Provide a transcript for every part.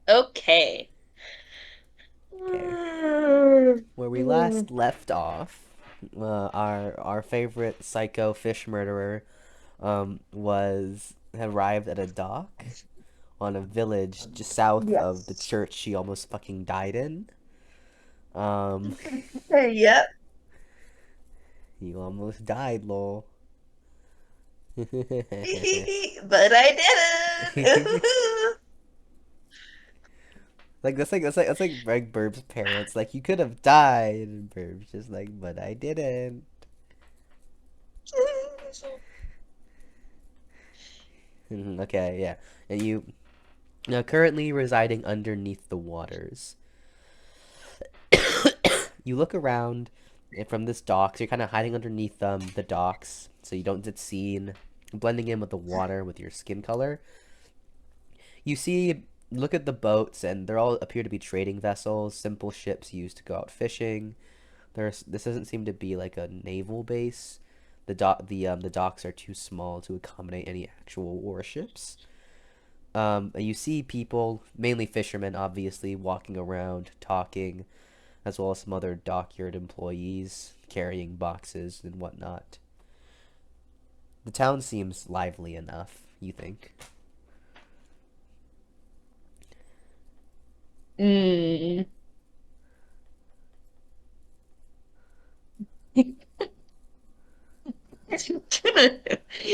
Okay. Okay. Where we last left off, our favorite psycho fish murderer was had arrived at a dock on a village just south of the Yes. church she almost fucking died in. Um, Yep. you almost died, lol. But I didn't. That's like Greg Burb's parents. Like you could have died, and Burb's just like, but I didn't. Okay, yeah, and you now currently residing underneath the waters. You look around from this dock, so you're kind of hiding underneath the docks, so you don't get seen, blending in with the water with your skin color. You see, look at the boats, and they all appear to be trading vessels, simple ships used to go out fishing. This doesn't seem to be like a naval base. The docks are too small to accommodate any actual warships. And you see people, mainly fishermen, obviously, walking around, talking, as well as some other dockyard employees carrying boxes and whatnot. The town seems lively enough, you think? Mm. You're gonna,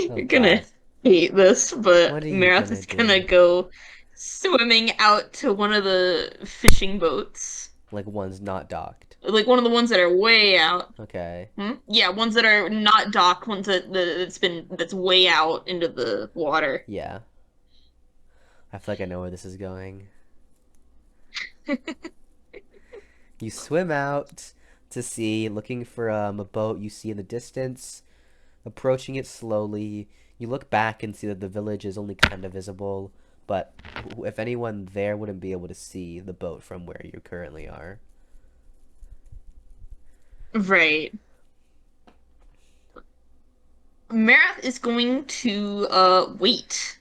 Oh you're gonna God, hate this, what but are you Maroth gonna is gonna do? go swimming out to one of the fishing boats. Like one's not docked. Like one of the ones that are way out. Okay, Hmm? Yeah, ones that are not docked, ones that's way out into the water. yeah. I feel like I know where this is going. You swim out to sea, looking for a boat you see in the distance, approaching it slowly. You look back and see that the village is only kind of visible, but if anyone there wouldn't be able to see the boat from where you currently are. Right. Marath is going to wait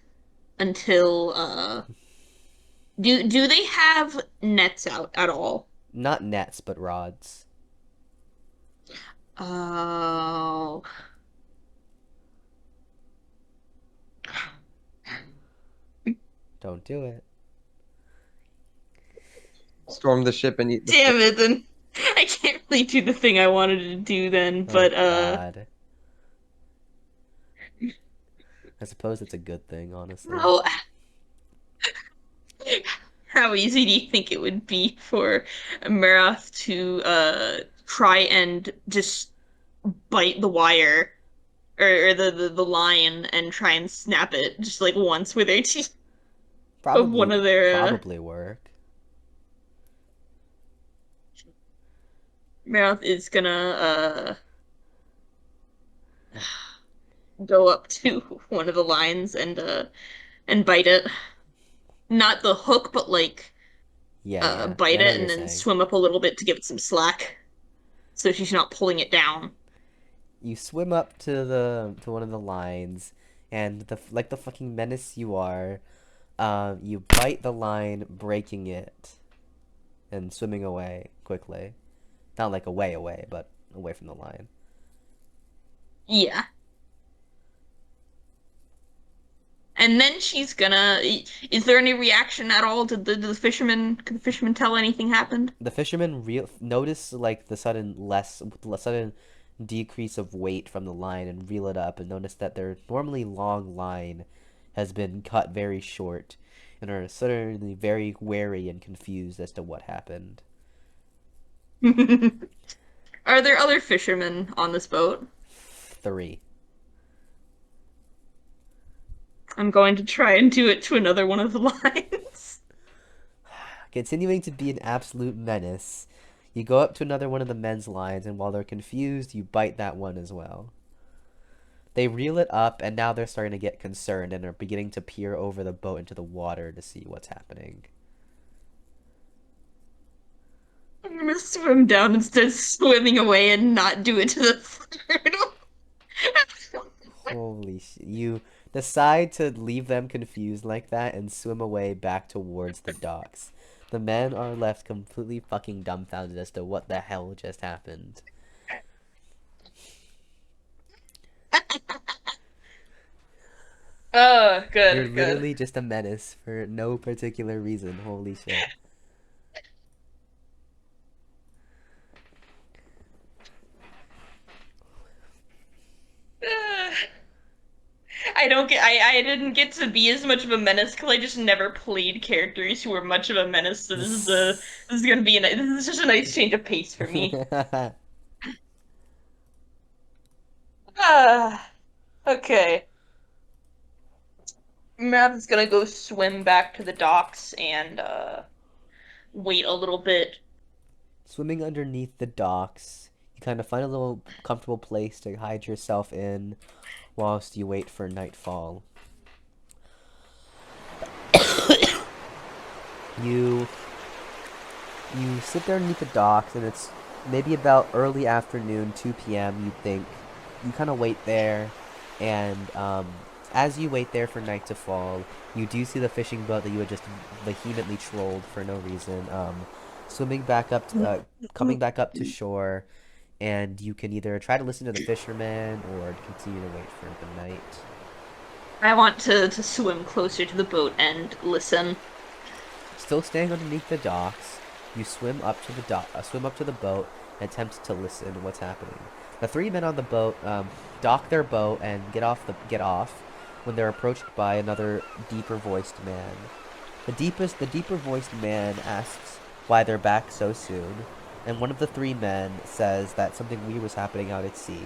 until do they have nets out at all? Not nets, but rods. Oh. Don't do it. Storm the ship and eat the fish. Damn it, then I can't really do the thing I wanted to do then, Oh but God. I suppose it's a good thing, honestly. how how easy do you think it would be for Marath to try and just bite the wire or the line and try and snap it just like once with their teeth of one Probably, of their probably work. Marath is gonna go up to one of the lines and bite it. Not the hook, but like Yeah, yeah. Yeah, bite I know what it you're and then saying. swim up a little bit to give it some slack so she's not pulling it down. You swim up to one of the lines, and like the fucking menace you are, you bite the line, breaking it, and swimming away quickly. Not like away, but away from the line. Yeah. And then she's gonna. Is there any reaction at all? Did the fisherman? Could the fisherman tell anything happened? The fishermen notice like the sudden decrease of weight from the line and reel it up and notice that their normally long line has been cut very short and are suddenly very wary and confused as to what happened. Are there other fishermen on this boat? Three. I'm going to try and do it to another one of the lines. Continuing to be an absolute menace, you go up to another one of the men's lines, and while they're confused, you bite that one as well. They reel it up, and now they're starting to get concerned and are beginning to peer over the boat into the water to see what's happening. I'm gonna swim down instead of swimming away and not do it to the turtle. Holy shit. You decide to leave them confused like that and swim away back towards the docks. The men are left completely fucking dumbfounded as to what the hell just happened. Oh, You're good, good. literally just a menace for no particular reason. Holy shit. Uh, I didn't get to be as much of a menace because I just never played characters who were much of a menace. So this is gonna be this is just a nice change of pace for me. Ah, okay. Mav is gonna go swim back to the docks and wait a little bit. Swimming underneath the docks, you kind of find a little comfortable place to hide yourself in whilst you wait for nightfall. You you sit there underneath the docks, and it's maybe about early afternoon, 2 p.m. You think you kind of wait there, and as you wait there for night to fall, you do see the fishing boat that you had just vehemently trolled for no reason, swimming back up, coming back up to shore, and you can either try to listen to the fishermen or continue to wait for the night. I want to swim closer to the boat and listen. Still staying underneath the docks, you swim up to the boat and attempt to listen to what's happening. The three men on the boat dock their boat and get off when they're approached by another deeper voiced man. The deeper voiced man asks why they're back so soon, and one of the three men says that something weird was happening out at sea.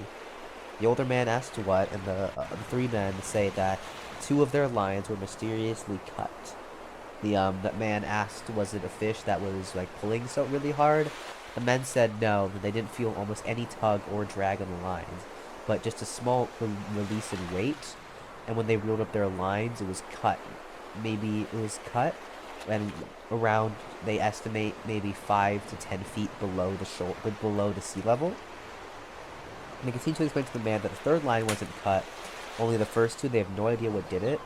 The older man asks what, and the three men say that two of their lines were mysteriously cut. That man asked, was it a fish that was like pulling so really hard? The men said no, that they didn't feel almost any tug or drag on the lines, but just a small release in weight. And when they reeled up their lines, it was cut. Maybe it was cut, and around they estimate maybe 5 to 10 feet below below the sea level. And they continue to explain to the man that the third line wasn't cut, only the first two. They have no idea what did it.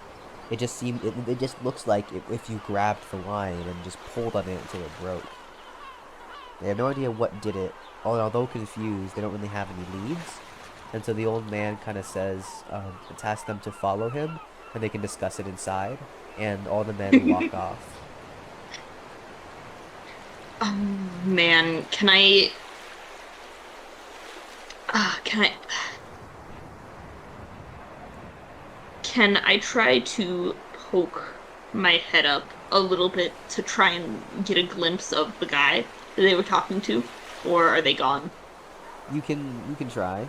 It just looks like if you grabbed the line and just pulled on it until it broke. They have no idea what did it. Although confused, they don't really have any leads. And so the old man kind of says, asks them to follow him, and they can discuss it inside. And all the men walk off. Oh man, can I can I try to poke my head up a little bit to try and get a glimpse of the guy that they were talking to, or are they gone? You can try.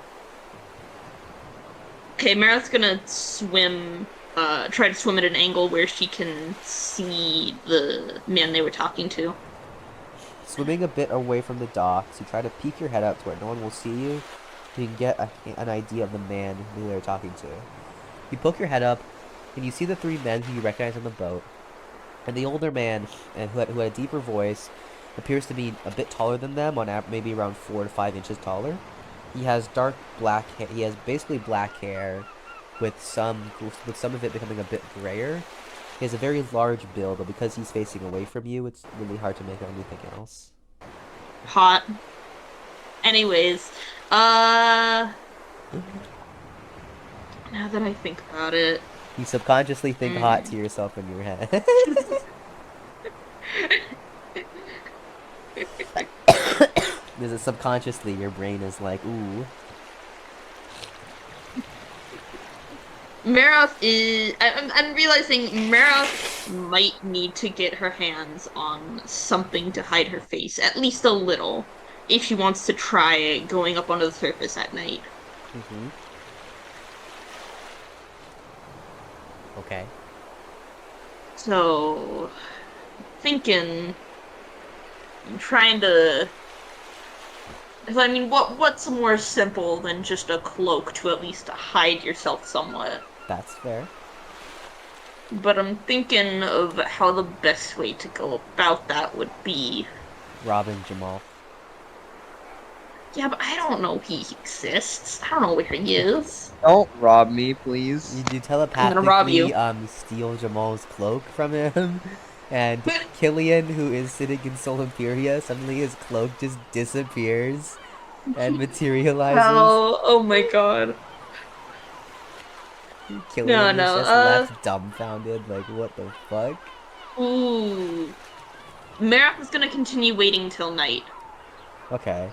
Okay, Maroth's gonna try to swim at an angle where she can see the man they were talking to. Swimming a bit away from the docks, you try to peek your head up to where no one will see you. So you can get an idea of the man who they're talking to. You poke your head up, and you see the three men who you recognize on the boat. And the older man, and who had a deeper voice, appears to be a bit taller than them, maybe around 4 to 5 inches taller. He has dark black hair. He has basically black hair, with some of it becoming a bit grayer. He has a very large build, but because he's facing away from you, it's really hard to make out anything else. Hot. Anyways, uh, now that I think about it, You subconsciously think hot mm. to yourself in your head. Because it subconsciously your brain is like, ooh. I'm realizing Maroth might need to get her hands on something to hide her face, at least a little, if she wants to try going up onto the surface at night. Mm-hmm. Okay. So, thinking, trying to. I mean, what's more simple than just a cloak to at least hide yourself somewhat? That's fair. But I'm thinking of how the best way to go about that would be. Robin Jamal. Yeah, but I don't know he exists. I don't know where he is. Don't rob me, please. You I'm gonna rob telepathically you. steal Jamal's cloak from him, and Killian, who is sitting in Sol Imperia, suddenly his cloak just disappears and materializes. How? Oh my god. No, Killian is no. just left dumbfounded, like, what the fuck? Ooh. Maroth is gonna continue waiting till night. Okay.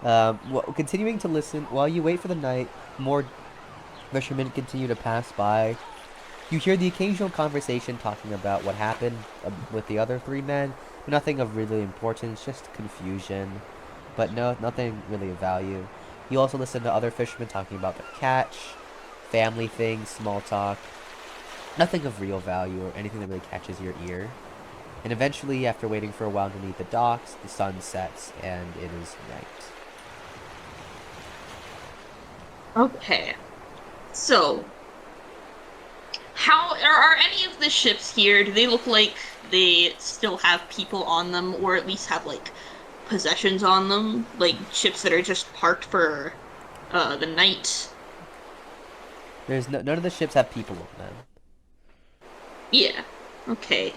Well, continuing to listen, while you wait for the night, more fishermen continue to pass by. You hear the occasional conversation talking about what happened with the other three men. Nothing of really importance, just confusion. But no, nothing really of value. You also listen to other fishermen talking about their catch, family things, small talk. Nothing of real value or anything that really catches your ear. And eventually, after waiting for a while underneath the docks, the sun sets and it is night. Okay. So, how are any of the ships here? Do they look like they still have people on them, or at least have like possessions on them? Like ships that are just parked for the night? None of the ships have people on them. Yeah. Okay.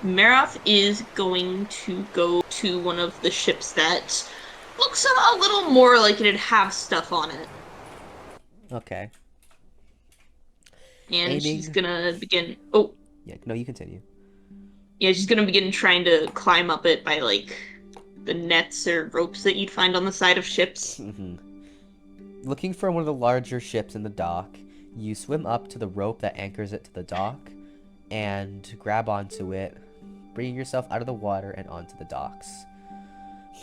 Maroth is going to go to one of the ships that looks a little more like it'd have stuff on it. Okay. And she's Aiming. gonna begin. Oh, Yeah, no, you continue. yeah, she's gonna begin trying to climb up it by like the nets or ropes that you'd find on the side of ships. Looking for one of the larger ships in the dock, you swim up to the rope that anchors it to the dock and grab onto it, bringing yourself out of the water and onto the docks.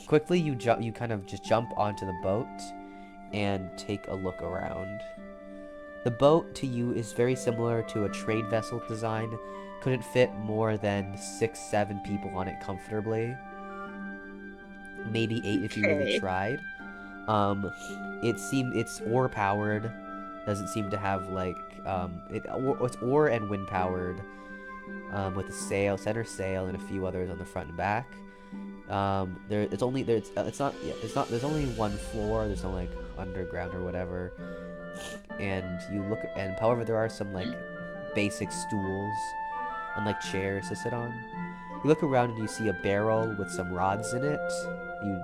Quickly, you kind of just jump onto the boat and take a look around. The boat to you is very similar to a trade vessel design. Couldn't fit more than 6-7 people on it comfortably. Maybe 8 if you really Okay. tried. It's oar powered. Doesn't seem to have like it's oar and wind powered. With a sail, center sail, and a few others on the front and back. It's only there's it's not yeah it's not there's only one floor. There's no like underground or whatever. And you look and however there are some like basic stools and like chairs to sit on. You look around and you see a barrel with some rods in it. You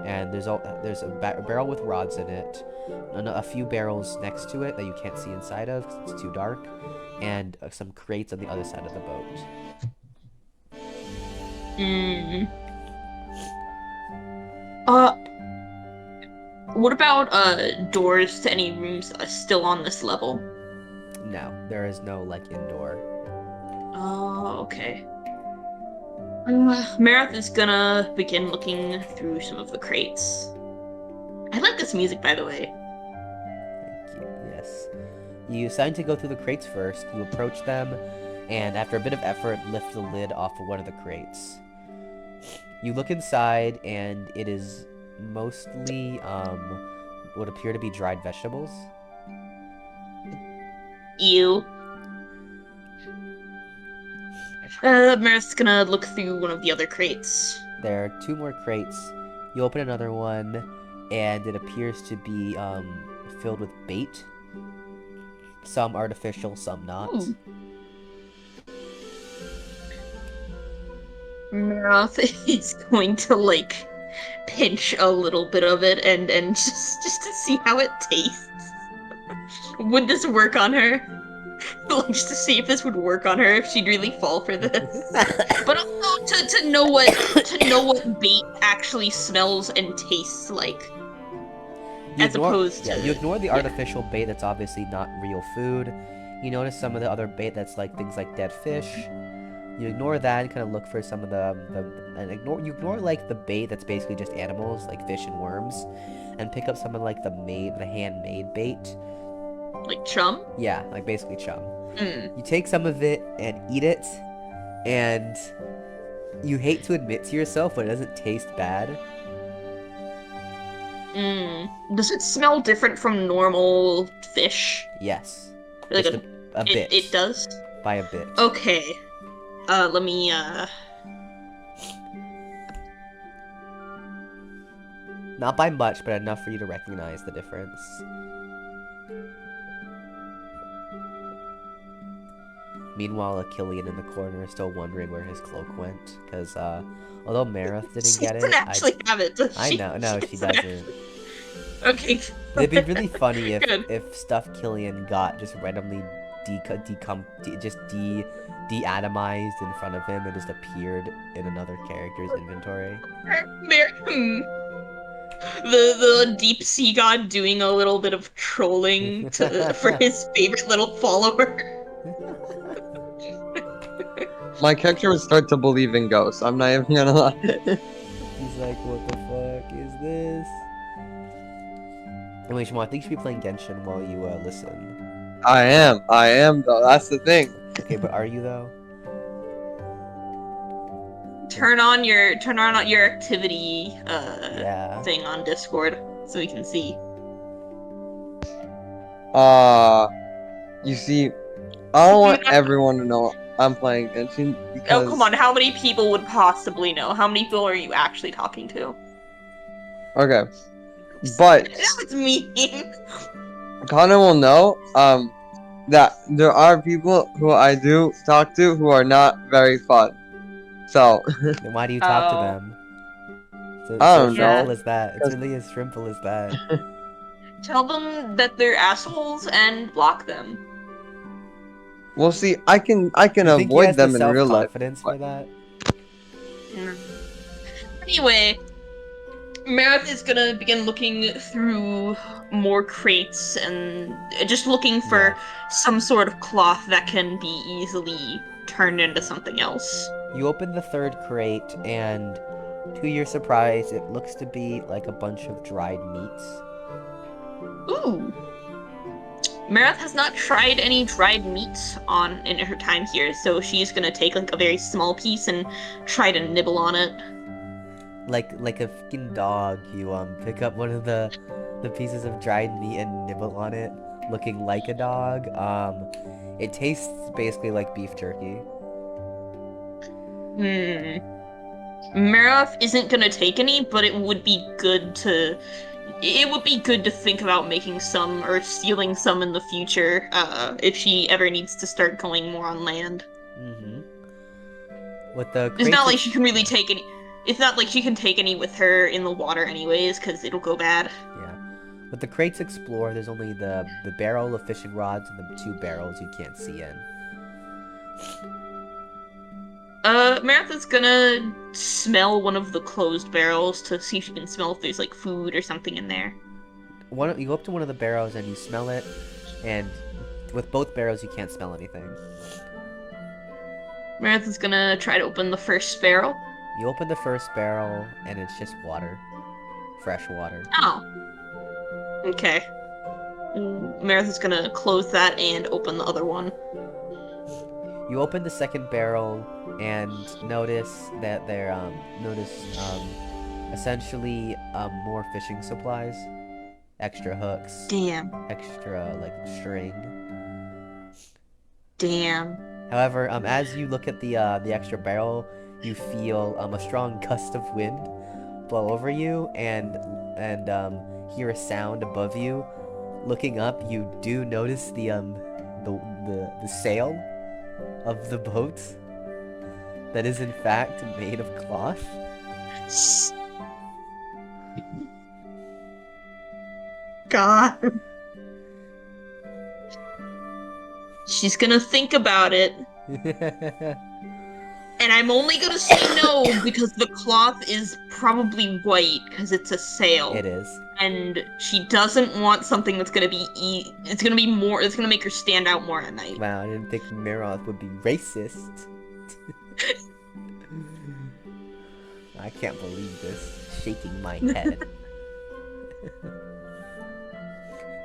and there's a barrel with rods in it, and a few barrels next to it that you can't see inside of 'cause it's too dark, and some crates on the other side of the boat. Mm. Uh, what about doors to any rooms still on this level? No, there is no like indoor. Oh, okay. Maroth is gonna begin looking through some of the crates. I like this music, by the way. Thank you. Yes. You decide to go through the crates first. You approach them, and after a bit of effort, lift the lid off of one of the crates. You look inside, and it is mostly what appear to be dried vegetables. Ew. Maroth's gonna look through one of the other crates. There are 2 more crates. You open another one, and it appears to be filled with bait. Some artificial, some not. Ooh. Maroth is going to like pinch a little bit of it and just to see how it tastes. Would this work on her? Like, just to see if this would work on her, if she'd really fall for this. But also to know what bait actually smells and tastes like, as opposed You to ignore the yeah. artificial bait that's obviously not real food. You notice some of the other bait that's like things like dead fish. You ignore that and kind of look for some of you ignore like the bait that's basically just animals like fish and worms, and pick up some of like the handmade bait. Like chum. Yeah, like basically chum. Mm. You take some of it and eat it, and you hate to admit to yourself, but it doesn't taste bad. Mm. Does it smell different from normal fish? Yes, Like just a bit, it does. by a bit. Okay. Let me Not by much, but enough for you to recognize the difference. Meanwhile, Achillean in the corner is still wondering where his cloak went, because although Maroth didn't She get doesn't it, actually have it, does I she? know, no, she doesn't. Okay. It'd be really funny Good. if stuff Killian got just randomly de-atomized in front of him and just appeared in another character's inventory. The deep sea god doing a little bit of trolling for his favorite little follower. My character would start to believe in ghosts. I'm not even gonna lie. He's like, what the fuck is this? Wait, Shimon, I think you should be playing Genshin while you listen. I am though. That's the thing. Okay, but are you though? Turn on your activity Yeah. thing on Discord so we can see. You see, I don't want everyone to know I'm playing Genshin because. Oh, come on, how many people would possibly know? How many people are you actually talking to? Okay, but That was mean. Connor will know that there are people who I do talk to who are not very fun. So Then why do you talk to Oh. them? It's I as don't simple know. as that. It's really as simple as that. Tell them that they're assholes and block them. We'll see. I can You think he avoid has the them in real life. self-confidence for that? Anyway, Maroth is gonna begin looking through more crates and just looking for some sort of cloth that can be easily turned into something else. You open the third crate, and to your surprise, it looks to be like a bunch of dried meats. Ooh. Maroth has not tried any dried meats in her time here, so she's gonna take like a very small piece and try to nibble on it. Like a fucking dog, you pick up one of the pieces of dried meat and nibble on it, looking like a dog. It tastes basically like beef jerky. Maroth isn't gonna take any, but it would be good to think about making some or stealing some in the future, if she ever needs to start going more on land. With the It's not like crates she can really take any. It's not like she can take any with her in the water anyways, because it'll go bad. Yeah. With the crates explored, there's only the barrel of fishing rods and the 2 barrels you can't see in. Maroth is gonna smell one of the closed barrels to see if she can smell if there's like food or something in there. You go up to one of the barrels and you smell it, and with both barrels you can't smell anything. Maroth is gonna try to open the first barrel. You open the first barrel and it's just water. Fresh water. Oh. Okay. Maroth is gonna close that and open the other one. You open the second barrel and notice that there essentially more fishing supplies, extra hooks, Damn. extra like string. Damn. However, as you look at the extra barrel, you feel a strong gust of wind blow over you and hear a sound above you. Looking up, you do notice the sail of the boat that is in fact made of cloth. God. She's gonna think about it. And I'm only gonna say no because the cloth is probably white because it's a sail. It is. And she doesn't want something that's gonna be it's gonna make her stand out more at night. Wow, I didn't think Maroth would be racist. I can't believe this. Shaking my head.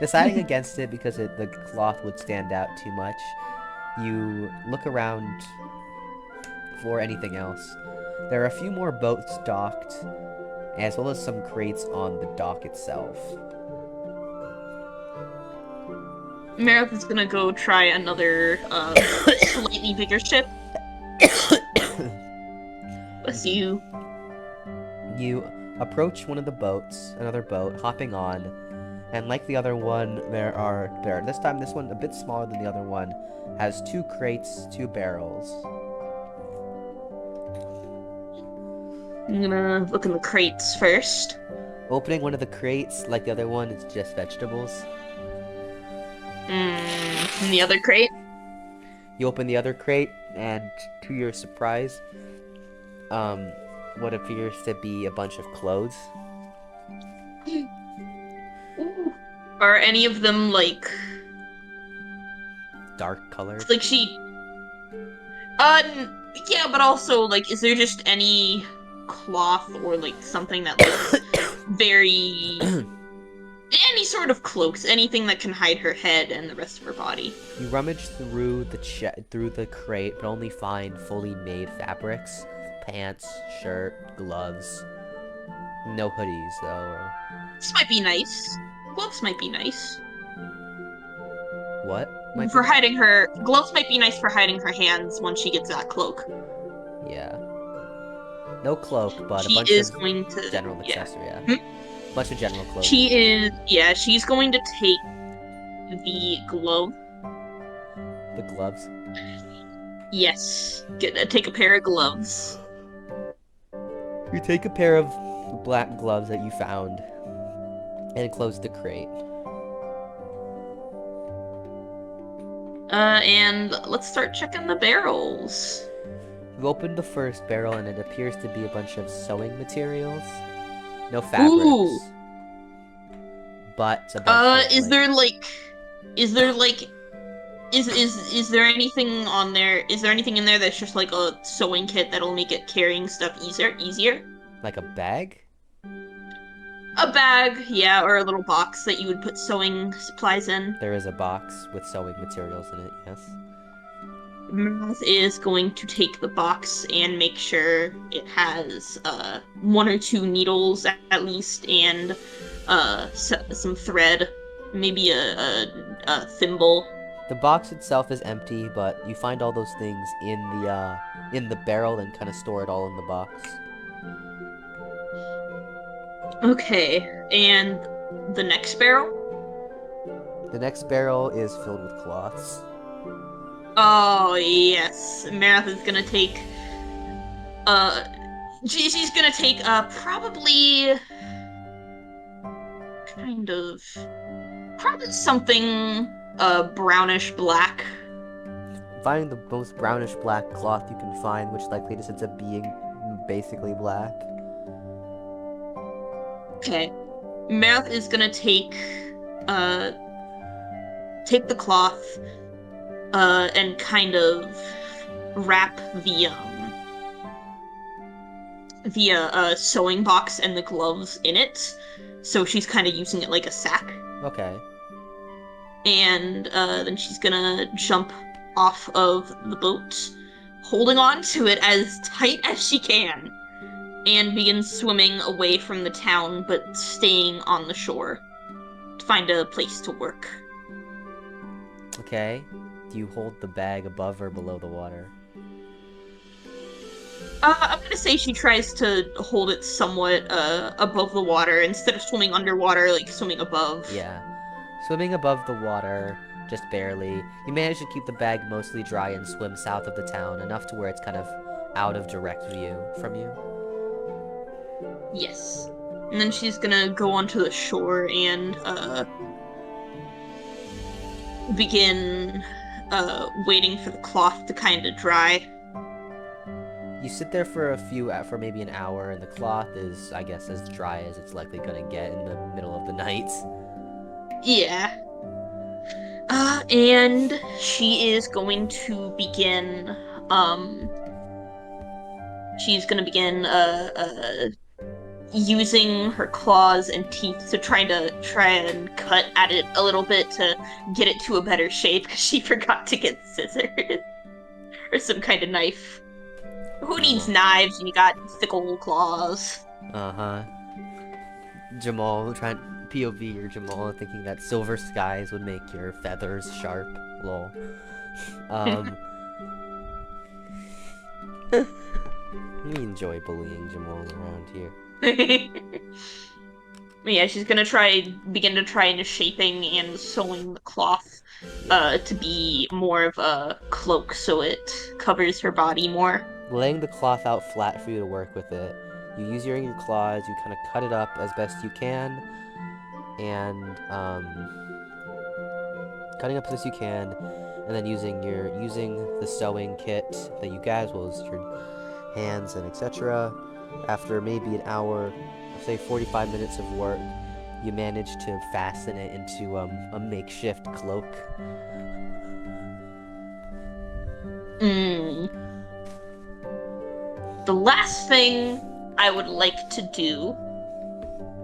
Deciding against it because the cloth would stand out too much, you look around for anything else. There are a few more boats docked, as well as some crates on the dock itself. Maroth is gonna go try another slightly bigger ship. Bless you. approach one of the boats, another boat, hopping on, and like the other one, this time this one, a bit smaller than the other one, has 2 crates, 2 barrels. I'm gonna look in the crates first. Opening one of the crates, like the other one, it's just vegetables. In the other crate? You open the other crate, and to your surprise, what appears to be a bunch of clothes. Ooh. Are any of them like Dark colored. like she yeah, but also like is there just any cloth or like something that looks very any sort of cloaks, anything that can hide her head and the rest of her body? You rummage through the crate, but only find fully made fabrics, pants, shirt, gloves. No hoodies though. Or... This might be nice. Gloves might be nice. What? Might For be... hiding her gloves might be nice for hiding her hands when she gets that cloak. Yeah. No cloak, but a She bunch is of going to general yeah. accessory. Yeah. Hmm? A bunch of general clothes. She's going to take the glove. The gloves. Yes. Take a pair of gloves. You take a pair of black gloves that you found and close the crate. And let's start checking the barrels. You open the first barrel and it appears to be a bunch of sewing materials. No fabrics. Ooh. But a bunch of, Is there like is there like is there anything on there? Is there anything in there that's just like a sewing kit that'll make it carrying stuff easier? like a bag? A bag, yeah, or a little box that you would put sewing supplies in. There is a box with sewing materials in it, yes. Maroth is going to take the box and make sure it has 1 or 2 needles at least, and some thread, maybe a thimble. The box itself is empty, but you find all those things in the barrel and kind of store it all in the box. Okay, and the next barrel? The next barrel is filled with cloths. Oh, yes. Maroth is gonna take, she's gonna take, probably, probably something, brownish black. Finding the most brownish black cloth you can find, which likely just ends up being basically black. Okay. Maroth is gonna take the cloth, and kind of wrap the sewing box and the gloves in it. So she's kind of using it like a sack. Okay. And then she's gonna jump off of the boat, holding on to it as tight as she can, and begin swimming away from the town, but staying on the shore to find a place to work. Okay. Do you hold the bag above or below the water? I'm gonna say she tries to hold it somewhat above the water instead of swimming underwater, like swimming above. Yeah. Swimming above the water, just barely. You manage to keep the bag mostly dry and swim south of the town, enough to where it's kind of out of direct view from you. Yes. And then she's gonna go onto the shore and begin waiting for the cloth to kind of dry. You sit there for maybe an hour, and the cloth is, I guess, as dry as it's likely gonna get in the middle of the night. Yeah. And she is going to begin, using her claws and teeth to try and cut at it a little bit to get it to a better shape, because she forgot to get scissors or some kind of knife. Who needs knives when you got fickle claws? Uh-huh. Jamal, POV or Jamal thinking that silver skies would make your feathers sharp. Lol. We enjoy bullying Jamal around here. Yeah, she's gonna begin to try into shaping and sewing the cloth, to be more of a cloak so it covers her body more. Laying the cloth out flat for you to work with it. You use your claws, you kind of cut it up as best you can, and cutting up as best you can, and then using the sewing kit that you guys will use your hands and etc. After maybe an hour, say 45 minutes of work, you manage to fasten it into a makeshift cloak. Mm. The last thing I would like to do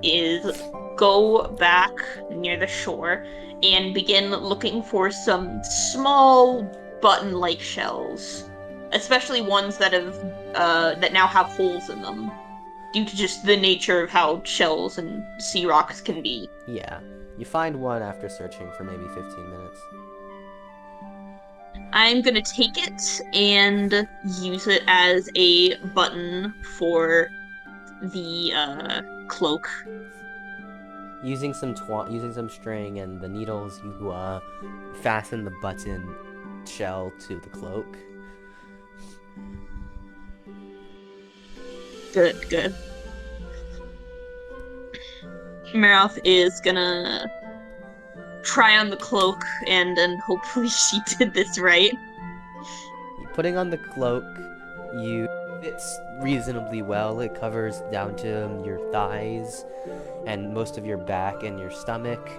is go back near the shore and begin looking for some small button-like shells, especially ones that now have holes in them, due to just the nature of how shells and sea rocks can be. Yeah, you find one after searching for maybe 15 minutes. I'm gonna take it and use it as a button for the cloak. Using some string and the needles, you fasten the button shell to the cloak. Good, good. Maroth is gonna try on the cloak and hopefully she did this right. Putting on the cloak, you fits reasonably well. It covers down to your thighs and most of your back and your stomach,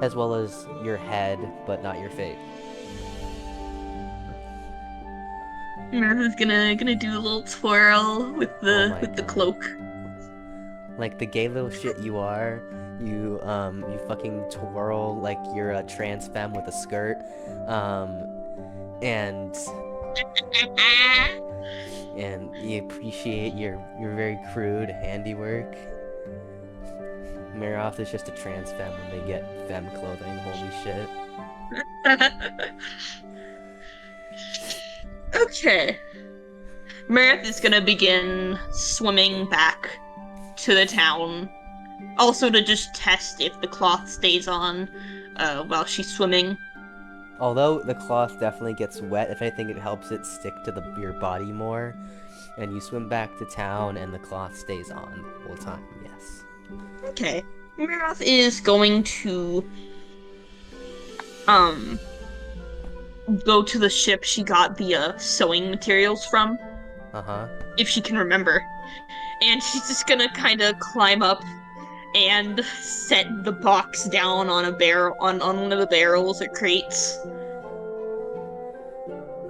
as well as your head, but not your face. Maroth is gonna do a little twirl with Oh my the God. cloak. Like the gay little shit you are, you fucking twirl like you're a trans femme with a skirt, and you appreciate your very crude handiwork. Maroth is just a trans femme when they get femme clothing. Holy shit. Okay. Maroth is gonna begin swimming back to the town. Also to just test if the cloth stays on while she's swimming. Although the cloth definitely gets wet, if anything, it helps it stick to your body more. And you swim back to town, and the cloth stays on the whole time. Yes. Okay. Maroth is going to go to the ship she got the sewing materials from, Uh-huh. if she can remember. And she's just gonna kind of climb up and set the box down on a barrel on one of the barrels or crates.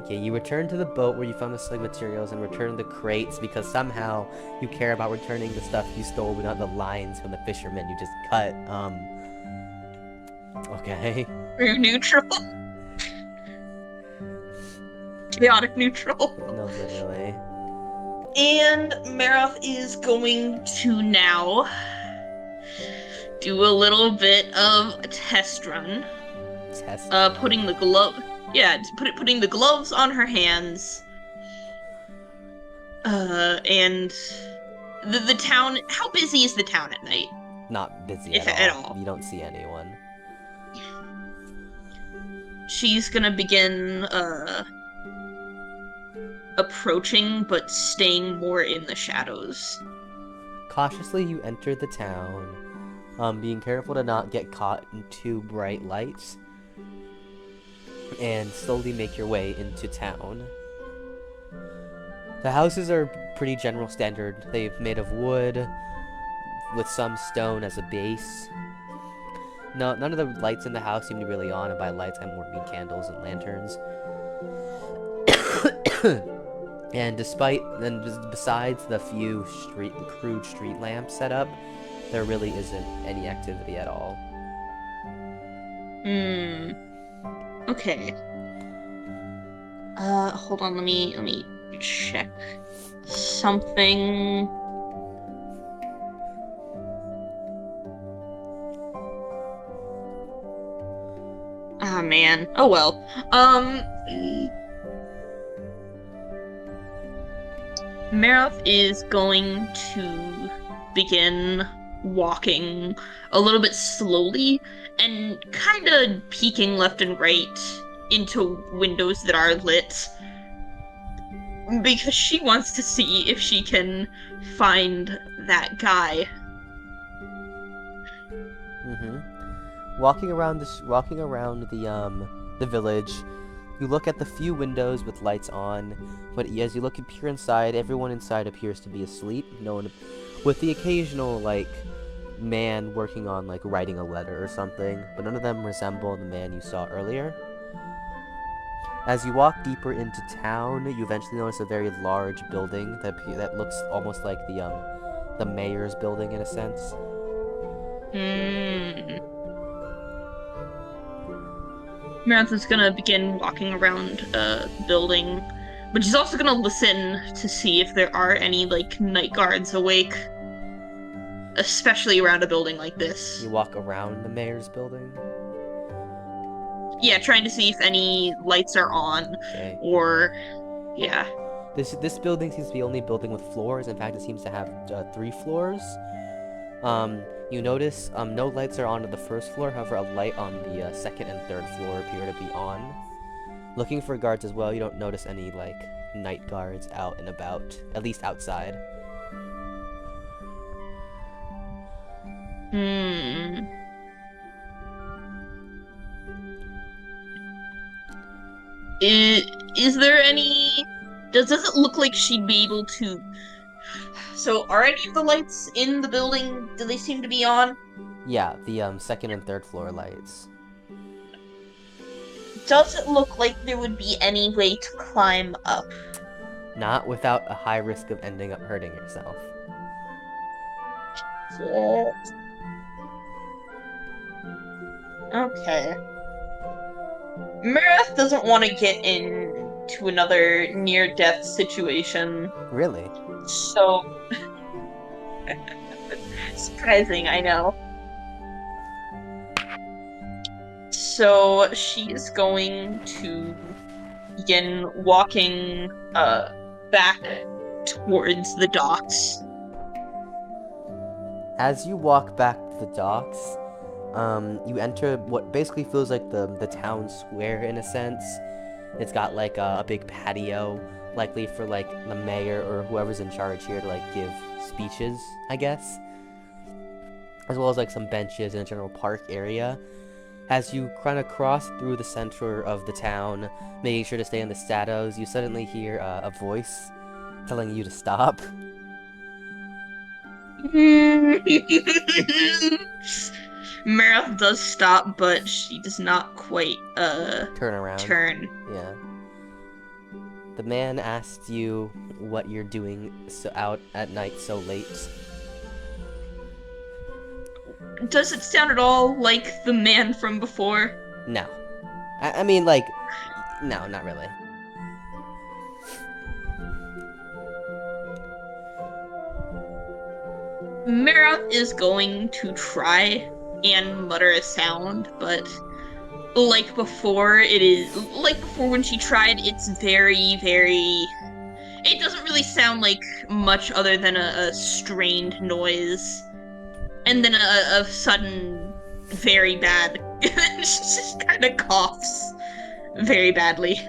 Okay, you return to the boat where you found the sewing materials and return the crates because somehow you care about returning the stuff you stole, but not the lines from the fishermen you just cut. Okay. True neutral. Chaotic neutral. No, literally. And Maroth is going to now do a little bit of a test run. Test. Putting the putting the gloves on her hands. And the town. How busy is the town at night? Not busy If at at all. all. You don't see anyone. She's gonna begin approaching, but staying more in the shadows. Cautiously, you enter the town, being careful to not get caught in too bright lights, and slowly make your way into town. The houses are pretty general standard. They've made of wood, with some stone as a base. No, none of the lights in the house seem to be really on, and by lights I more mean candles and lanterns. And besides the few crude street lamps set up, there really isn't any activity at all. Okay. Hold on, let me check something. Ah, man. Oh well. Maroth is going to begin walking a little bit slowly and kind of peeking left and right into windows that are lit because she wants to see if she can find that guy. Walking around the village, you look at the few windows with lights on, but as you peer inside, everyone inside appears to be asleep. No one, with the occasional like man working on like writing a letter or something, but none of them resemble the man you saw earlier. As you walk deeper into town, you eventually notice a very large building that looks almost like the mayor's building in a sense. Maroth is gonna begin walking around the building, but she's also gonna listen to see if there are any like night guards awake, especially around a building like this. You walk around the mayor's building. Yeah, trying to see if any lights are on, Okay. or yeah. This building seems to be the only building with floors. In fact, it seems to have 3 floors. You notice no lights are on at the first floor. However, a light on the second and third floor appear to be on. Looking for guards as well. You don't notice any like night guards out and about, at least outside. Is there any? Does it look like she'd be able to? So, are any of the lights in the building? Do they seem to be on? Yeah, the second and third floor lights. Does it look like there would be any way to climb up? Not without a high risk of ending up hurting yourself. Shit. Okay. Maroth doesn't want to get into another near-death situation. Really? So... surprising, I know. So she is going to begin walking back towards the docks. As you walk back to the docks, you enter what basically feels like the town square in a sense. It's got like a big patio, likely for like the mayor or whoever's in charge here to like give speeches, I guess. As well as like some benches in a general park area. As you kind of cross through the center of the town, making sure to stay in the shadows, you suddenly hear a voice telling you to stop. Maroth does stop, but she does not quite Turn around. turn. Yeah. The man asks you what you're doing out at night so late. Does it sound at all like the man from before? No. I mean, like, no, not really. Maroth is going to try and mutter a sound, but like before, when she tried, it's very, very... It doesn't really sound like much other than a strained noise. And then a sudden, very bad... she just kind of coughs very badly.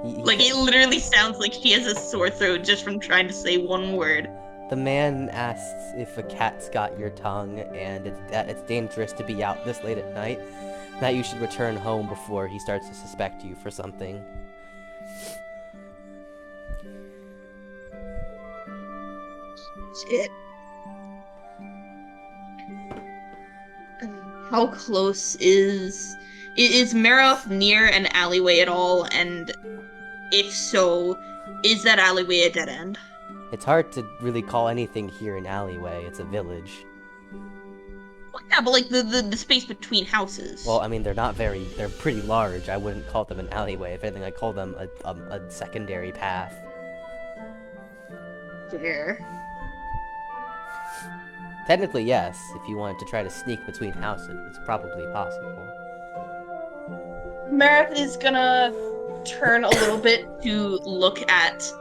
Like, it literally sounds like she has a sore throat just from trying to say one word. The man asks if a cat's got your tongue, and that it's dangerous to be out this late at night, that you should return home before he starts to suspect you for something. Shit. How close is Maroth near an alleyway at all? And if so, is that alleyway a dead end? It's hard to really call anything here an alleyway. It's a village. Well, yeah, but like the space between houses. Well, I mean, they're pretty large. I wouldn't call them an alleyway. If anything, I'd call them a secondary path. Fair. Technically, yes. If you wanted to try to sneak between houses, it's probably possible. Maroth is gonna turn a little bit to look at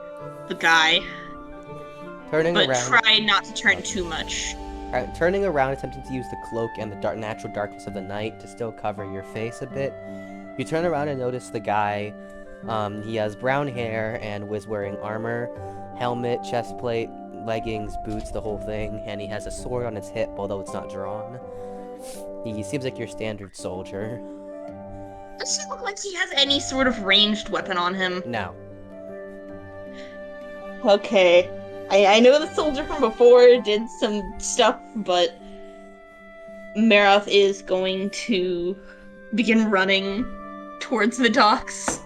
the guy. Turning but around, try not to turn too much. turning around, attempting to use the cloak and the natural darkness of the night to still cover your face a bit. You turn around and notice the guy. He has brown hair and was wearing armor, helmet, chest plate, leggings, boots, the whole thing, and he has a sword on his hip, although it's not drawn. He seems like your standard soldier. Does he look like he has any sort of ranged weapon on him? No. Okay. I know the soldier from before did some stuff, but Maroth is going to begin running towards the docks.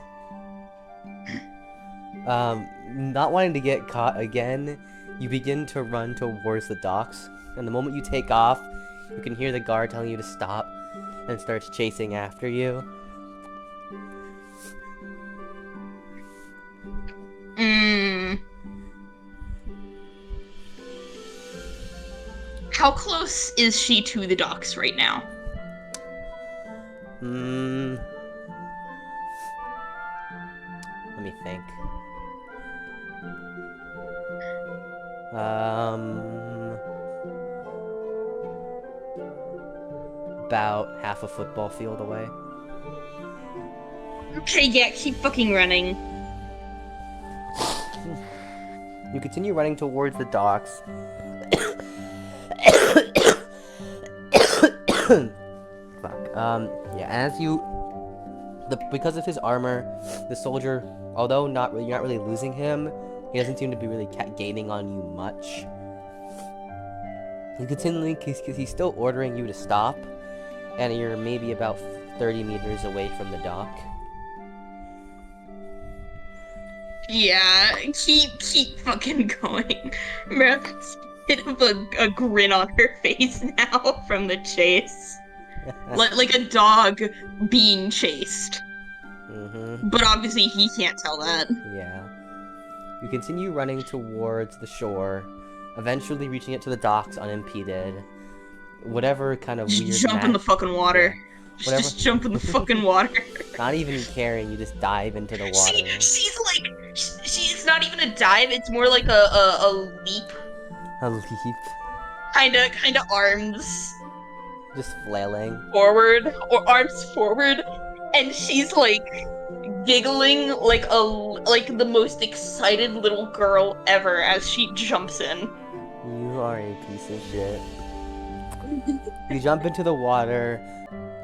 Not wanting to get caught again, you begin to run towards the docks, and the moment you take off, you can hear the guard telling you to stop, and starts chasing after you. How close is she to the docks right now? Let me think. About half a football field away. Okay, yeah, keep fucking running. You continue running towards the docks. Fuck. Yeah, as you... because of his armor, the soldier, although you're not really losing him, he doesn't seem to be really gaining on you much. You continually, he's still ordering you to stop, and you're maybe about 30 meters away from the dock. Yeah, keep fucking going. Maroth's a bit of a grin on her face now from the chase. Like a dog being chased. But obviously he can't tell that. Yeah. You continue running towards the shore, eventually reaching it to the docks unimpeded. Whatever kind of weird... Just jump in the fucking water. Yeah. Just jump in the fucking water. Not even caring, you just dive into the water. She's like... She's not even a dive, it's more like a leap. A leap. Kinda arms Just flailing. forward, or arms forward, and she's like giggling like the most excited little girl ever as she jumps in. You are a piece of shit. You jump into the water,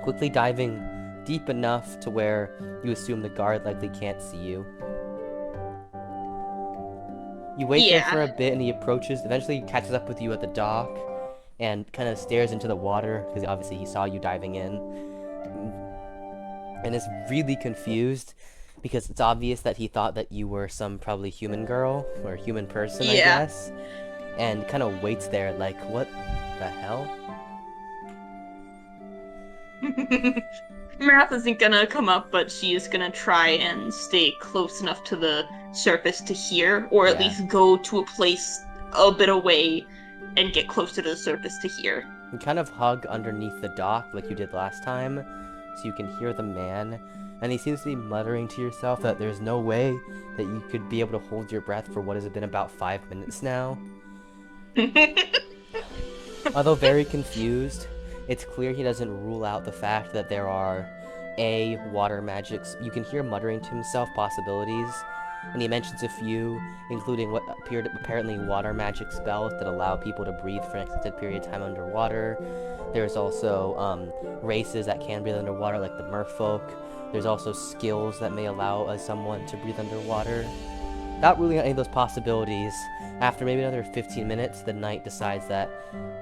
quickly diving deep enough to where you assume the guard likely can't see you. You wait there for a bit, and he approaches, eventually catches up with you at the dock, and kind of stares into the water, because obviously he saw you diving in, and is really confused, because it's obvious that he thought that you were some probably human girl, or human person, I guess, and kind of waits there like, what the hell? Maroth isn't gonna come up, but she is gonna try and stay close enough to the surface to hear, or at least go to a place a bit away and get closer to the surface to hear. You kind of hug underneath the dock like you did last time, so you can hear the man, and he seems to be muttering to yourself that there's no way that you could be able to hold your breath for what has been about 5 minutes now. Although very confused, it's clear he doesn't rule out the fact that there are water magics. You can hear muttering to himself possibilities, and he mentions a few, including what appeared apparently water magic spells that allow people to breathe for an extended period of time underwater. There's also races that can breathe underwater, like the merfolk. There's also skills that may allow someone to breathe underwater. Not ruling out any of those possibilities, after maybe another 15 minutes, the knight decides that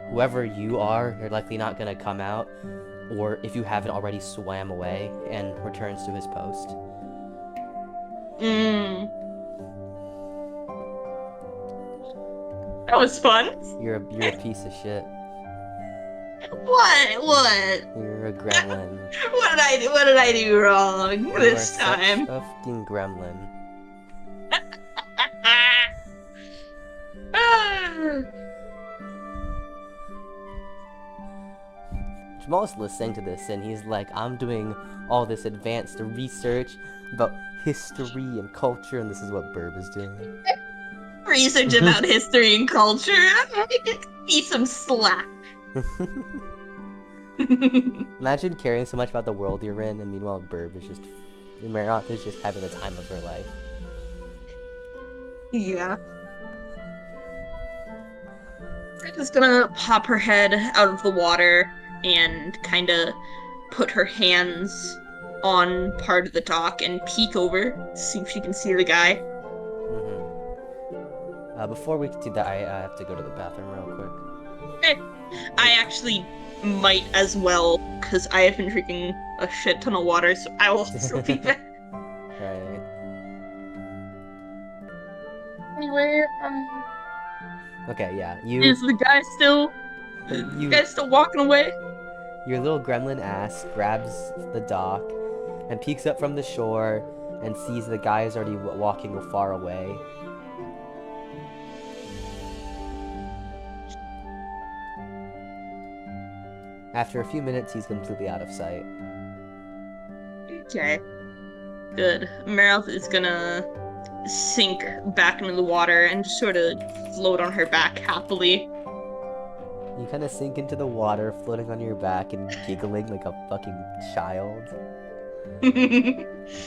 whoever you are, you're likely not going to come out, or if you haven't already, swam away, and returns to his post. That was fun. You're a piece of shit. What? You're a gremlin. What did I do wrong this time? You're a fucking gremlin. Jamal's listening to this, and he's like, I'm doing all this advanced research about history and culture, and this is what Burb is doing. research about history and culture. Be some slack. Imagine caring so much about the world you're in, and meanwhile Maroth is just having the time of her life. Yeah. I'm just gonna pop her head out of the water and kind of put her hands on part of the dock and peek over, see if she can see the guy. Before we do that, I have to go to the bathroom real quick. I actually might as well, because I have been drinking a shit ton of water, so I will also be back. Right. Anyway, Okay, yeah. is the guy still walking away? Your little gremlin ass grabs the dock and peeks up from the shore and sees the guy is already walking far away. After a few minutes, he's completely out of sight. Okay. Good. Maroth is gonna sink back into the water and just sort of float on her back happily. You kind of sink into the water, floating on your back and giggling like a fucking child.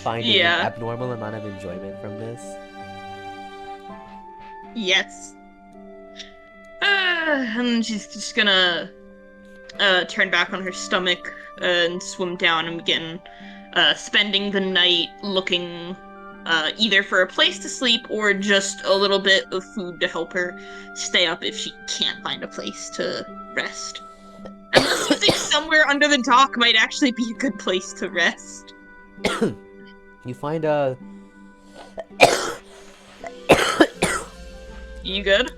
Finding an abnormal amount of enjoyment from this. Yes. And she's just gonna turn back on her stomach and swim down and begin spending the night looking either for a place to sleep or just a little bit of food to help her stay up if she can't find a place to rest. And this music somewhere under the dock might actually be a good place to rest. You find a... You good?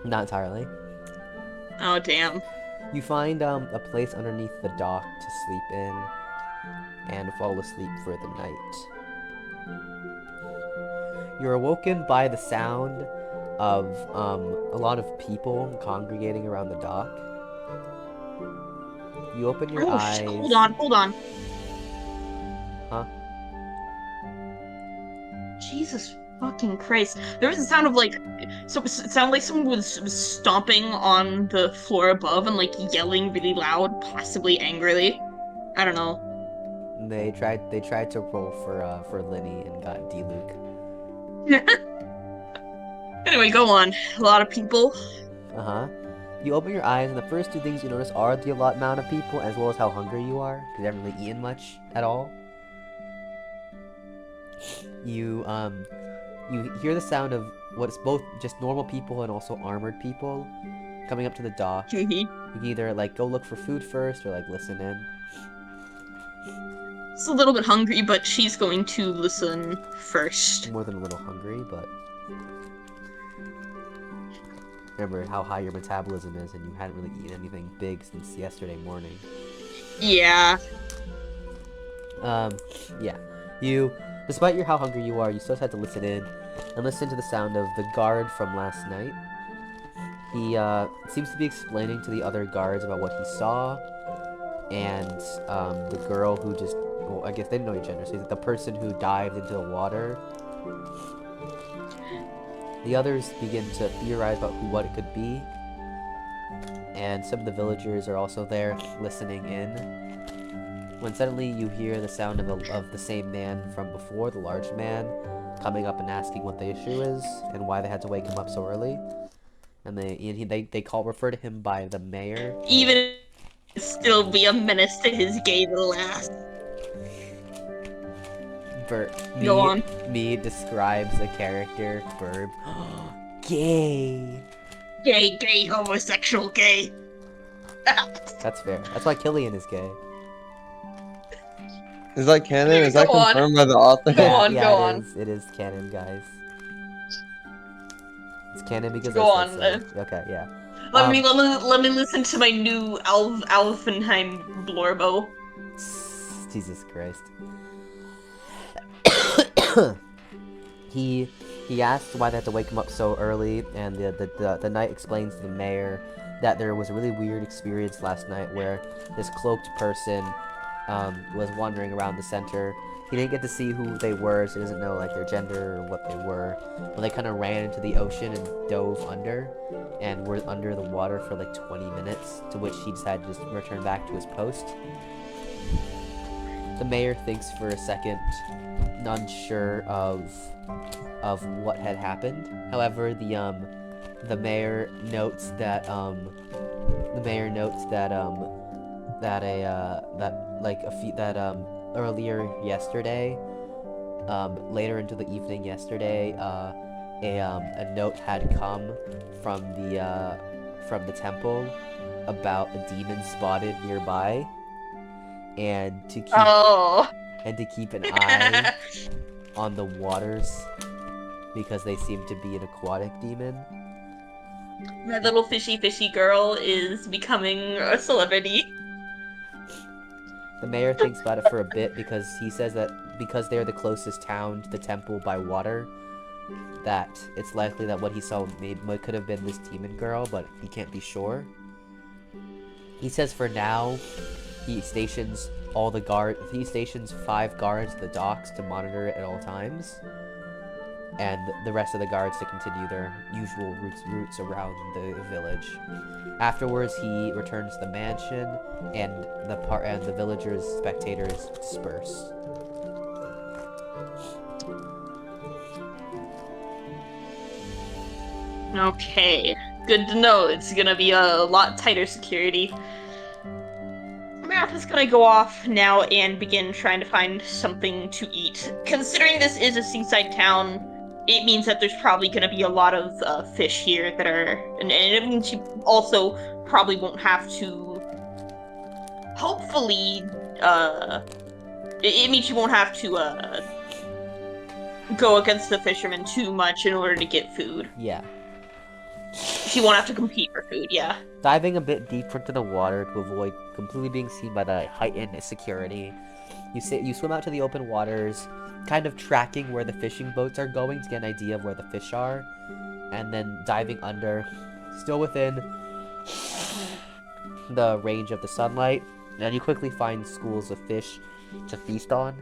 Not entirely. Oh, damn. You find a place underneath the dock to sleep in and fall asleep for the night. You're awoken by the sound of a lot of people congregating around the dock. You open your eyes. Hold on. Huh? Jesus fucking Christ. There was a sound of it sounded like someone was stomping on the floor above and yelling really loud, possibly angrily. I don't know. They tried to roll for Linny and got D-Luke. Anyway, go on. A lot of people. You open your eyes, and the first two things you notice are the amount of people, as well as how hungry you are, because you haven't really eaten much at all. You hear the sound of what's both just normal people and also armored people coming up to the dock. You can either go look for food first or listen in. It's a little bit hungry, but she's going to listen first. More than a little hungry, but remember how high your metabolism is, and you hadn't really eaten anything big since yesterday morning. Yeah. Yeah. Despite how hungry you are, you still had to listen in and listen to the sound of the guard from last night. He seems to be explaining to the other guards about what he saw, and the girl who just, well, I guess they didn't know each other, so the person who dived into the water. The others begin to theorize about what it could be, and some of the villagers are also there listening in. When suddenly you hear the sound of the same man from before, the large man, coming up and asking what the issue is and why they had to wake him up so early. And they refer to him by the mayor. Even still be a menace to his gay little ass. Go on. Me describes the character Burb. Gay. Gay, homosexual, gay. That's fair. That's why Killian is gay. Is that canon? Is that confirmed by the author? Go on. It is canon, guys. It's canon because go on. So. Okay, yeah. Let me listen to my new Althvinhaim blorbo. Jesus Christ. He asks why they had to wake him up so early, and the knight explains to the mayor that there was a really weird experience last night where this cloaked person was wandering around the center, He didn't get to see who they were, so he doesn't know like their gender or what they were. But they kind of ran into the ocean and dove under, and were under the water for like 20 minutes, to which he decided to just return back to his post. The mayor thinks for a second, unsure of what had happened. However, the mayor notes that earlier yesterday, later into the evening yesterday, a note had come from the temple about a demon spotted nearby, and to keep an eye on the waters because they seem to be an aquatic demon. That little fishy girl is becoming a celebrity. The mayor thinks about it for a bit because he says that because they're the closest town to the temple by water, that it's likely that what he saw could have been this demon girl, but he can't be sure. He says for now, he stations 5 guards at the docks to monitor it at all times, and the rest of the guards to continue their usual routes around the village. Afterwards, he returns to the mansion, and the villagers, spectators disperse. Okay, good to know. It's gonna be a lot tighter security. Maroth is gonna go off now and begin trying to find something to eat. Considering this is a seaside town, it means that there's probably gonna be a lot of fish here that are, and it means you also probably won't have to. Hopefully, it means you won't have to go against the fishermen too much in order to get food. Yeah. You won't have to compete for food, yeah. Diving a bit deeper into the water to avoid completely being seen by the heightened security, you swim out to the open waters, kind of tracking where the fishing boats are going to get an idea of where the fish are, and then diving under, still within the range of the sunlight, and you quickly find schools of fish to feast on.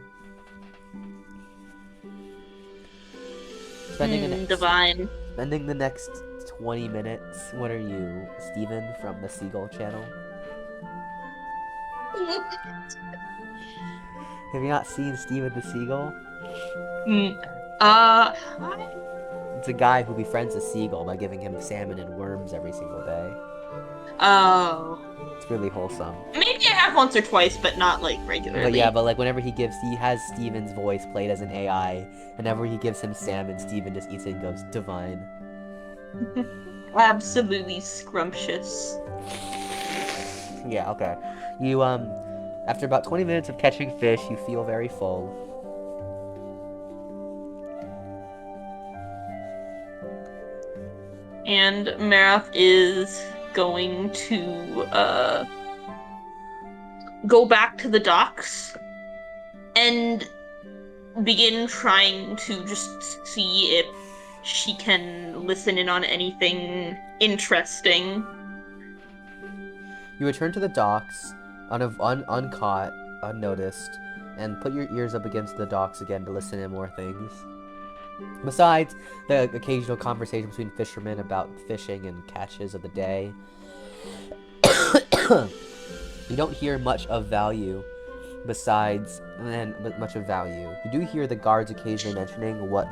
Divine. Spending the next 20 minutes. What are you, Steven from the Seagull channel? Have you not seen Steven the Seagull? It's a guy who befriends a seagull by giving him salmon and worms every single day. Oh. It's really wholesome. Maybe I have once or twice, but not like regularly. But yeah, but like whenever he has Steven's voice played as an AI. Whenever he gives him salmon, Steven just eats it and goes, divine. Absolutely scrumptious. Yeah, okay. You, after about 20 minutes of catching fish, you feel very full. And Maroth is going to, go back to the docks and begin trying to just see if she can listen in on anything interesting. You return to the docks, uncaught, unnoticed, and put your ears up against the docks again to listen in more things. Besides the occasional conversation between fishermen about fishing and catches of the day, you don't hear much of value. You do hear the guards occasionally mentioning what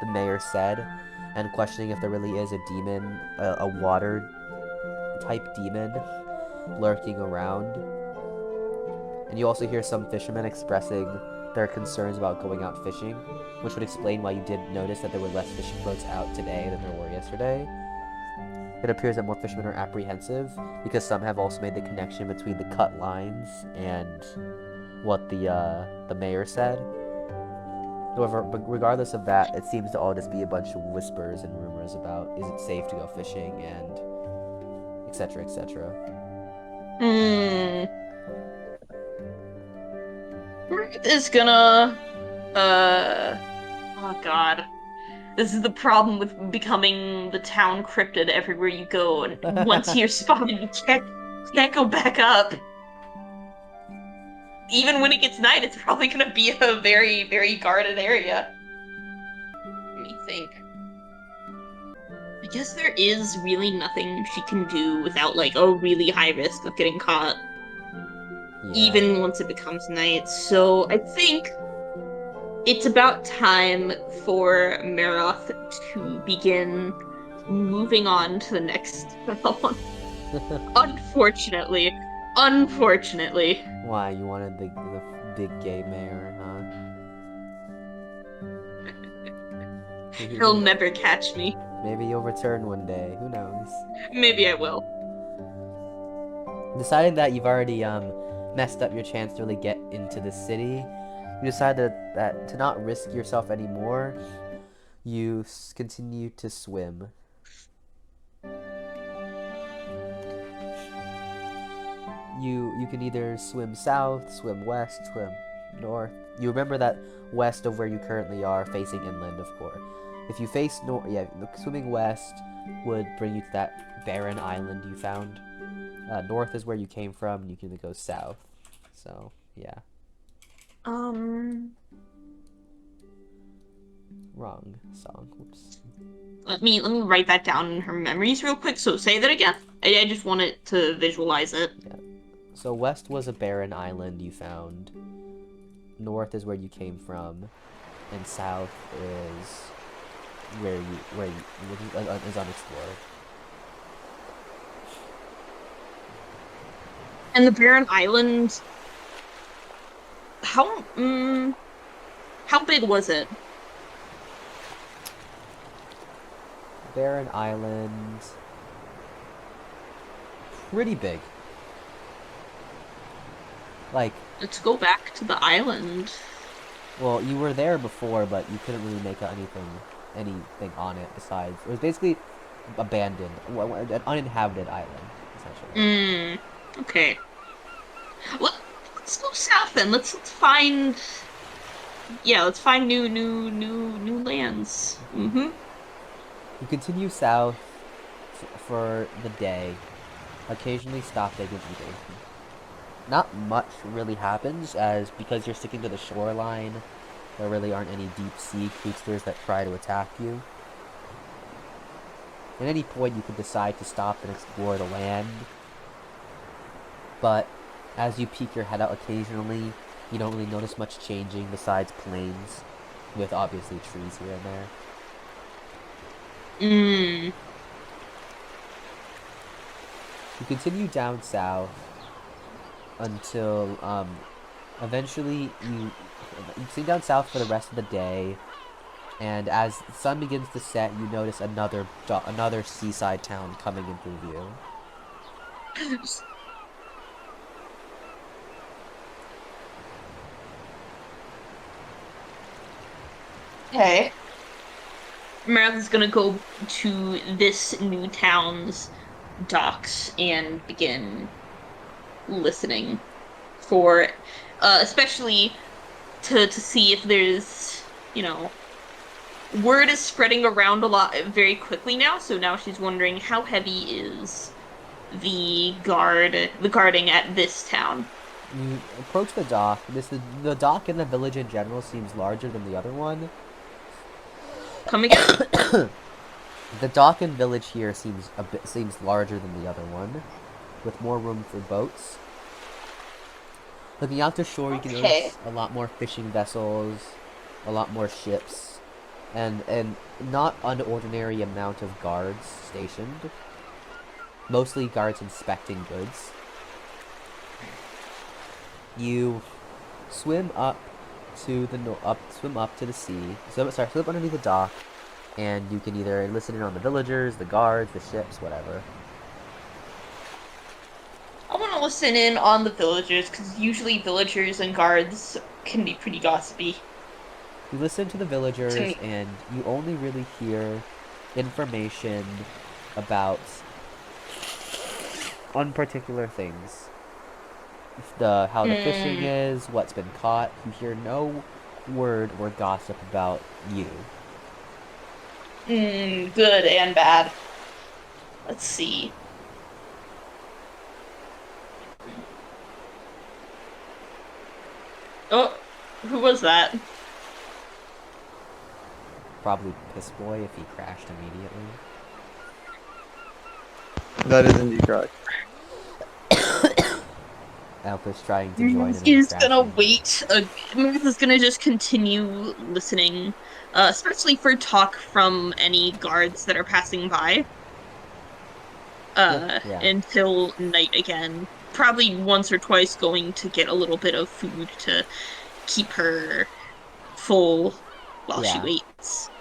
the mayor said, and questioning if there really is a demon, a water type demon lurking around. And you also hear some fishermen expressing their concerns about going out fishing, which would explain why you did notice that there were less fishing boats out today than there were yesterday. It appears that more fishermen are apprehensive, because some have also made the connection between the cut lines and what the mayor said. However, regardless of that, it seems to all just be a bunch of whispers and rumors about is it safe to go fishing and etc. etc. Maroth is gonna, oh god. This is the problem with becoming the town cryptid everywhere you go, and once you're spotted, you can't go back up. even when it gets night, it's probably gonna be a very, very guarded area. Let me think. I guess there is really nothing she can do without like a really high risk of getting caught, Yeah. even once it becomes night. So I think it's about time for Maroth to begin moving on to the next round. Unfortunately. Unfortunately. Why, you wanted the big gay mayor, huh? He'll never catch me. Maybe you'll return one day. Who knows? Maybe I will. Deciding that you've already messed up your chance to really get into the city, you decide that to not risk yourself anymore, you continue to swim. You can either swim south, swim west, swim north. You remember that west of where you currently are, facing inland, of course. If you face north, yeah, swimming west would bring you to that barren island you found. North is where you came from, and you can go south. So, yeah. Um, Wrong song. Whoops. let me write that down in her memories real quick. So say that again. I just want it to visualize it. Yeah. So west was a barren island you found. North is where you came from, and south is where is unexplored. And the barren island, how big was it? Barren island, pretty big. Like, Let's go back to the island. well, you were there before, but you couldn't really make out anything on it besides. It was basically abandoned, an uninhabited island, essentially. Okay. Let's go south then. Let's find. Yeah, let's find new lands. Mm-hmm. You continue south for the day, occasionally stopping and eating. Not much really happens, as because you're sticking to the shoreline, there really aren't any deep sea creatures that try to attack you. At any point, you can decide to stop and explore the land, but as you peek your head out occasionally, you don't really notice much changing besides plains, with obviously trees here and there. You continue down south until eventually you continue down south for the rest of the day, and as the sun begins to set, you notice another seaside town coming into view. Okay. Maroth is gonna go to this new town's docks and begin listening for, especially to see if there's, word is spreading around a lot very quickly now. So now she's wondering how heavy is the guarding at this town. You approach the dock. The dock in the village in general seems larger than the other one. Come again? The dock and village here seems larger than the other one, with more room for boats. Looking out to shore, you can notice a lot more fishing vessels, a lot more ships, and not unordinary amount of guards stationed. Mostly guards inspecting goods. You swim up to the swim up to the sea. Swim up underneath the dock, and you can either listen in on the villagers, the guards, the ships, whatever. I want to listen in on the villagers, because usually villagers and guards can be pretty gossipy. You listen to the villagers, and you only really hear information about unparticular things. How the fishing is, what's been caught. You hear no word or gossip about you. Good and bad. Let's see. Oh, who was that? Probably Piss Boy if he crashed immediately. That is indeed correct. Alpha's trying to join Maroth and then is gonna crashing. wait. Maroth is gonna just continue listening, especially for talk from any guards that are passing by, Yep, yeah. until night again. Probably once or twice going to get a little bit of food to keep her full while she Yeah. waits.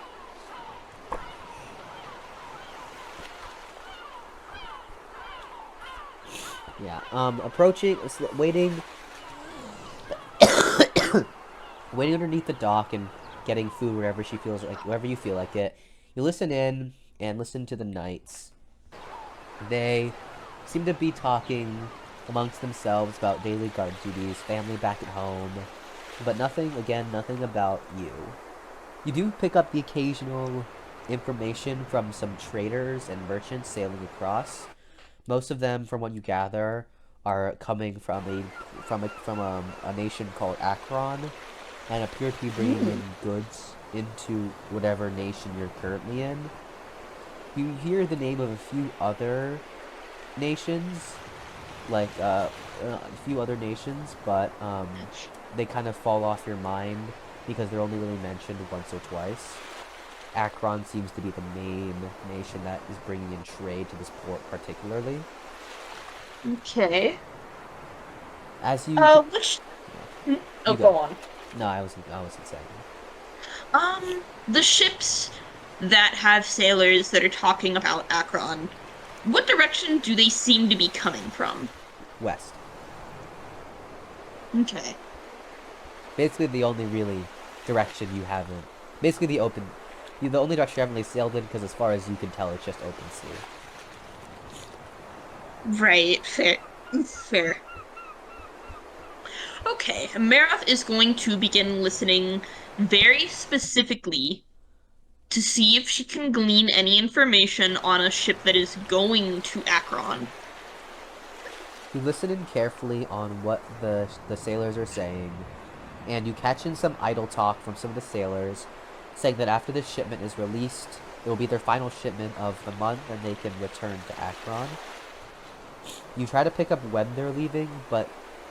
Yeah. Approaching, waiting, waiting underneath the dock and getting food wherever she feels like, wherever you feel like it. You listen in and listen to the knights. They seem to be talking amongst themselves about daily guard duties, family back at home, but nothing, again, nothing about you. You do pick up the occasional information from some traders and merchants sailing across. Most of them, from what you gather, are coming from a nation called Akron, and appear to be bringing Ooh. in goods into whatever nation you're currently in. You hear the name of a few other nations, like a few other nations, but they kind of fall off your mind because they're only really mentioned once or twice. Akron seems to be the main nation that is bringing in trade to this port particularly. Okay. As you... T- Which? yeah, Hmm? Oh, you go go. on. No, I wasn't saying. The ships that have sailors that are talking about Akron, what direction do they seem to be coming from? West. Okay. Basically the only really direction you haven't... Basically the only direction you haven't really sailed in, because as far as you can tell, it's just open sea. Right, fair. Fair. Okay, Maroth is going to begin listening very specifically to see if she can glean any information on a ship that is going to Akron. You listen in carefully on what the sailors are saying, and you catch in some idle talk from some of the sailors, saying that after this shipment is released, it will be their final shipment of the month, and they can return to Akron. You try to pick up when they're leaving,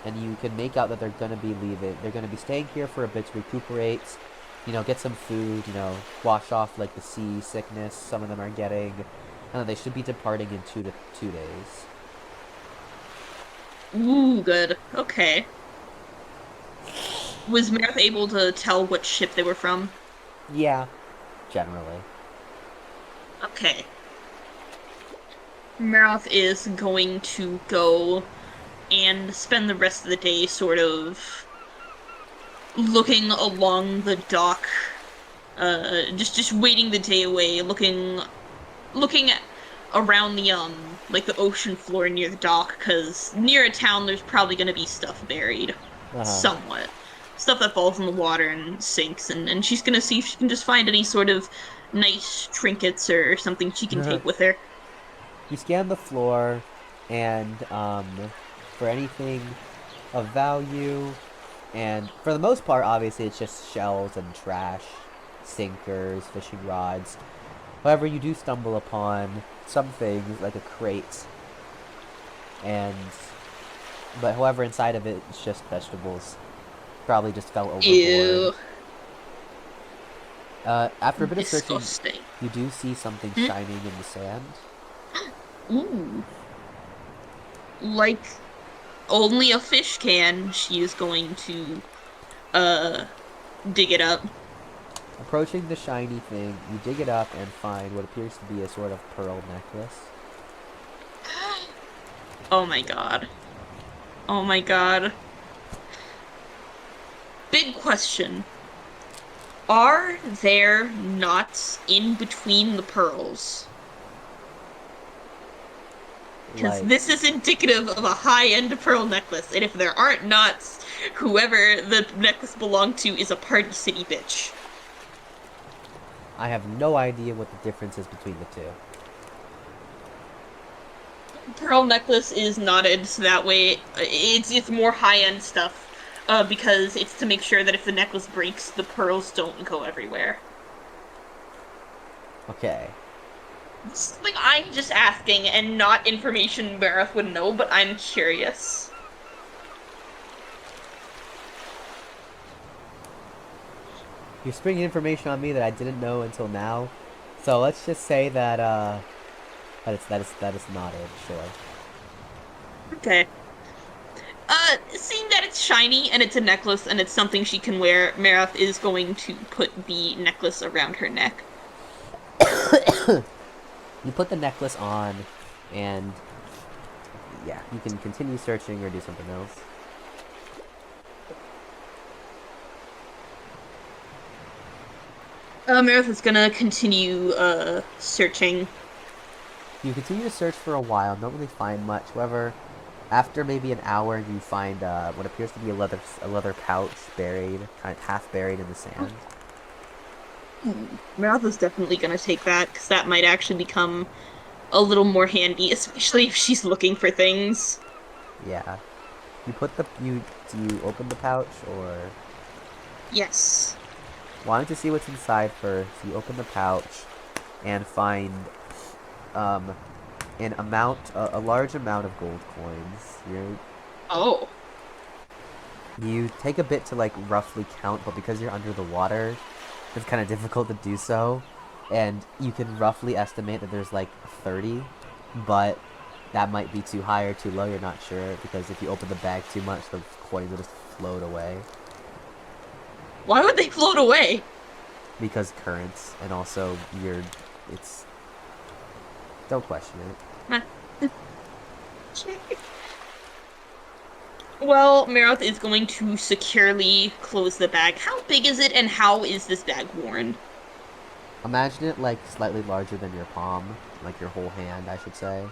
and you can make out that they're gonna be leaving. They're gonna be staying here for a bit to recuperate, get some food, wash off like the sea sickness some of them are getting, and they should be departing in 2 days. Ooh, good. Okay. Was Maroth able to tell what ship they were from? Yeah, generally. Okay. Maroth is going to go and spend the rest of the day sort of looking along the dock, just waiting the day away, looking at, around the like the ocean floor near the dock, because near a town there's probably gonna be stuff buried, Uh huh. somewhat. Stuff that falls in the water and sinks, and she's gonna see if she can just find any sort of nice trinkets or something she can take with her. You scan the floor, and for anything of value, and for the most part, obviously, it's just shells and trash, sinkers, fishing rods. However, you do stumble upon some things like a crate, and but however, inside of it, it's just vegetables. Probably just fell overboard. Ew, After a bit of searching, disgusting. you do see something Hmm? shining in the sand. Ooh, like only a fish can. She is going to uh dig it up. Approaching the shiny thing, you dig it up and find what appears to be a sort of pearl necklace. Oh my god. Oh my god. Big question. Are there knots in between the pearls? Because Like, this is indicative of a high-end pearl necklace, and if there aren't knots, whoever the necklace belonged to is a Party City bitch. I have no idea what the difference is between the two. Pearl necklace is knotted so that way it's more high-end stuff. because it's to make sure that if the necklace breaks, the pearls don't go everywhere. Okay. It's like I'm just asking and not information Maroth would know, but I'm curious. You're springing information on me that I didn't know until now. So let's just say that that is nodded, sure. Okay. Seeing that it's shiny and it's a necklace and it's something she can wear, Maroth is going to put the necklace around her neck. You put the necklace on, and yeah, you can continue searching or do something else. Maroth is gonna continue, searching. You continue to search for a while, don't really find much. However, after maybe an hour, you find what appears to be a leather pouch buried, kind of half buried in the sand. Maroth is definitely gonna take that, because that might actually become a little more handy, especially if she's looking for things. Yeah. You put the do you open the pouch or Yes. wanting to see what's inside first? You open the pouch and find um a large amount of gold coins. Oh. You take a bit to like roughly count, but because you're under the water, it's kind of difficult to do so. And you can roughly estimate that there's like 30, but that might be too high or too low, you're not sure, because if you open the bag too much, the coins will just float away. Why would they float away? Because currents, and also it's... Don't question it. Well, Maroth is going to securely close the bag. How big is it, and how is this bag worn? Imagine it like slightly larger than your palm, like your whole hand, I should say.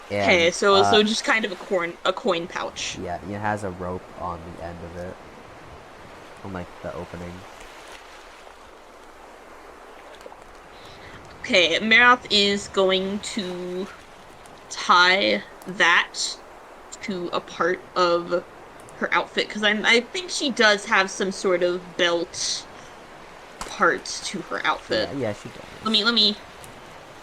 Okay, And, so just kind of a coin pouch. yeah, it has a rope on the end of it. On, like, the opening. Okay, Maroth is going to tie that to a part of her outfit because I think she does have some sort of belt parts to her outfit. Yeah, she does. Let me.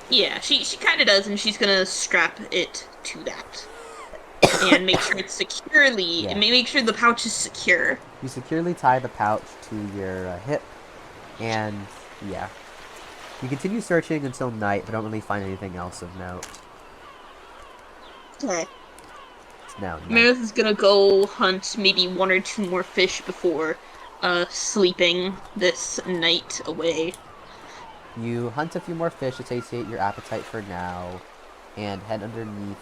Yeah, she kind of does, and she's gonna strap it to that and make sure it's securely. Yeah. Make sure the pouch is secure. You securely tie the pouch to your hip, and yeah. You continue searching until night, but don't really find anything else of note. Okay. It's now night. Meredith is gonna go hunt maybe one or two more fish before sleeping this night away. You hunt a few more fish to satiate your appetite for now, and head underneath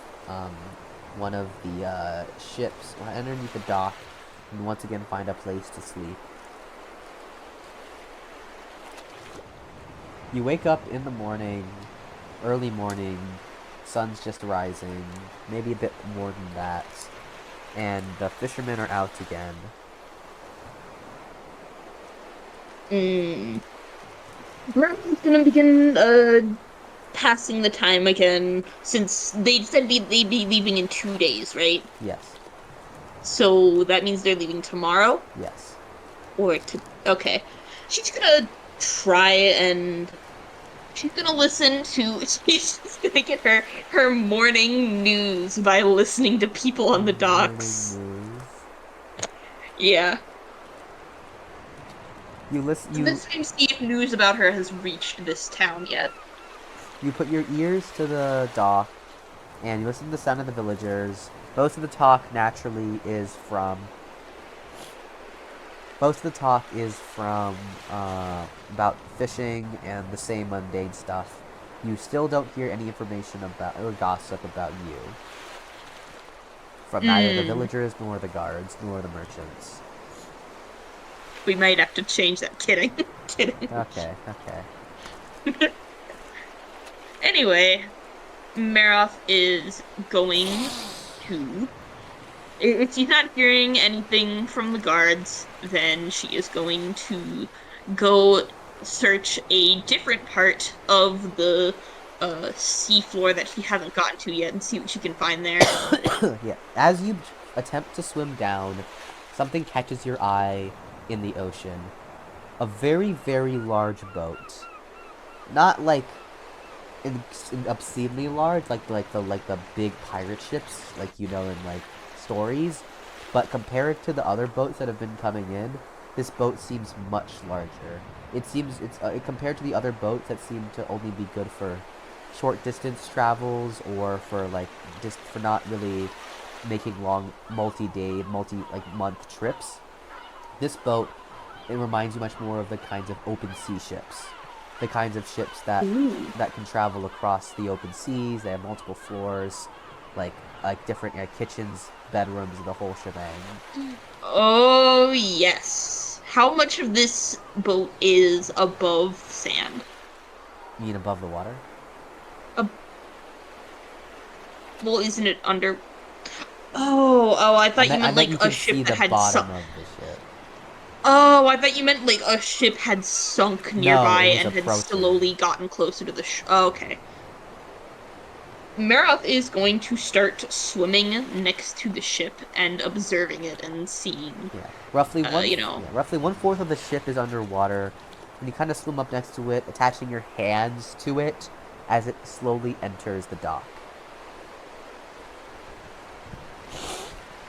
one of the ships, underneath the dock, and once again find a place to sleep. You wake up in the morning, early morning, sun's just rising, maybe a bit more than that, and the fishermen are out again. Meredith's gonna begin passing the time again since they said they'd be leaving in 2 days, right? Yes. So that means they're leaving tomorrow? Yes. Okay. She's gonna try and she's gonna listen to she's gonna get her morning news by listening to people on the docks. Yeah. This time see if news about her has reached this town yet. You put your ears to the dock, and you listen to the sound of the villagers. Most of the talk naturally is from about fishing and the same mundane stuff. You still don't hear any information about or gossip about you from neither the villagers nor the guards nor the merchants. We might have to change that. Kidding. Kidding. Okay. Anyway, Maroth is going to... If she's not hearing anything from the guards, then she is going to go search a different part of the seafloor that she hasn't gotten to yet and see what she can find there. Yeah. As you attempt to swim down, something catches your eye in the ocean. A very, very large boat. Not like obscenely large, like the big pirate ships, like you know in like stories. But compared to the other boats that have been coming in, this boat seems much larger. It seems compared to the other boats that seem to only be good for short distance travels or for like just for not really making long multi-day, month trips. This boat, it reminds you much more of the kinds of open sea ships, the kinds of ships Ooh. that can travel across the open seas. They have multiple floors, like different kitchens, bedrooms, the whole shebang. Oh, yes. How much of this boat is above sand? You mean above the water? Uh, well, isn't it under? Oh, I thought you I meant meant like you a can ship see that the had bottom sunk. of the ship. Oh, I thought you meant like a ship had sunk No, nearby it was and had approaching. slowly gotten closer to the oh, okay. Maroth is going to start swimming next to the ship and observing it and seeing, Yeah, roughly 1/4 of the ship is underwater, and you kind of swim up next to it, attaching your hands to it as it slowly enters the dock.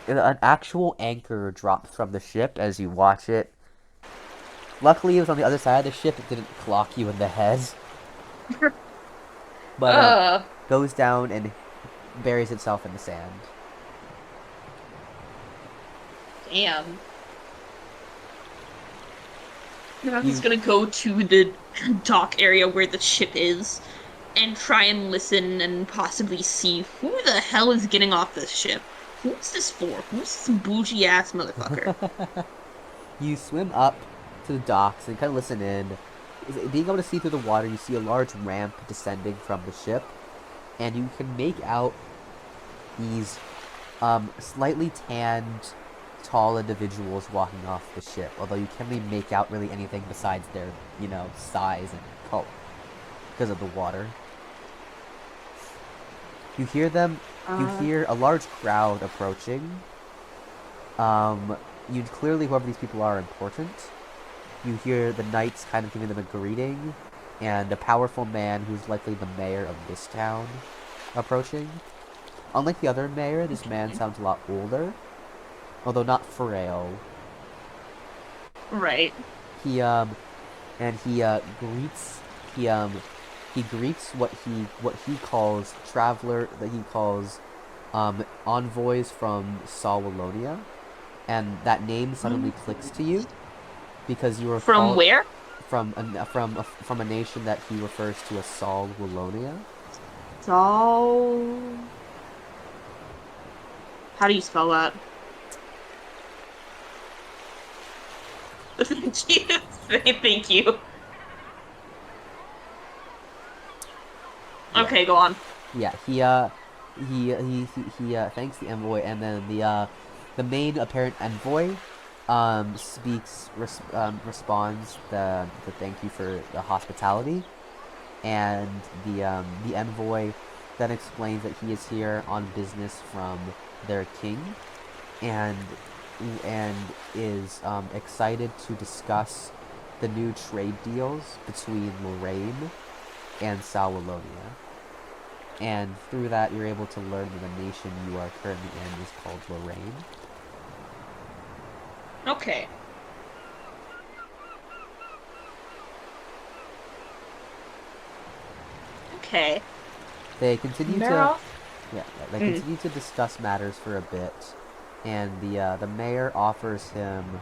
An actual anchor drops from the ship as you watch it. Luckily, it was on the other side of the ship. It didn't clock you in the head, but uh, goes down and buries itself in the sand. damn. Maroth is You gonna go to the dock area where the ship is and try and listen and possibly see who the hell is getting off this ship. Who's this for? Who's this bougie ass motherfucker? you swim up to the docks and kind of listen in. Being able to see through the water, you see a large ramp descending from the ship, and you can make out these slightly tanned, tall individuals walking off the ship. Although you can't really make out really anything besides their, size and color because of the water. You hear them. You Uh, hear a large crowd approaching. You clearly, whoever these people are, important. You hear the knights kind of giving them a greeting, and a powerful man who's likely the mayor of this town approaching. Unlike the other mayor, this man okay. sounds a lot older, although not frail. Right. He and greets he he greets what he calls envoys from Sawalonia, and that name suddenly clicks to you because you From recall where? from a nation that he refers to as Sawalonia. So, how do you spell that? Thank you. Yeah, Okay, go on. yeah. He thanks the envoy, and then the main apparent envoy responds the thank you for the hospitality, and the envoy then explains that he is here on business from their king, and and is excited to discuss the new trade deals between Lorraine and Sawalonia. And through that, you're able to learn that the nation you are currently in is called Lorraine. Okay. Okay. They continue to Maroth? Yeah, they Mm. continue to discuss matters for a bit, and the mayor offers him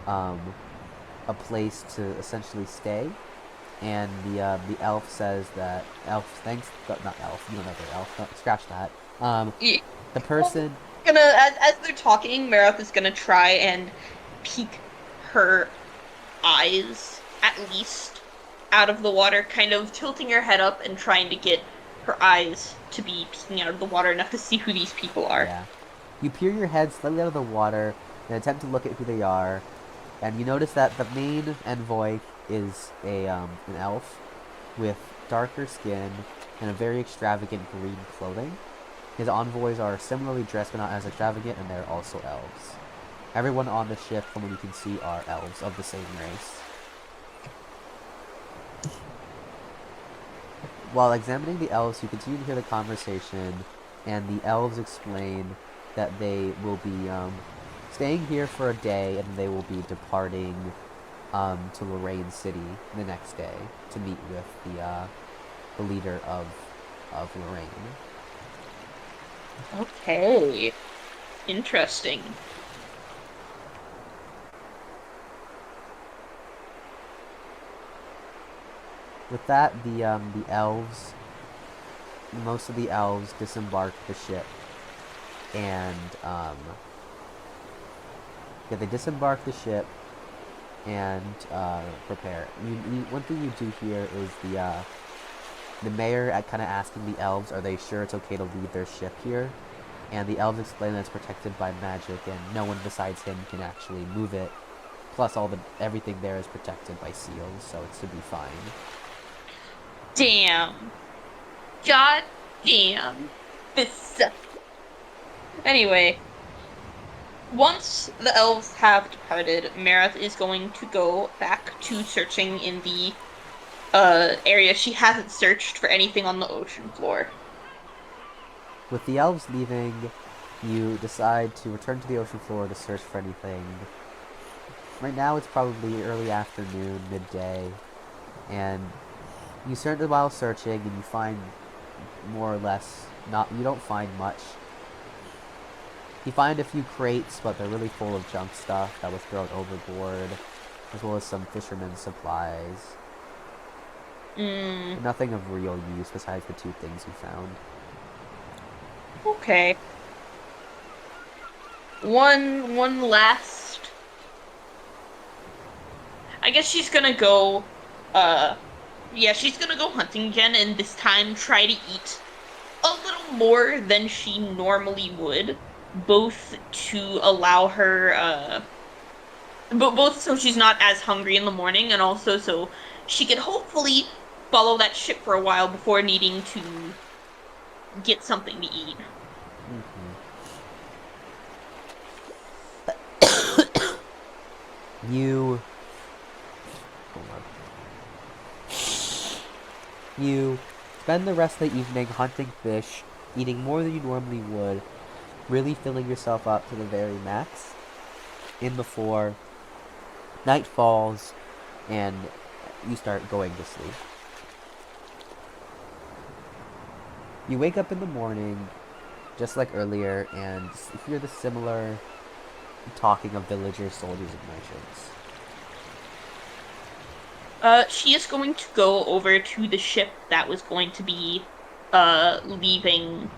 um, a place to essentially stay, and the elf says that elf thanks not elf, you don't know the elf, no, scratch that. Yeah. The person As they're talking, Maroth is gonna try and peek her eyes, at least, out of the water, kind of tilting her head up and trying to get her eyes to be peeking out of the water enough to see who these people are. Yeah, you peer your head slightly out of the water and attempt to look at who they are, and you notice that the main envoy is an elf with darker skin and a very extravagant green clothing. His envoys are similarly dressed but not as extravagant, and they're also elves. Everyone on the ship, from what you can see, are elves of the same race. While examining the elves, you continue to hear the conversation, and the elves explain that they will be staying here for a day, and they will be departing to Lorraine City the next day to meet with the leader of Lorraine. Okay. Interesting. With that, the elves, most of the elves disembark the ship, and yeah, they disembark the ship and prepare. One thing you do here is the mayor kind of asking the elves, are they sure it's okay to leave their ship here? And the elves explain that it's protected by magic, and no one besides him can actually move it. Plus, everything there is protected by seals, so it should be fine. Damn. God damn. This. Anyway, once the elves have departed, Maroth is going to go back to searching in the area she hasn't searched for anything on the ocean floor. With the elves leaving, you decide to return to the ocean floor to search for anything. Right now it's probably early afternoon, midday, and you spend a while searching and you find more or less you don't find much. You find a few crates, but they're really full of junk stuff that was thrown overboard, as well as some fishermen's supplies. But nothing of real use besides the two things you found. Okay. One last. I guess she's gonna go. Yeah, she's gonna go hunting again, and this time try to eat a little more than she normally would, both to allow her. But both so she's not as hungry in the morning, and also so she could hopefully follow that ship for a while before needing to get something to eat. You spend the rest of the evening hunting fish, eating more than you normally would, really filling yourself up to the very max, in before night falls and you start going to sleep. You wake up in the morning, just like earlier, and hear the similar talking of villagers, soldiers, and merchants. She is going to go over to the ship that was going to be, leaving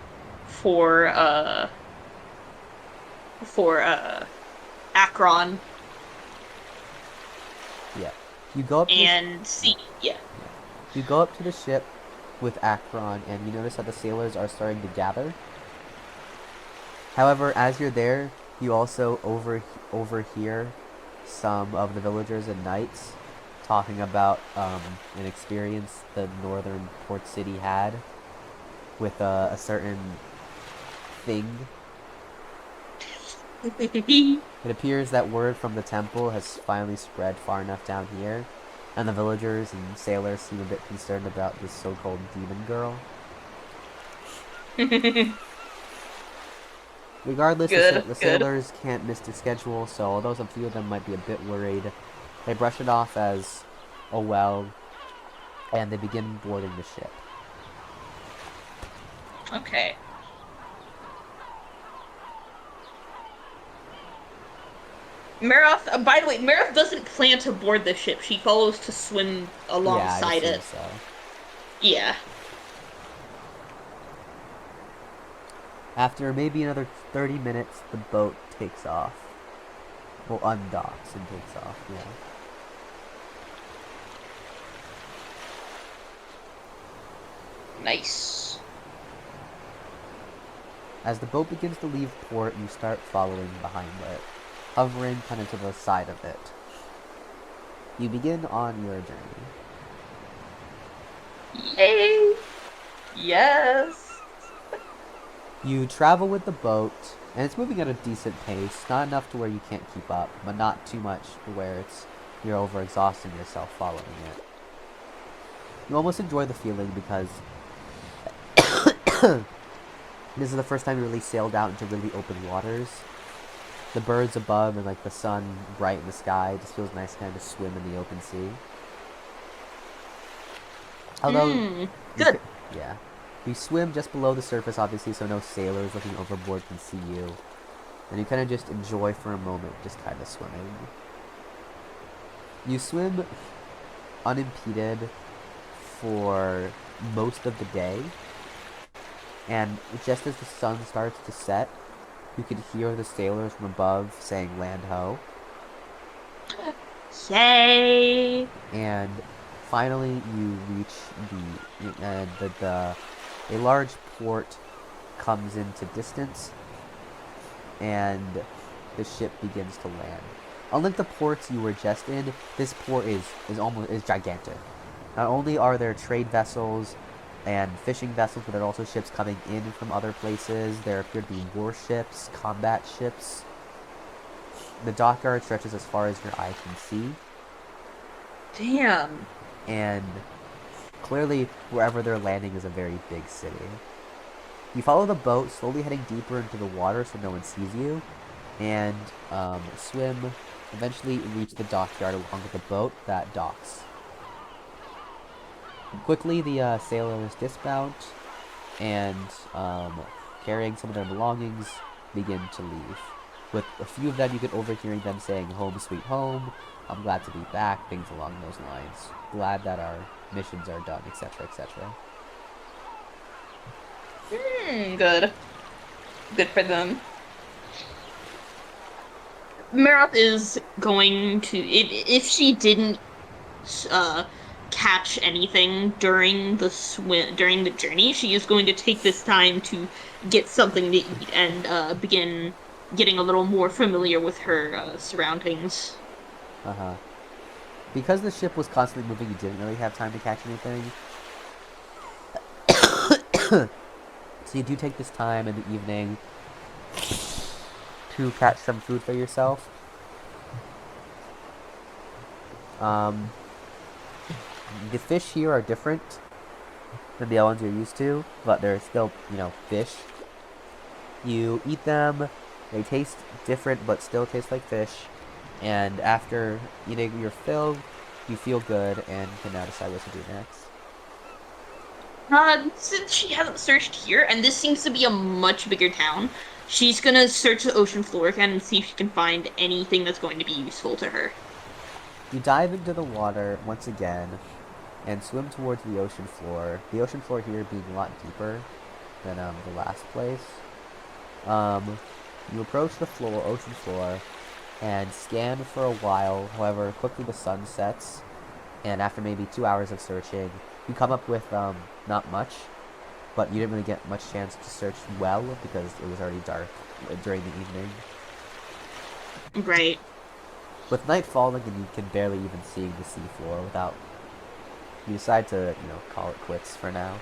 for, Akron Yeah. You go up to and see, yeah. You go up to the ship with Akron, and you notice that the sailors are starting to gather. However, as you're there, you also overhear some of the villagers and knights talking about an experience the northern port city had with a certain thing. It appears that word from the temple has finally spread far enough down here, and the villagers and sailors seem a bit concerned about this so-called demon girl. Regardless, the sailors can't miss their schedule, so although a few of them might be a bit worried, they brush it off as, oh well, and they begin boarding the ship. Okay. Maroth, by the way, Maroth doesn't plan to board the ship. She follows to swim alongside it. So. Yeah. After maybe another 30 minutes, the boat takes off. Well, undocks and takes off, yeah. Nice. As the boat begins to leave port, you start following behind it, hovering kind of to the side of it. You begin on your journey. Yay! Yes! You travel with the boat, and it's moving at a decent pace, not enough to where you can't keep up, but not too much to where you're overexhausting yourself following it. You almost enjoy the feeling because this is the first time you really sailed out into really open waters. The birds above and like the sun bright in the sky, it just feels nice to kind of swim in the open sea. Although, Good. yeah. You swim just below the surface, obviously, so no sailors looking overboard can see you. And you kind of just enjoy for a moment, just kind of swimming. You swim unimpeded for most of the day. And just as the sun starts to set, you can hear the sailors from above saying "land ho." Yay! And finally, you reach a large port comes into distance, and the ship begins to land. Unlike the ports you were just in, this port is gigantic. Not only are there trade vessels and fishing vessels, but there are also ships coming in from other places. There appear to be warships, combat ships. The dockyard stretches as far as your eye can see. Damn. And clearly, wherever they're landing is a very big city. You follow the boat, slowly heading deeper into the water so no one sees you, and swim. Eventually, reach the dockyard along with the boat that docks. Quickly, the sailors dismount and, carrying some of their belongings, begin to leave. With a few of them, you get overhearing them saying, "Home sweet home, I'm glad to be back," things along those lines. Glad that our missions are done, etc., etc. Good. Good for them. Maroth is going to, if she didn't uh, catch anything during during the journey, she is going to take this time to get something to eat and begin getting a little more familiar with her surroundings. Uh-huh. Because the ship was constantly moving, you didn't really have time to catch anything. So you do take this time in the evening to catch some food for yourself. The fish here are different than the other ones you're used to, but they're still, fish. You eat them, they taste different, but still taste like fish. And after eating your fill, you feel good and can now decide what to do next. Since she hasn't searched here, and this seems to be a much bigger town, she's gonna search the ocean floor again and see if she can find anything that's going to be useful to her. You dive into the water once again and swim towards the ocean floor. The ocean floor here being a lot deeper than the last place. You approach the ocean floor, and scan for a while. However, quickly the sun sets, and after maybe 2 hours of searching, you come up with not much, but you didn't really get much chance to search well because it was already dark during the evening. Right. With night falling and you can barely even see the seafloor you decide to, call it quits for now.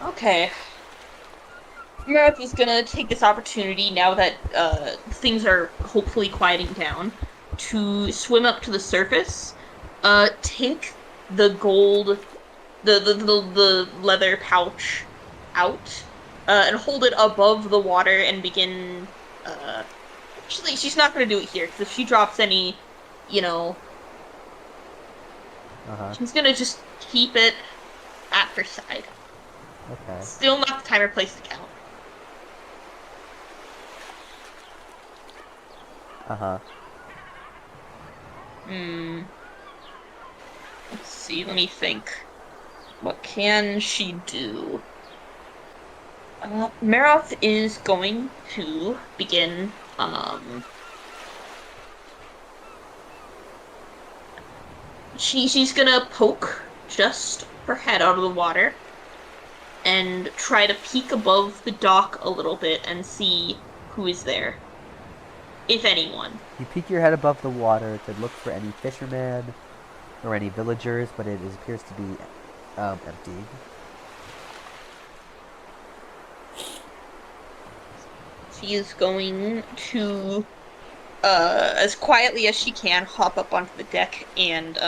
Okay. Maroth is gonna take this opportunity now that things are hopefully quieting down to swim up to the surface, take the gold, the leather pouch out, and hold it above the water and begin. Actually, she's not gonna do it here because if she drops any, she's gonna just keep it at her side. Okay. Still not the time or place to count. Uh-huh. Let's see, let me think. What can she do? Maroth is going to begin, she's gonna poke just her head out of the water and try to peek above the dock a little bit and see who is there. If anyone. You peek your head above the water to look for any fishermen or any villagers, but it appears to be empty. She is going to, as quietly as she can, hop up onto the deck and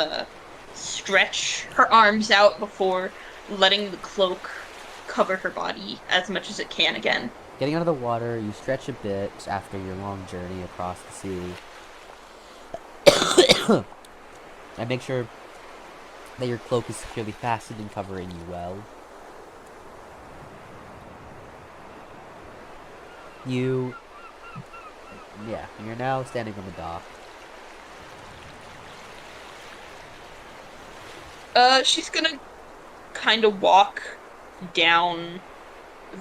stretch her arms out before letting the cloak cover her body as much as it can again. Getting out of the water, you stretch a bit after your long journey across the sea. And make sure that your cloak is securely fastened and covering you well. You're now standing on the dock. She's gonna kind of walk down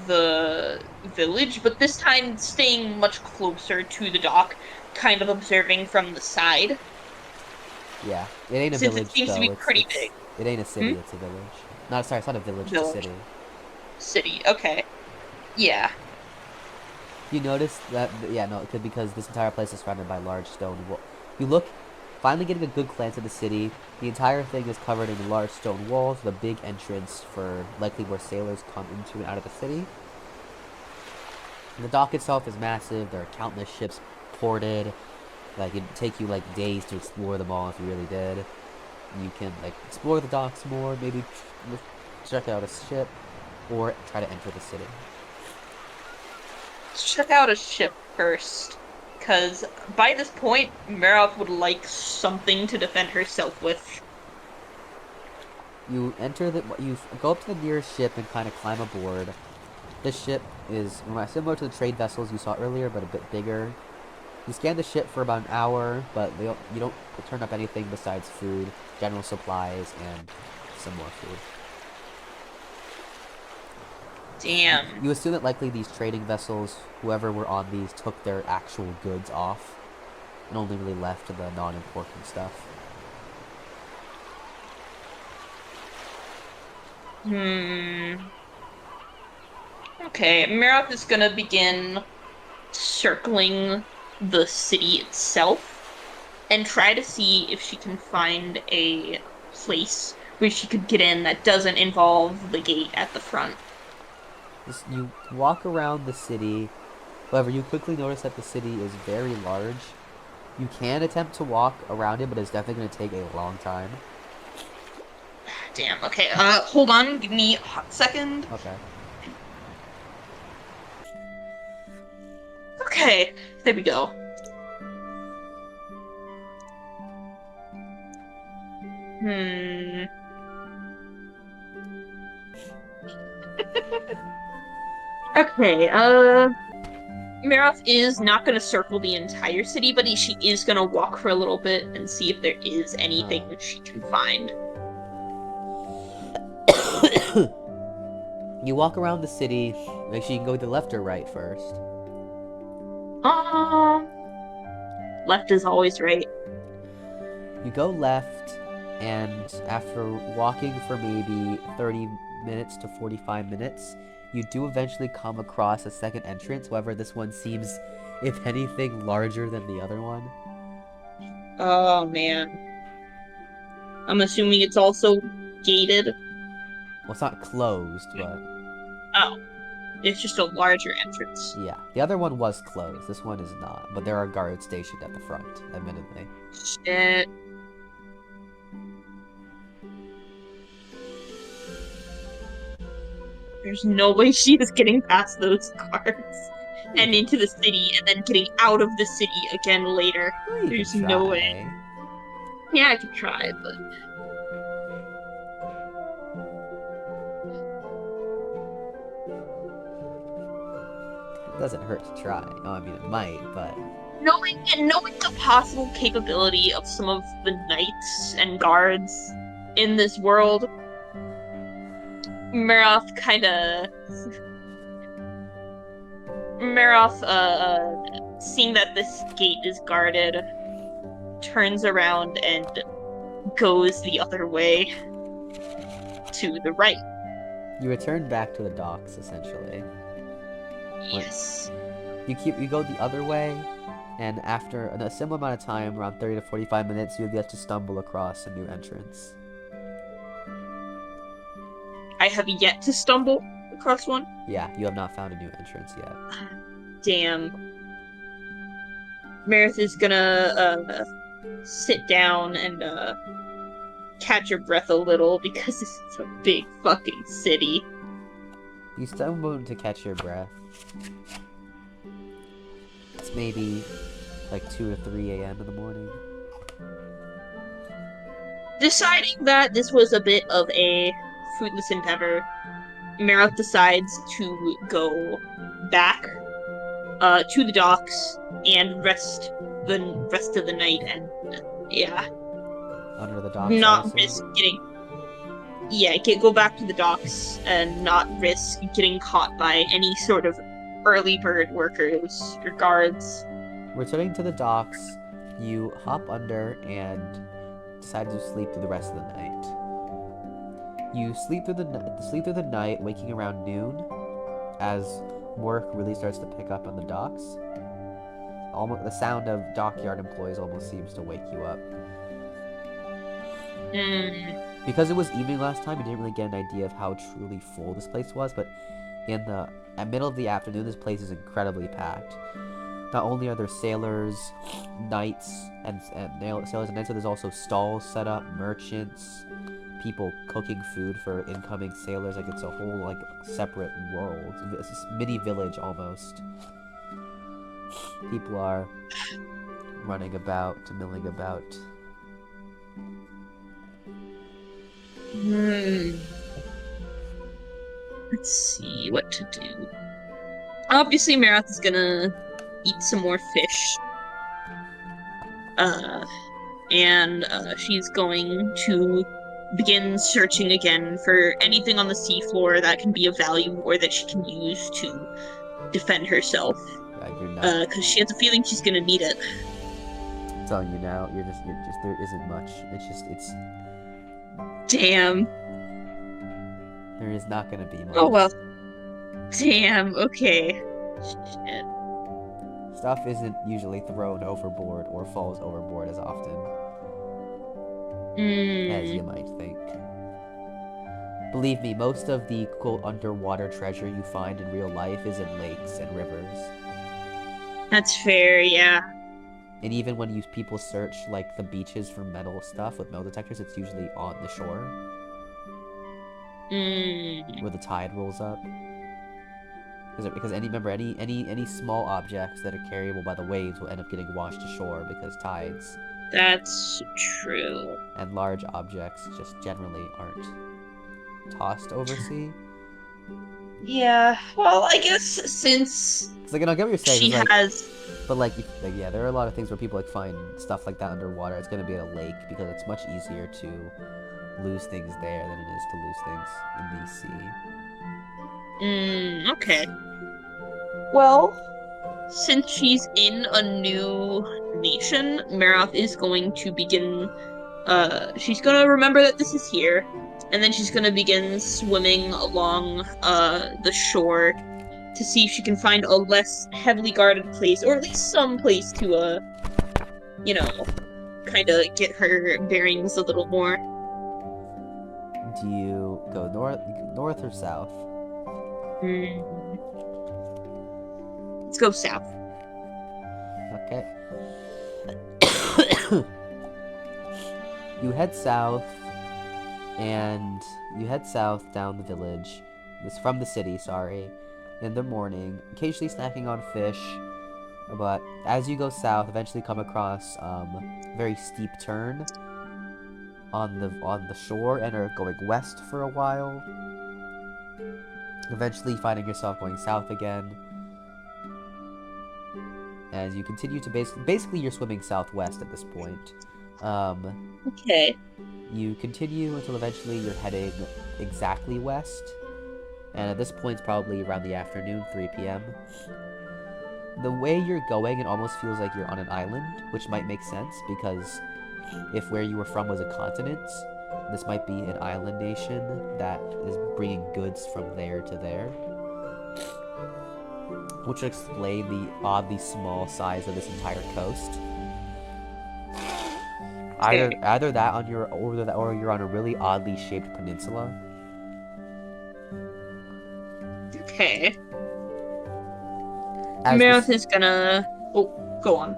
the village, but this time staying much closer to the dock, kind of observing from the side, Yeah, it ain't a since it village seems to though. be pretty big. It ain't a city. Hmm? It's a village. No, sorry, it's not a village. It's a Village. city. City. Okay. Yeah. You notice that? Yeah, no, because this entire place is surrounded by large stone wall. You look, finally getting a good glance at the city. The entire thing is covered in large stone walls with a big entrance for likely where sailors come into and out of the city. And the dock itself is massive. There are countless ships ported. Like, it'd take you like days to explore them all if you really did. You can like explore the docks more, maybe check out a ship, or try to enter the city. Let's check out a ship first, because by this point, Maroth would like something to defend herself with. You go up to the nearest ship and kind of climb aboard. This ship is similar to the trade vessels you saw earlier, but a bit bigger. You scan the ship for about an hour, but you don't turn up anything besides food, general supplies, and some more food. Damn. You assume that likely these trading vessels, whoever were on these, took their actual goods off, and only really left the non-important stuff. Hmm. Okay, Maroth is gonna begin circling the city itself and try to see if she can find a place where she could get in that doesn't involve the gate at the front. You walk around the city. However, you quickly notice that the city is very large. You can attempt to walk around it, but it's definitely going to take a long time. Damn, okay, hold on, give me a hot second. Okay. Okay, there we go. Hmm. Okay, Maroth is not going to circle the entire city, but she is going to walk for a little bit and see if there is anything that she can find. You walk around the city. Make sure you can go to the left or right first. Left is always right. You go left, and after walking for maybe 30 minutes to 45 minutes, you do eventually come across a second entrance. However, this one seems, if anything, larger than the other one. Oh, man. I'm assuming it's also gated. Well, it's not closed, but Oh, it's just a larger entrance. yeah. The other one was closed. This one is not, but there are guards stationed at the front, admittedly. Shit. There's no way she is getting past those guards and into the city and then getting out of the city again later. Well, you There's can no try. way. Yeah, I could try, but It doesn't hurt to try. Oh, I mean, it might, but knowing the possible capability of some of the knights and guards in this world, Maroth seeing that this gate is guarded, turns around and goes the other way to the right. you return back to the docks essentially. Yes. You go the other way, And after a similar amount of time, around 30 to 45 minutes, you get to stumble across a new entrance. I have yet to stumble across one. Yeah, you have not found a new entrance yet. Damn. Maroth is gonna sit down and catch her breath a little because this is a big fucking city. You stumble to catch your breath. It's maybe like 2 or 3 a.m. in the morning. Deciding that this was a bit of a fruitless endeavor, Maroth decides to go back to the docks and rest of the night and yeah, Under the docks, I not risk assume? getting go back to the docks and not risk getting caught by any sort of early bird workers or guards. Returning to the docks, you hop under and decide to sleep through the rest of the night. You sleep through the night, waking around noon, as work really starts to pick up on the docks. Almost the sound of dockyard employees almost seems to wake you up. Because it was evening last time, you didn't really get an idea of how truly full this place was, but at middle of the afternoon, this place is incredibly packed. Not only are there sailors, knights, and there's also stalls set up, merchants, people cooking food for incoming sailors. Like, it's a whole, like, separate world. It's this mini village almost. People are running about, milling about. Let's see what to do. Obviously, Maroth is gonna eat some more fish. And she's going to begin searching again for anything on the seafloor that can be of value or that she can use to defend herself. You're not. Because she has a feeling she's gonna need it. I'm telling you now, you're just there isn't much. It's Damn. there is not gonna be much. Oh well. Damn. Okay. Shit. Stuff isn't usually thrown overboard or falls overboard as often as you might think. Believe me, most of the quote underwater treasure you find in real life is in lakes and rivers. That's fair, yeah. And even when people search like the beaches for metal stuff with metal detectors, it's usually on the shore where the tide rolls up. Because any small objects that are carryable by the waves will end up getting washed ashore because tides. That's true. And large objects just generally aren't tossed oversea. Yeah. Well, I guess since Like, and I get what you're saying. she has. But yeah, there are a lot of things where people like find stuff like that underwater. It's gonna be at a lake because it's much easier to lose things there than it is to lose things in the sea. Okay. Well, since she's in a new nation, Maroth is going to begin. She's gonna remember that this is here, and then she's gonna begin swimming along the shore to see if she can find a less heavily guarded place, or at least some place to kind of get her bearings a little more. Do you go north or south? Let's go south. Okay. You head south down the village. From the city, sorry. In the morning, occasionally snacking on fish. But as you go south, eventually come across a very steep turn on the shore and are going west for a while. Eventually finding yourself going south again. As you continue to basically you're swimming southwest at this point. Okay. You continue until eventually you're heading exactly west. And at this point it's probably around the afternoon, 3 p.m. The way you're going, it almost feels like you're on an island, which might make sense because if where you were from was a continent, this might be an island nation that is bringing goods from there to there. which would explain the oddly small size of this entire coast. Either that on your or you're on a really oddly shaped peninsula. Okay. As Maroth this, is gonna. Oh, go on.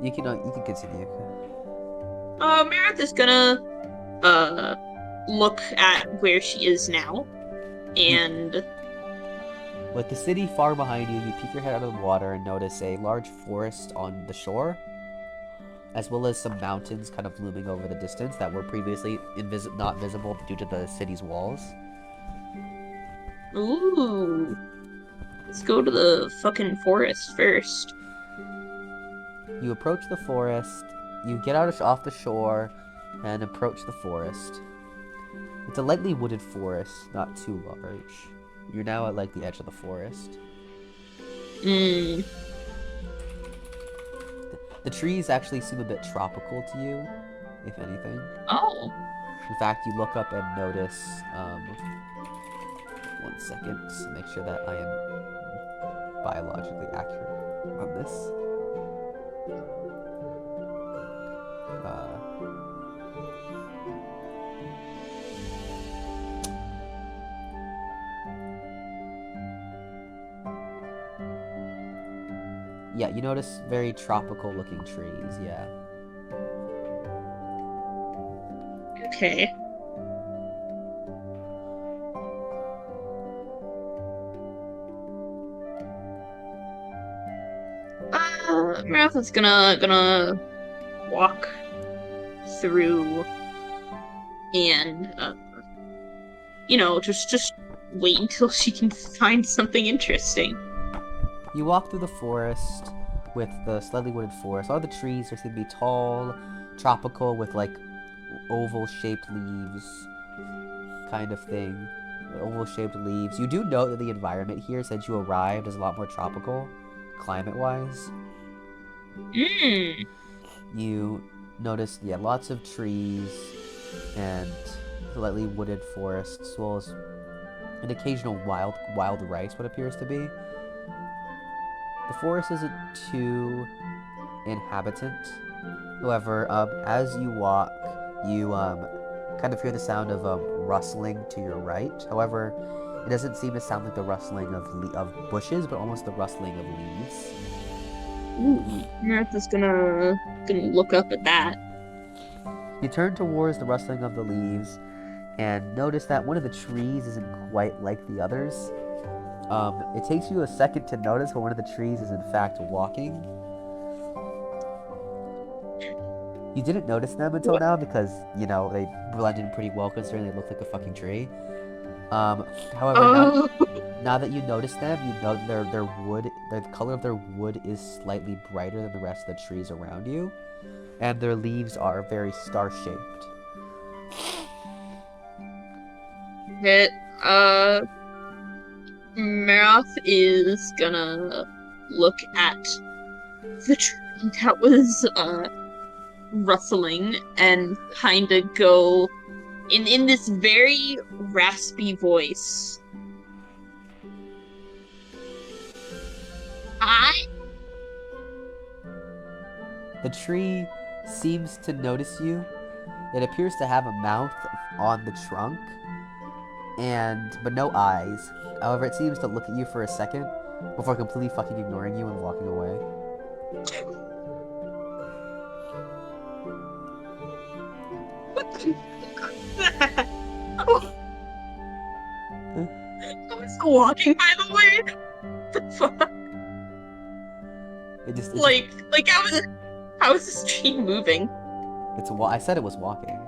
you can continue. Maroth is gonna look at where she is now, and With the city far behind you, you peek your head out of the water and notice a large forest on the shore, as well as some mountains kind of looming over the distance that were previously not visible due to the city's walls. ooh, let's go to the fucking forest first. You approach the forest, you get out off the shore, and approach the forest. It's a lightly wooded forest, not too large. You're now at like the edge of the forest. Hmm. The trees actually seem a bit tropical to you, if anything. Oh. In fact, you look up and notice, 1 second, just to make sure that I am biologically accurate on this. Yeah, you notice very tropical looking trees, yeah. Okay. Maroth is gonna walk through and just wait until she can find something interesting. You walk through the forest with the slightly wooded forest. All the trees seem to be tall, tropical, with like oval-shaped leaves, kind of thing. Oval-shaped leaves. You do note that the environment here, since you arrived, is a lot more tropical, climate-wise. Hmm. You notice, yeah, lots of trees and slightly wooded forests, as well as an occasional wild rice, what appears to be. The forest isn't too inhabitant. However, as you walk, you kind of hear the sound of rustling to your right. However, it doesn't seem to sound like the rustling of bushes, but almost the rustling of leaves. Ooh. Maroth is gonna look up at that. You turn towards the rustling of the leaves and notice that one of the trees isn't quite like the others. It takes you a second to notice, but one of the trees is in fact walking. You didn't notice them until now because, you know, they blend in pretty well considering they look like a fucking tree. However, now that you notice them, you know the color of their wood is slightly brighter than the rest of the trees around you. And their leaves are very star-shaped. Maroth is gonna look at the tree that was rustling and kind of go in this very raspy voice. I The tree seems to notice you. It appears to have a mouth on the trunk, but no eyes. However, it seems to look at you for a second before completely fucking ignoring you and walking away. I was walking, by the way. The fuck? How is this tree moving? I said it was walking.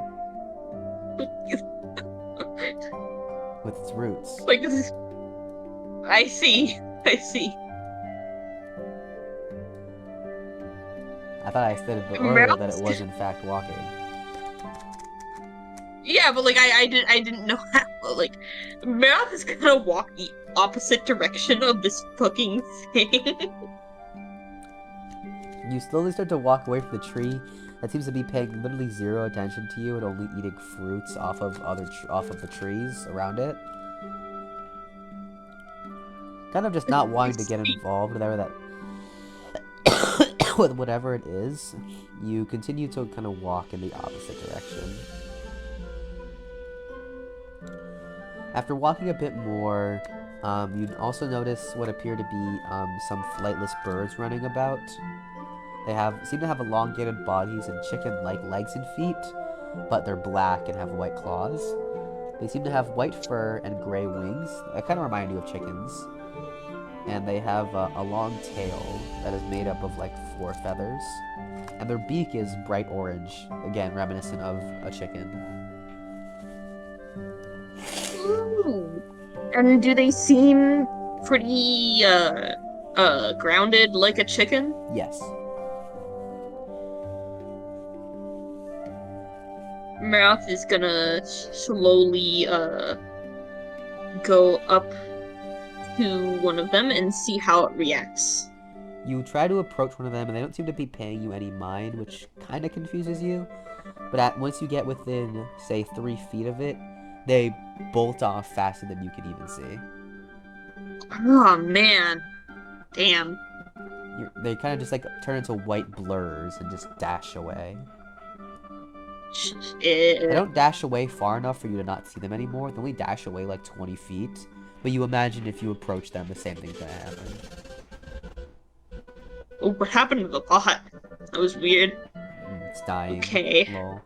With its roots. Like this is... I see. I thought I said it earlier that it was in fact walking. Yeah, but like I didn't know how. Like, Maroth is gonna walk the opposite direction of this fucking thing. You slowly start to walk away from the tree that seems to be paying literally zero attention to you and only eating fruits off of the trees around it. kind of just not wanting to get involved with whatever it is, you continue to kind of walk in the opposite direction. After walking a bit more, you'd also notice what appear to be some flightless birds running about. They seem to have elongated bodies and chicken-like legs and feet, but they're black and have white claws. They seem to have white fur and gray wings. That kind of remind you of chickens. And they have a long tail that is made up of like 4 feathers. And their beak is bright orange, again reminiscent of a chicken. Ooh. And do they seem pretty grounded like a chicken? Yes. Maroth is gonna slowly go up to one of them and see how it reacts. You try to approach one of them and they don't seem to be paying you any mind, which kind of confuses you. But once you get within, say, 3 feet of it, they bolt off faster than you can even see. Oh man. Damn. They kind of just like turn into white blurs and just dash away. They don't dash away far enough for you to not see them anymore. They only dash away like 20 feet. But you imagine if you approach them, the same thing's gonna happen. Oh, what happened to the pot? That was weird. It's dying. Okay. Lol.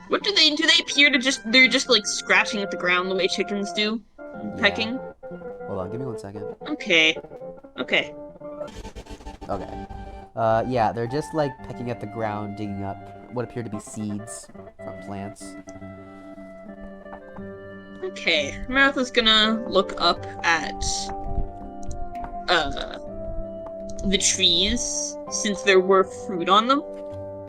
What do they appear to they're just like scratching at the ground the way chickens do? Pecking? Hold on, give me 1 second. Okay. Okay. Okay. Yeah, they're just like pecking at the ground, digging up what appear to be seeds from plants. Okay. Maroth is gonna look up at the trees since there were fruit on them,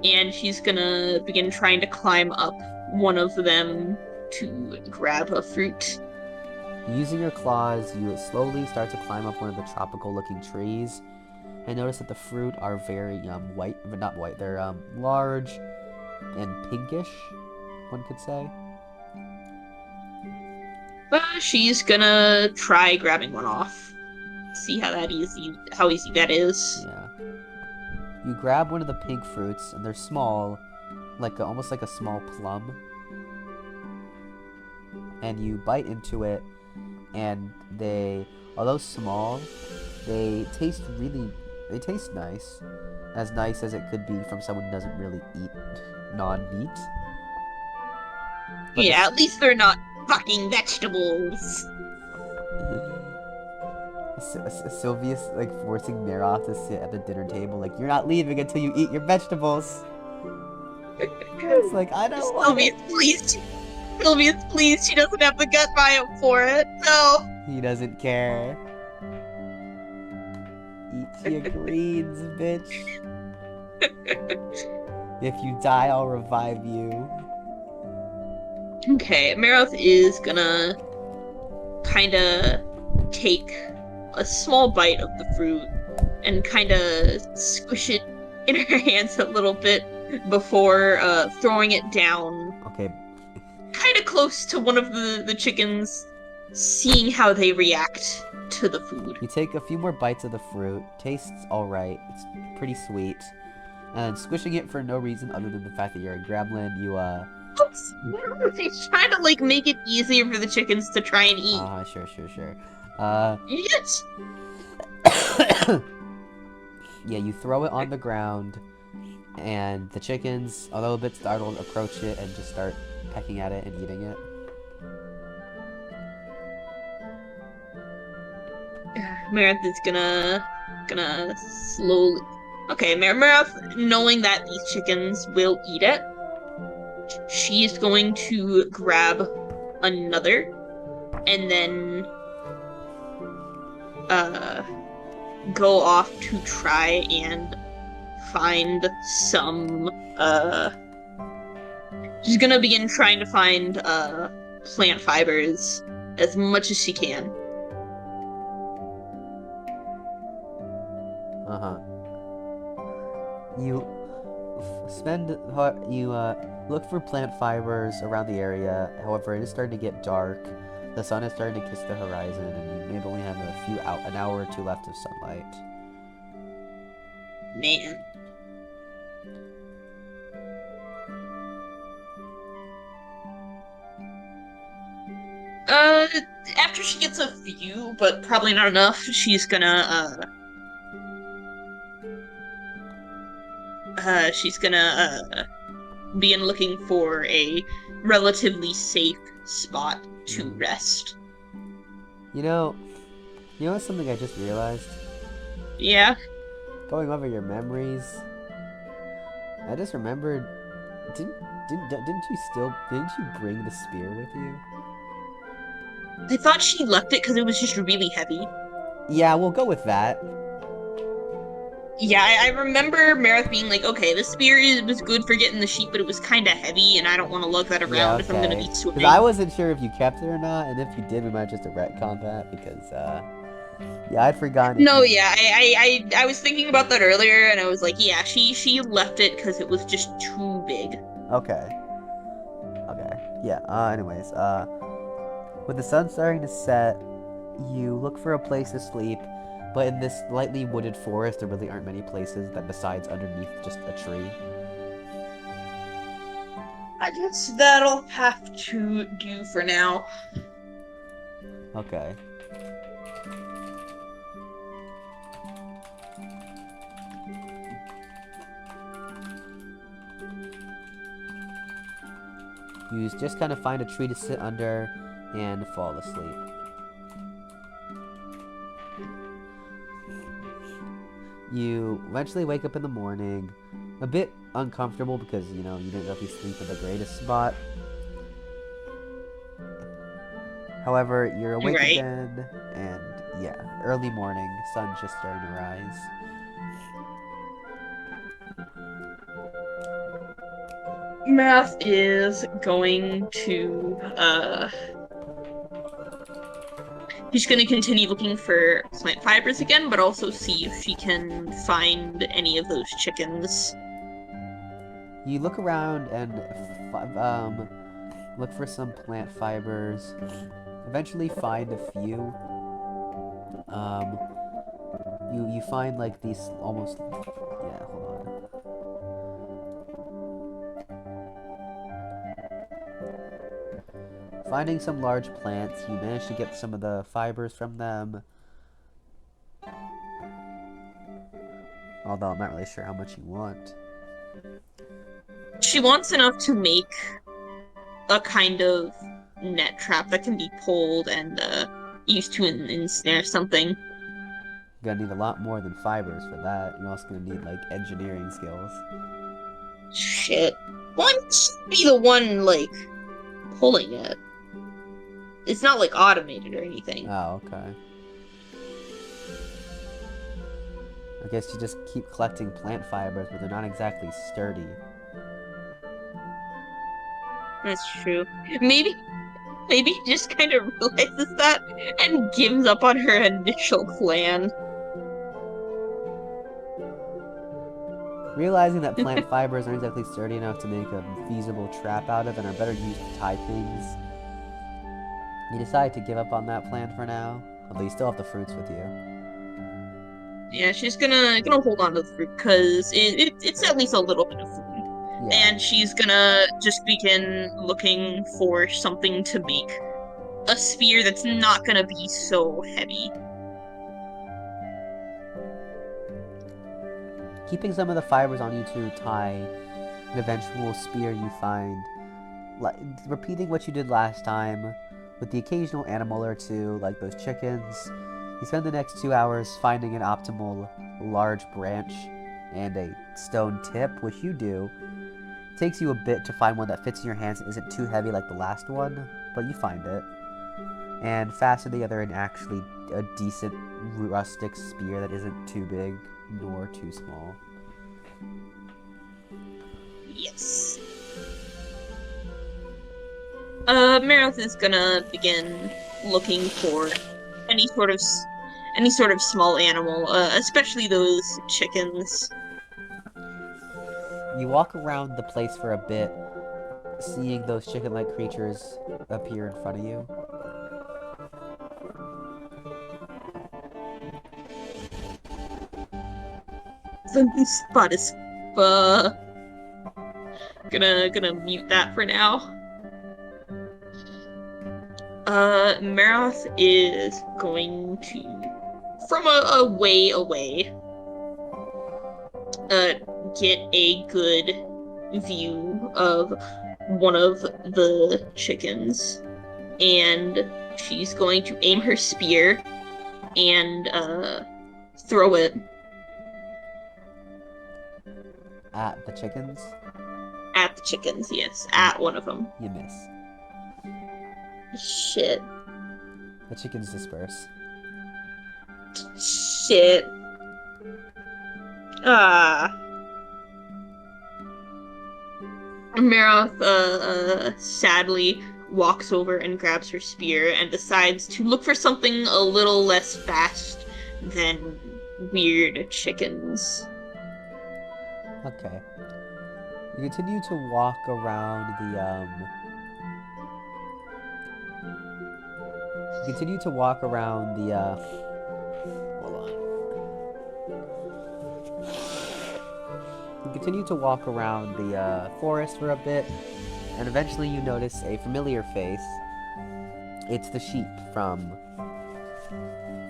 and she's gonna begin trying to climb up one of them to grab a fruit. Using your claws, you slowly start to climb up one of the tropical-looking trees, and notice that the fruit are very white, but not white. They're large and pinkish, one could say. But she's gonna try grabbing one off. See how easy that is. Yeah. You grab one of the pink fruits, and they're small, almost like a small plum. And you bite into it, and although small, they taste nice. As nice as it could be from someone who doesn't really eat non-meat. But yeah, at least they're not fucking vegetables. Sylvia's forcing Maroth to sit at the dinner table, you're not leaving until you eat your vegetables. It's I don't want Sylvia, please. Sylvia, please. She doesn't have the gut biome for it. No. He doesn't care. Eat your greens, bitch. If you die, I'll revive you. Okay, Maroth is gonna kinda take a small bite of the fruit and kinda squish it in her hands a little bit before throwing it down. Okay. Kinda close to one of the chickens, seeing how they react to the food. You take a few more bites of the fruit. Tastes alright. It's pretty sweet. And squishing it for no reason other than the fact that you're a gremlin, you He's trying to make it easier for the chickens to try and eat. Sure. Yes. Yeah, you throw it on the ground, and the chickens, although a bit startled, approach it and just start pecking at it and eating it. Maroth is gonna slowly. Okay, Maroth, knowing that these chickens will eat it, she's going to grab another, and then go off to try and find some. She's gonna begin trying to find plant fibers as much as she can. You look for plant fibers around the area. However, it is starting to get dark, The sun is starting to kiss the horizon, and you maybe only have an hour or two left of sunlight. Man. Uh, After she gets a view, but probably not enough, she's gonna begin looking for a relatively safe spot to Mm. rest. You know, what's something I just realized? Yeah. Going over your memories, I just remembered. Didn't didn't you bring the spear with you? I thought she left it because it was just really heavy. Yeah, we'll go with that. Yeah, I remember Maroth being like, okay, the spear was good for getting the sheep, but it was kind of heavy, and I don't want to lug that Yeah, around if I'm going to okay. be Because I swimming. wasn't sure if you kept it or not, and if you did, we might just have retconned that. Because yeah, I'd forgotten if No, you. yeah, I was thinking about that earlier, and I was like, yeah, she left it because it was just too big. Okay. Okay. Yeah. Anyways. With the sun starting to set, you look for a place to sleep, but in this lightly wooded forest, there really aren't many places that besides underneath just a tree. I guess that'll have to do for now. Okay. You just kind of find a tree to sit under and fall asleep. You eventually wake up in the morning, a bit uncomfortable because, you didn't really sleep in the greatest spot. However, you're awake Right. again, and yeah, early morning, sun's just starting to rise. Math is going to she's going to continue looking for plant fibers again, but also see if she can find any of those chickens. You look around and look for some plant fibers. Eventually, find a few. Um, you find like these almost. Yeah, hold on. Finding some large plants, you manage to get some of the fibers from them. Although I'm not really sure how much you want. She wants enough to make a kind of net trap that can be pulled and used to ensnare something. You're gonna need a lot more than fibers for that. You're also gonna need like engineering skills. Shit. One should be the one, like, pulling it. It's not, like, automated or anything. Oh, okay. I guess you just keep collecting plant fibers, but they're not exactly sturdy. That's true. Maybe, maybe he just kind of realizes that and gives up on her initial plan. Realizing that plant fibers aren't exactly sturdy enough to make a feasible trap out of and are better used to tie things, you decide to give up on that plan for now, although you still have the fruits with you. Yeah, she's gonna hold on to the fruit because it's at least a little bit of food. Yeah. And she's gonna just begin looking for something to make a spear that's not gonna be so heavy. Keeping some of the fibers on you to tie an eventual spear you find, repeating what you did last time, with the occasional animal or two, like those chickens. You spend the next 2 hours finding an optimal large branch and a stone tip, which you do. It takes you a bit to find one that fits in your hands and isn't too heavy like the last one, but you find it. And fasten together an actually a decent rustic spear that isn't too big nor too small. Yes. Maroth is gonna begin looking for any sort of any sort of small animal, especially those chickens. You walk around the place for a bit, seeing those chicken-like creatures appear in front of you. Spot is gonna mute that for now. Maroth is going to, from a way away, uh, get a good view of one of the chickens, and she's going to aim her spear and throw it At the chickens, at the chickens. Yes, at one of them. you miss. Shit. The chickens disperse. Shit. Ah. Maroth sadly walks over and grabs her spear and decides to look for something a little less fast than weird chickens. Okay. You continue to walk around the You continue to walk around the hold on. You continue to walk around the forest for a bit, and eventually you notice a familiar face. It's the sheep from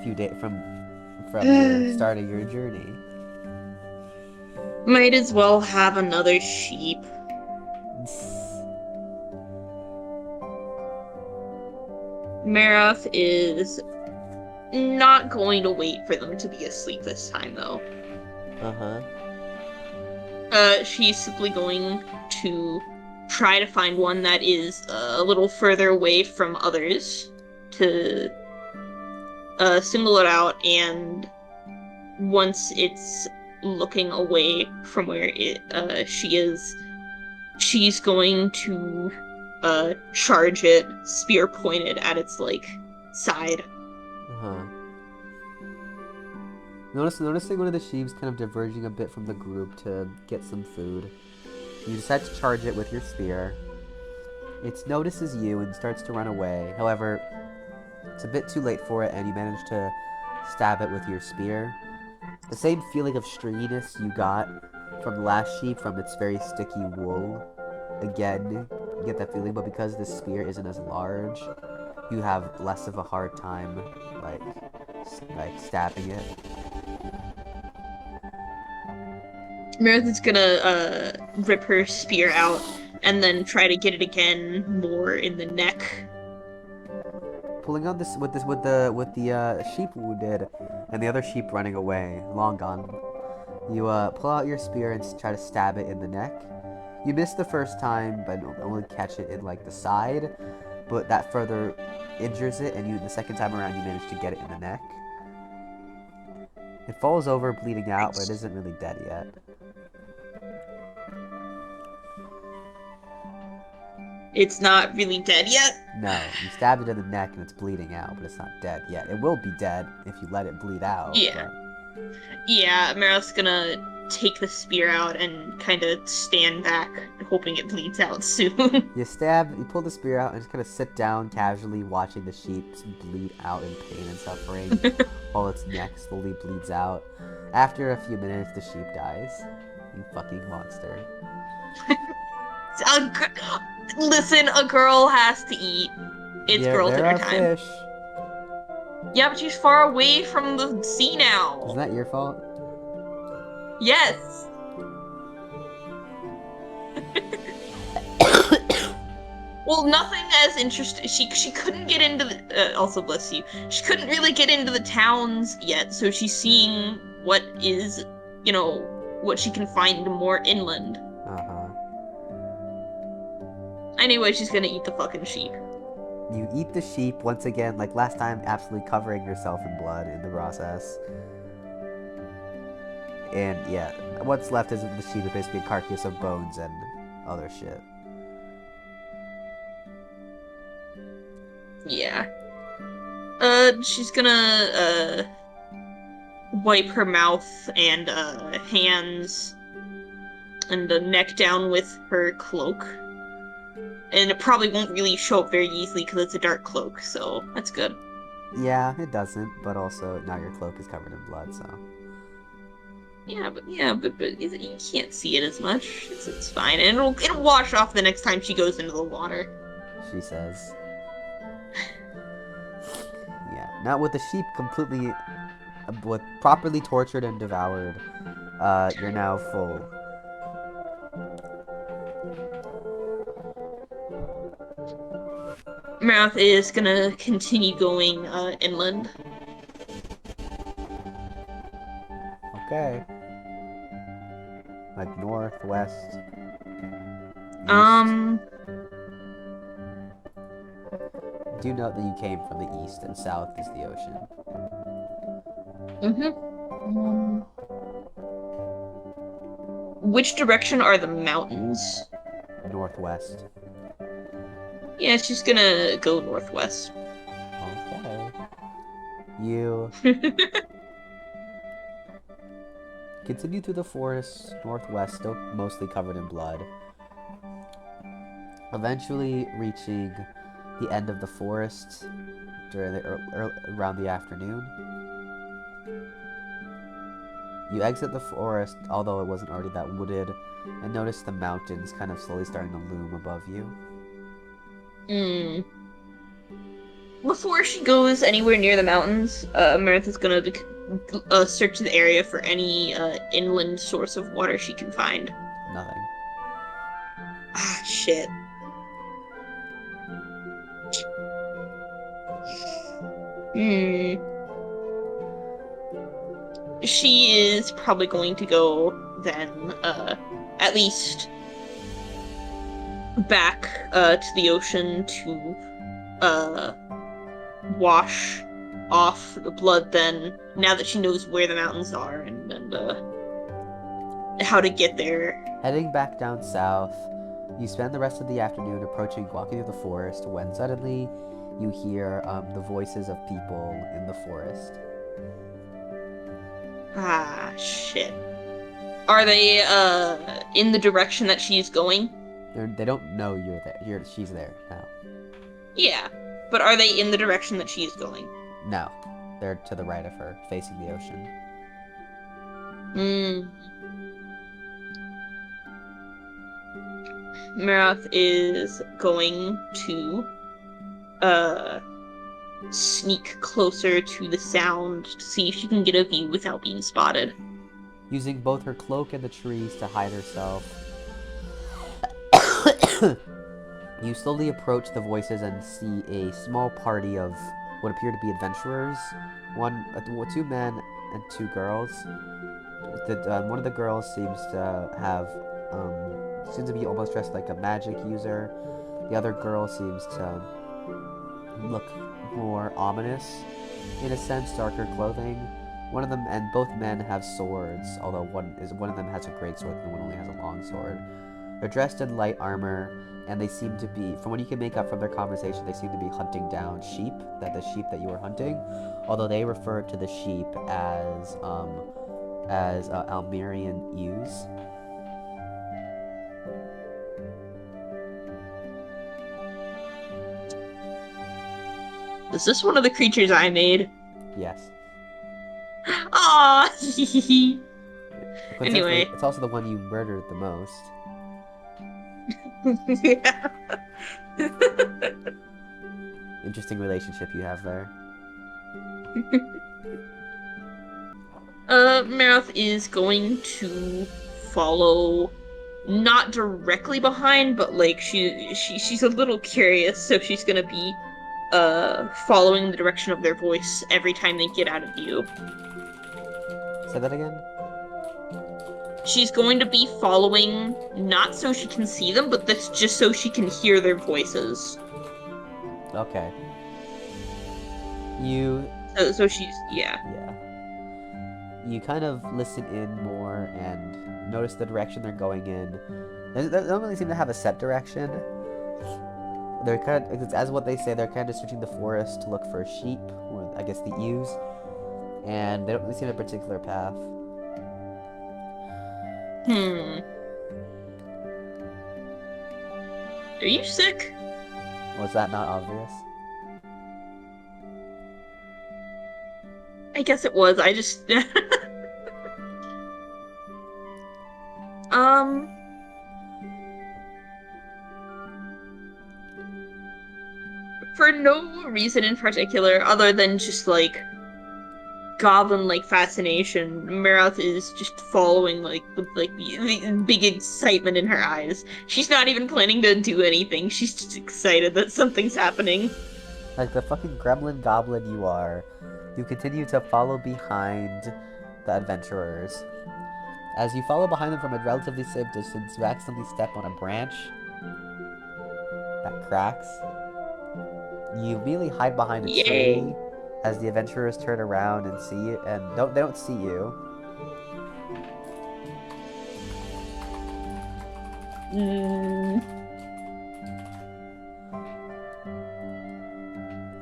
the start of your journey. Might as well have another sheep. Maroth is not going to wait for them to be asleep this time, though. Uh-huh. She's simply going to try to find one that is a little further away from others to single it out, and once it's looking away from where she is, she's going to charge it, spear pointed at its side. Uh-huh. Noticing one of the sheeps kind of diverging a bit from the group to get some food. You decide to charge it with your spear. It notices you and starts to run away. However, it's a bit too late for it, and you manage to stab it with your spear. The same feeling of stringiness you got from the last sheep from its very sticky wool. Again, you get that feeling, but because this spear isn't as large, you have less of a hard time, like stabbing it. Maroth is gonna rip her spear out and then try to get it again more in the neck. Pulling on this with the sheep wounded and the other sheep running away, long gone. You pull out your spear and try to stab it in the neck. You miss the first time, but only catch it in the side, but that further injures it, and the second time around you manage to get it in the neck. It falls over, bleeding out, but it isn't really dead yet. It's not really dead yet? No, you stabbed it in the neck and it's bleeding out, but it's not dead yet. It will be dead if you let it bleed out. Yeah. But... yeah, Maroth's gonna take the spear out and kind of stand back, hoping it bleeds out soon. You pull the spear out and just kind of sit down casually watching the sheep bleed out in pain and suffering while its neck slowly bleeds out. After a few minutes, the sheep dies. You fucking monster. Listen, a girl has to eat. It's girl dinner time. Fish. Yeah, but she's far away from the sea now. Isn't that your fault? Yes. Well, nothing as interesting. She couldn't get into the. Also, bless you. She couldn't really get into the towns yet, so she's seeing what is, what she can find more inland. Anyway, she's gonna eat the fucking sheep. You eat the sheep once again, like last time, absolutely covering yourself in blood in the process. And yeah, what's left isn't the sheep, it's basically a carcass of bones and other shit. Yeah. She's gonna, wipe her mouth and, hands and the neck down with her cloak. And it probably won't really show up very easily because it's a dark cloak, so that's good. Yeah, it doesn't, but also now your cloak is covered in blood, so... but you can't see it as much. It's fine, and it'll wash off the next time she goes into the water. She says. Yeah. Now with the sheep completely, with properly tortured and devoured, you're now full. Maroth is gonna continue going inland. Okay. Like north, west, east. Um, Do note that you came from the east and south is the ocean. um, which direction are the mountains? Northwest. Yeah, she's gonna go northwest. Okay. You continue through the forest, northwest, still mostly covered in blood. Eventually reaching the end of the forest during around the afternoon. You exit the forest, although it wasn't already that wooded, and notice the mountains kind of slowly starting to loom above you. Hmm. Before she goes anywhere near the mountains, Meredith's gonna search the area for any inland source of water she can find. Nothing. Ah, shit. Hmm. She is probably going to go then, at least back to the ocean to wash off the blood then, now that she knows where the mountains are and how to get there. Heading back down south, you spend the rest of the afternoon walking through the forest when suddenly you hear the voices of people in the forest. Ah, shit. Are they in the direction that she's going? They don't know you're there. She's there now. Yeah, but are they in the direction that she's going? No, they're to the right of her, facing the ocean. Hmm. Maroth is going to sneak closer to the sound to see if she can get a view without being spotted. Using both her cloak and the trees to hide herself, you slowly approach the voices and see a small party of what appear to be adventurers. Two men and two girls. One of the girls seems to be almost dressed like a magic user. The other girl seems to look more ominous, in a sense, darker clothing. One of them, and both men have swords, although one of them has a great sword and one only has a long sword. They're dressed in light armor, and they seem to be, from what you can make up from their conversation, they seem to be hunting down sheep, the sheep that you were hunting, although they refer to the sheep as Almerian ewes. Is this one of the creatures I made? Yes. Ah. Anyway, Anyway. it's also the one you murdered the most. Yeah. Interesting relationship you have there. Maroth is going to follow, not directly behind, but like she's a little curious, so she's gonna be following the direction of their voice every time they get out of view. Say that again? She's going to be following, not so she can see them, but that's just so she can hear their voices. Okay. So she's, yeah. Yeah. You kind of listen in more and notice the direction they're going in. They don't really seem to have a set direction. They're kind of, as what they say, they're kind of searching the forest to look for sheep, or I guess the ewes, and they don't really see a particular path. Are you sick? Was that not obvious? I guess it was. I just For no reason in particular, other than just like goblin-like fascination, Maroth is just following like with like the big excitement in her eyes. She's not even planning to do anything. She's just excited that something's happening. Like the fucking gremlin goblin you are, you continue to follow behind the adventurers. As you follow behind them from a relatively safe distance, you accidentally step on a branch that cracks. You immediately hide behind a Yay. tree as the adventurers turn around and see you, and they don't see you. Mm,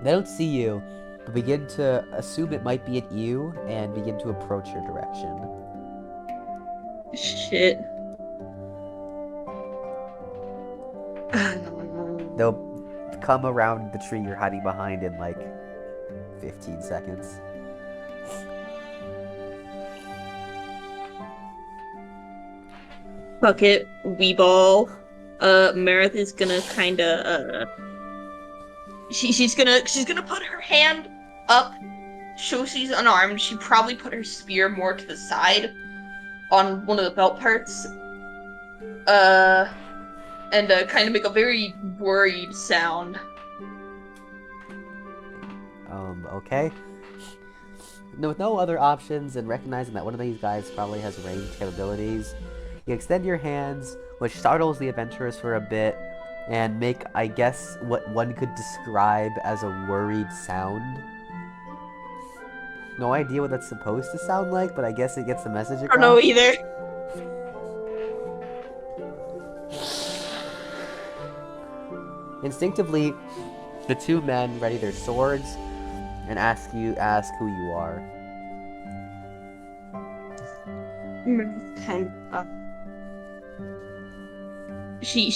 They don't see you, but begin to assume it might be at you and begin to approach your direction. shit. They'll come around the tree you're hiding behind in like 15 seconds. Fuck it, Weeball. Maroth is gonna kinda she's gonna put her hand up, show she's unarmed. She probably put her spear more to the side on one of the belt parts. And kind of make a very worried sound. Okay. With no other options and recognizing that one of these guys probably has ranged capabilities, you extend your hands, which startles the adventurers for a bit, and make, I guess, what one could describe as a worried sound. No idea what that's supposed to sound like, but I guess it gets the message across. I don't know either. Instinctively, the two men ready their swords and ask who you are. Kind of, she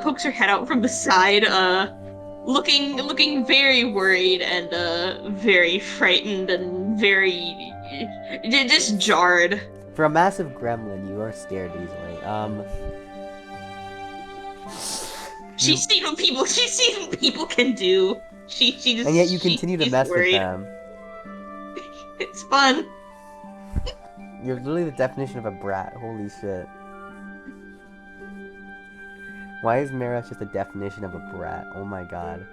pokes her head out from the side, looking very worried and very frightened and very just jarred. For a massive gremlin, you are scared easily. She's seen what people can do. She just And yet you continue to she's mess worried. with them. It's fun. You're literally the definition of a brat. Holy shit. Why is Mara just the definition of a brat? Oh my god.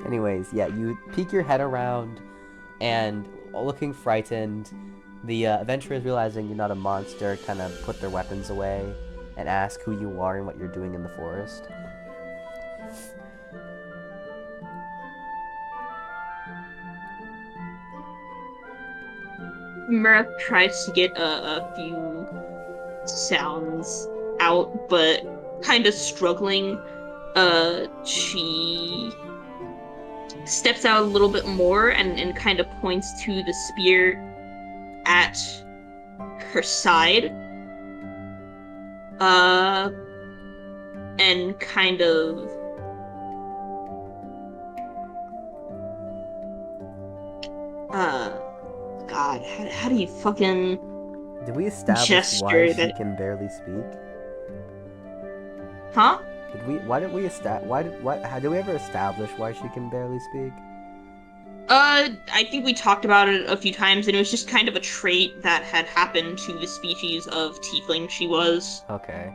Anyways, yeah, you peek your head around, and looking frightened, the adventurers, realizing you're not a monster, kind of put their weapons away and ask who you are and what you're doing in the forest. Maroth tries to get a few sounds out, but kind of struggling. She steps out a little bit more and kind of points to the spear at her side. And kind of God, how do you fucking Did we establish gesture why she that? can barely speak? Huh? How did we ever establish why she can barely speak? I think we talked about it a few times, and it was just kind of a trait that had happened to the species of tiefling she was. Okay.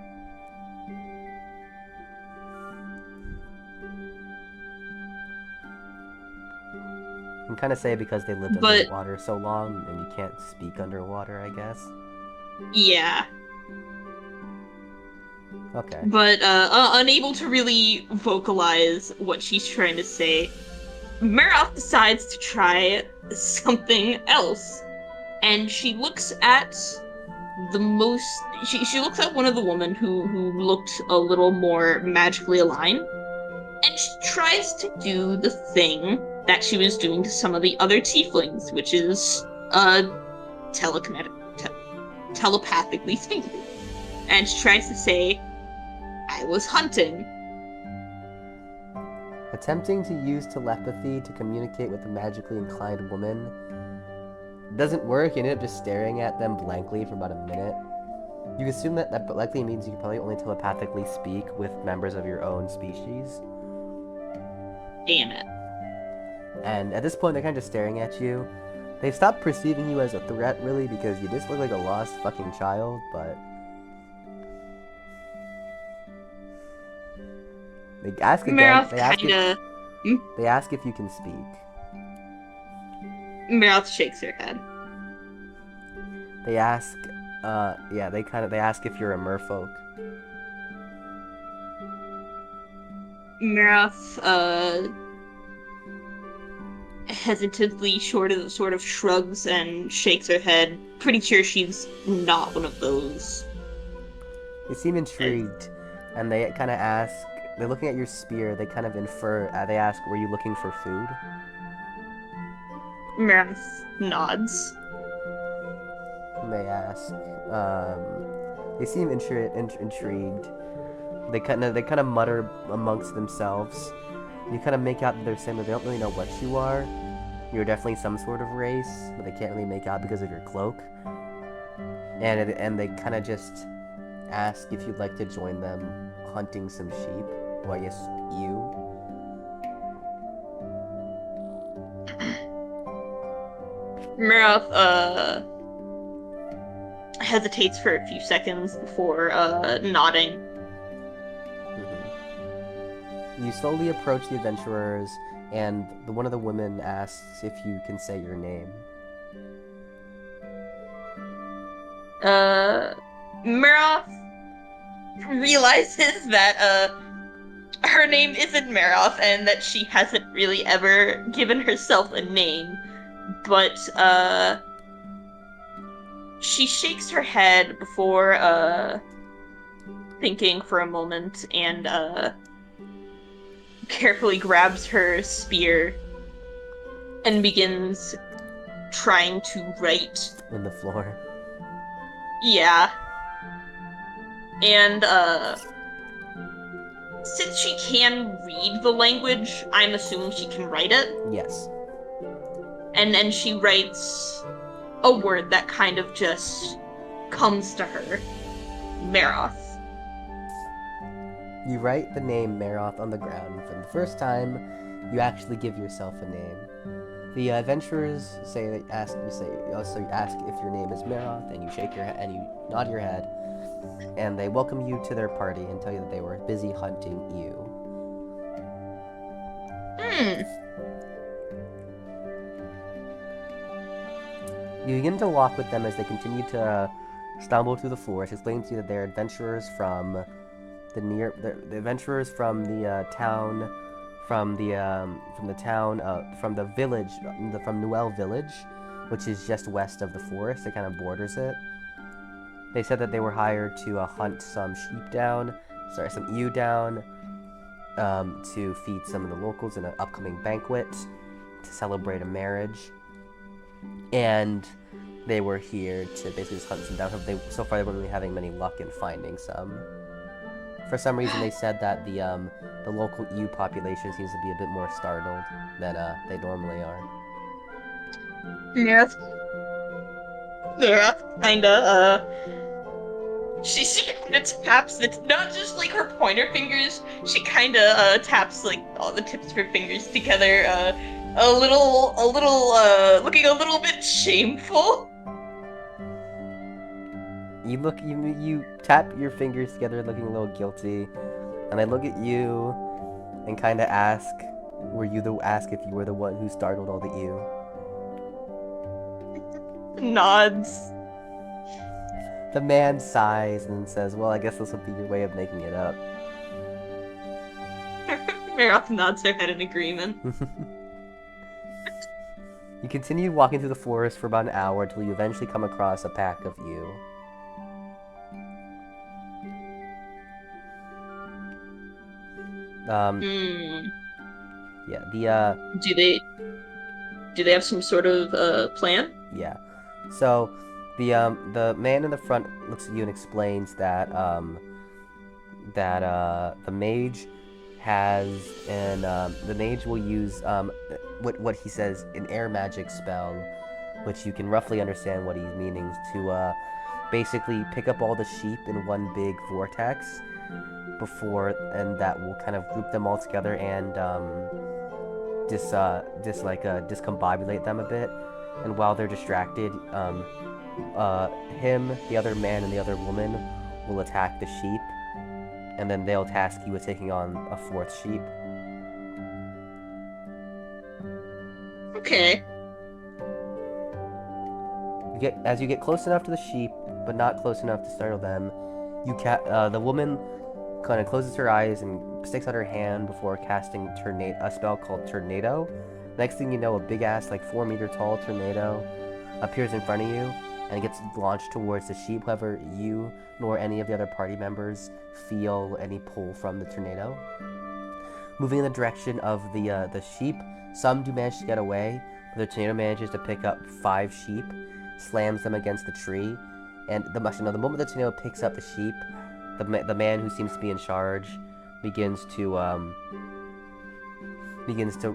You can kind of say because they lived But- underwater so long, and you can't speak underwater, I guess. Yeah, Okay. but unable to really vocalize what she's trying to say, Maroth decides to try something else, and she looks at the most. She looks at one of the women who looked a little more magically aligned, and she tries to do the thing that she was doing to some of the other tieflings, which is telepathically speaking. And she tries to say, "I was hunting." A Attempting to use telepathy to communicate with a magically inclined woman doesn't work. You end up just staring at them blankly for about a minute. You assume that likely means you can probably only telepathically speak with members of your own species. Damn it. And at this point, they're kind of just staring at you. They've stopped perceiving you as a threat, really, because you just look like a lost fucking child, but... They ask again. Maroth They ask, kinda... they ask if you can speak. Maroth shakes her head. They ask, they ask if you're a merfolk. Maroth, hesitantly sort of shrugs and shakes her head. Pretty sure she's not one of those. They seem intrigued, and they kind of ask, they're looking at your spear, they kind of infer, they ask, were you looking for food? Maroth nods. And they ask, they seem intrigued. They kind of mutter amongst themselves. You kind of make out that they're saying that they don't really know what you are. You're definitely some sort of race, but they can't really make out because of your cloak. And they kind of just ask if you'd like to join them hunting some sheep. Well, I guess you. Maroth, hesitates for a few seconds before, nodding. You slowly approach the adventurers, and one of the women asks if you can say your name. Maroth realizes that, her name isn't Maroth, and that she hasn't really ever given herself a name, but, she shakes her head before, thinking for a moment, and, carefully grabs her spear and begins trying to write. On the floor. Yeah. And, since she can read the language, I'm assuming she can write it. Yes. And she writes a word that kind of just comes to her. Maroth. You write the name Maroth on the ground. For the first time, you actually give yourself a name. The adventurers ask if your name is Maroth, and you shake your head and you nod your head, and they welcome you to their party and tell you that they were busy hunting you. You begin to walk with them as they continue to stumble through the forest, explaining to you that they're adventurers from the adventurers from the town, from the village, from Noel Village, which is just west of the forest. It kind of borders it. They said that they were hired to hunt some some ewe down, to feed some of the locals in an upcoming banquet, to celebrate a marriage, and they were here to basically just hunt some down. So far, they weren't really having many luck in finding some. For some reason, they said that the local ewe population seems to be a bit more startled than they normally are. Maroth kinda, she kinda taps not just like her pointer fingers, she kinda taps like all the tips of her fingers together, looking a little bit shameful. You tap your fingers together, looking a little guilty, and I look at you and kind of ask if you were the one who startled all the ewe. Nods. The man sighs and says, "Well, I guess this will be your way of making it up." Maroth nods her head in agreement. You continue walking through the forest for about an hour until you eventually come across a pack of ewe. Yeah, Do they have some sort of plan? yeah. So, the man in the front looks at you and explains that the mage has the mage will use what he says an air magic spell, which you can roughly understand what he's meaning to basically pick up all the sheep in one big vortex and that will kind of group them all together and discombobulate them a bit. And while they're distracted, the other man, and the other woman will attack the sheep, and then they'll task you with taking on a fourth sheep. Okay. As you get close enough to the sheep, but not close enough to startle them, the woman kind of closes her eyes and sticks out her hand before casting a spell called Tornado. Next thing you know, a big-ass, like 4-meter tall tornado appears in front of you and gets launched towards the sheep. However, you nor any of the other party members feel any pull from the tornado. Moving in the direction of the sheep, some do manage to get away, but the tornado manages to pick up 5 sheep, slams them against the tree, and the moment the tornado picks up the sheep, the man who seems to be in charge begins to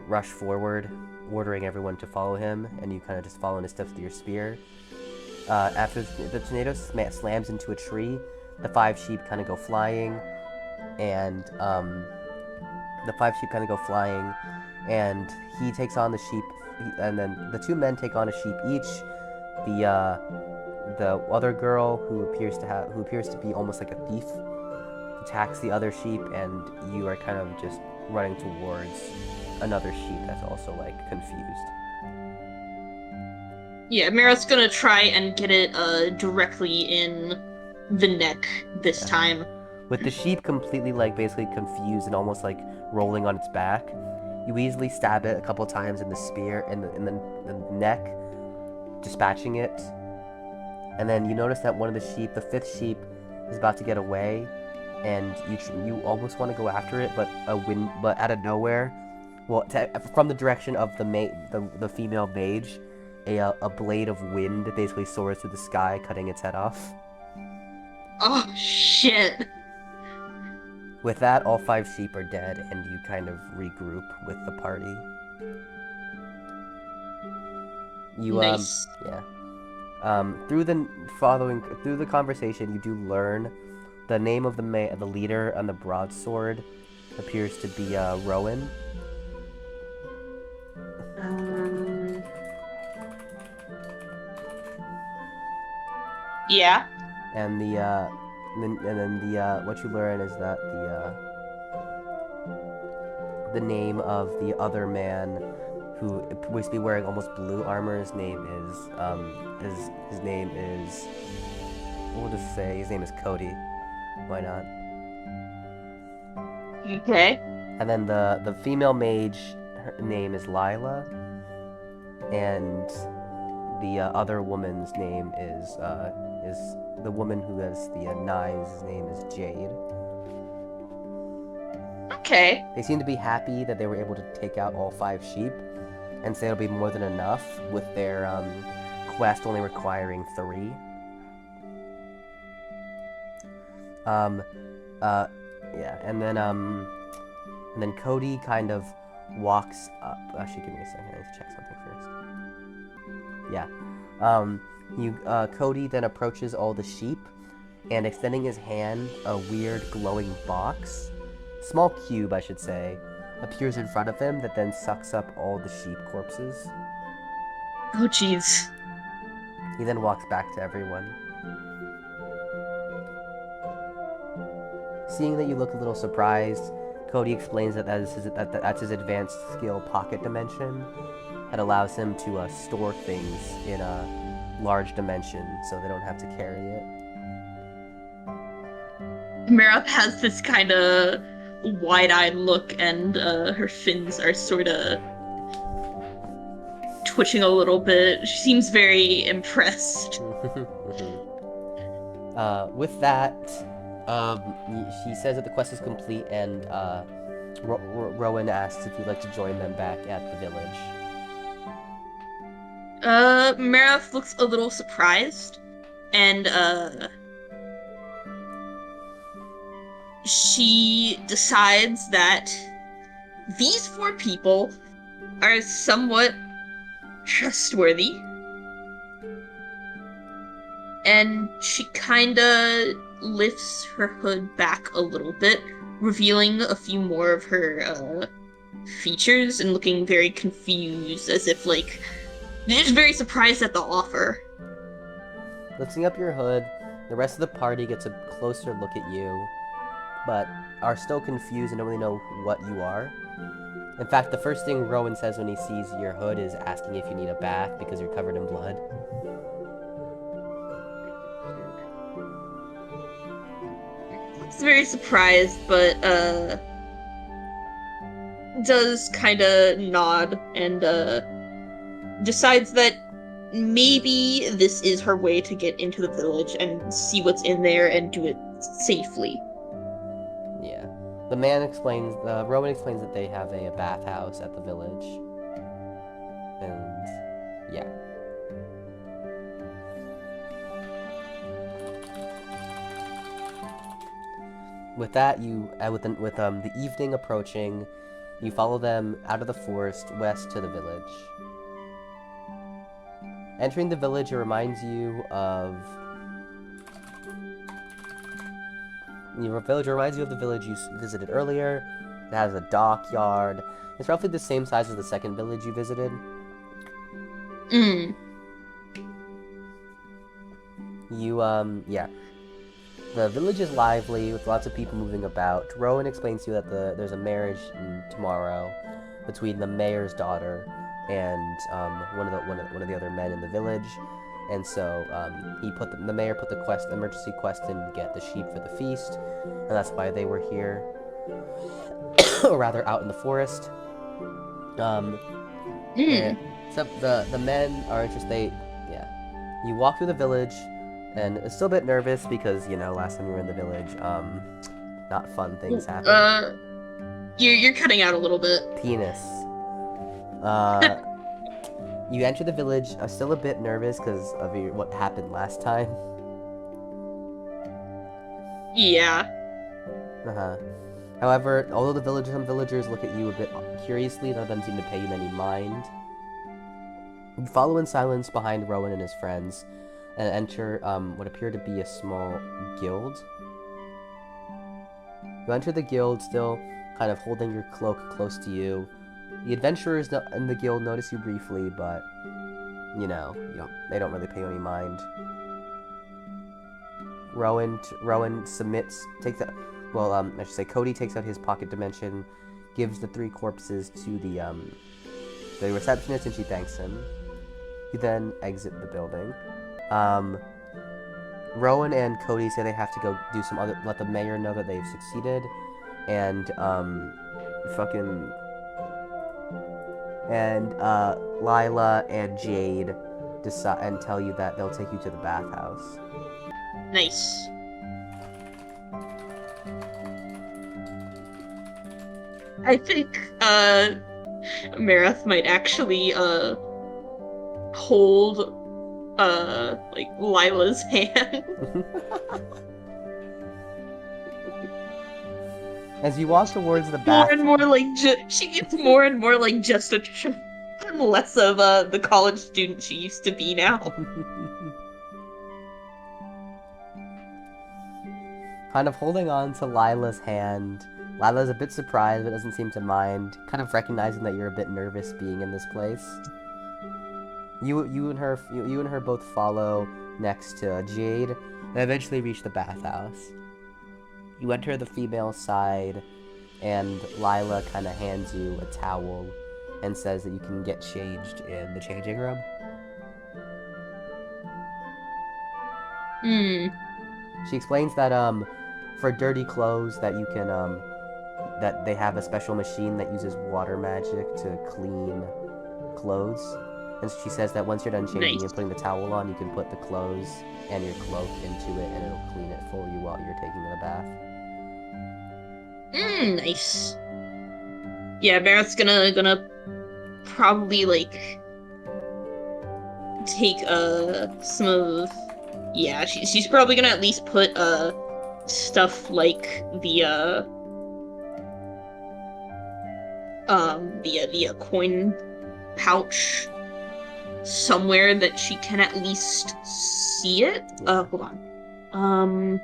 rush forward, ordering everyone to follow him, and you kind of just follow in his steps with your spear. After the tornado slams into a tree, the 5 sheep kind of go flying, and he takes on the sheep, and then the 2 men take on a sheep each. The other girl who appears to be almost like a thief attacks the other sheep, and you are kind of just running towards another sheep that's also like confused. Yeah, Maroth's gonna try and get it directly in the neck this time. With the sheep completely like basically confused and almost like rolling on its back, you easily stab it a couple times in the spear in the neck, dispatching it. And then you notice that one of the sheep, the 5th sheep, is about to get away, and you almost want to go after it, but out of nowhere, from the direction of the female mage, a blade of wind basically soars through the sky, cutting its head off. Oh shit! With that, all 5 sheep are dead, and you kind of regroup with the party. Nice. Through the conversation, you do learn the name of the leader on the broadsword appears to be Rowan. Yeah. And what you learn is that the name of the other man who appears to be wearing almost blue armor, his name is we'll just say his name is Cody. Why not? Okay. And then the female mage, her name is Lila, and the other woman's name is the woman who has the knives. His name is Jade. Okay. They seem to be happy that they were able to take out all 5 sheep, and say it'll be more than enough with their quest only requiring 3. And then Cody kind of walks up. Actually, give me a second. I need to check something first. Cody then approaches all the sheep, and extending his hand, a weird glowing box, small cube, I should say, appears in front of him that then sucks up all the sheep corpses. Oh jeez. He then walks back to everyone. Seeing that you look a little surprised, Cody explains that that's his advanced skill, Pocket Dimension, that allows him to store things in a large dimension so they don't have to carry it. Maroth has this kind of wide-eyed look, and her fins are sort of twitching a little bit. She seems very impressed. With that, she says that the quest is complete, and Rowan asks if you'd like to join them back at the village. Maroth looks a little surprised, and she decides that these four people are somewhat trustworthy, and she kinda lifts her hood back a little bit, revealing a few more of her features and looking very confused, as if like just very surprised at the offer. Lifting up your hood, the rest of the party gets a closer look at you, but are still confused and don't really know what you are. In fact, the first thing Rowan says when he sees your hood is asking if you need a bath because you're covered in blood. He's very surprised, but does kind of nod and decides that maybe this is her way to get into the village and see what's in there and do it safely. Yeah. Rowan explains that they have a bathhouse at the village. And, yeah. With that, the evening approaching, you follow them out of the forest west to the village. Entering the village, it reminds you of... The village reminds you of the village you visited earlier. It has a dockyard. It's roughly the same size as the second village you visited. Yeah. The village is lively, with lots of people moving about. Rowan explains to you that there's a marriage tomorrow between the mayor's daughter and one of the other men in the village, and so the mayor put the emergency quest in to get the sheep for the feast, and that's why they were here, or rather out in the forest. So the men are interested. Yeah, you walk through the village. And it's still a bit nervous because, last time we were in the village, not fun things happened. You're cutting out a little bit. Penis. You enter the village, still a bit nervous because of what happened last time. Yeah. However, although some villagers look at you a bit curiously, none of them seem to pay you any mind. You follow in silence behind Rowan and his friends, and enter what appear to be a small guild. You enter the guild, still kind of holding your cloak close to you. The adventurers in the guild notice you briefly, but, they don't really pay you any mind. Rowan submits, Cody takes out his pocket dimension, gives the 3 corpses to the receptionist, and she thanks him. You then exit the building. Rowan and Cody say they have to go do let the mayor know that they've succeeded, and Lila and Jade decide and tell you that they'll take you to the bathhouse. Nice. I think Maroth might actually hold Lila's hand. As you walk towards the More and more she gets more and more like just a and less of the college student she used to be now. Kind of holding on to Lila's hand. Lila's a bit surprised but doesn't seem to mind, kind of recognizing that you're a bit nervous being in this place. You and her both follow next to Jade, and eventually reach the bathhouse. You enter the female side, and Lila kind of hands you a towel and says that you can get changed in the changing room. She explains that for dirty clothes that you can that they have a special machine that uses water magic to clean clothes. And she says that once you're done changing and putting the towel on, you can put the clothes and your cloak into it, and it'll clean it for you while you're taking the bath. Nice. Yeah, Maroth's gonna probably take some of. Yeah, she's probably gonna at least put stuff like the coin pouch somewhere that she can at least see it. Yeah. Hold on.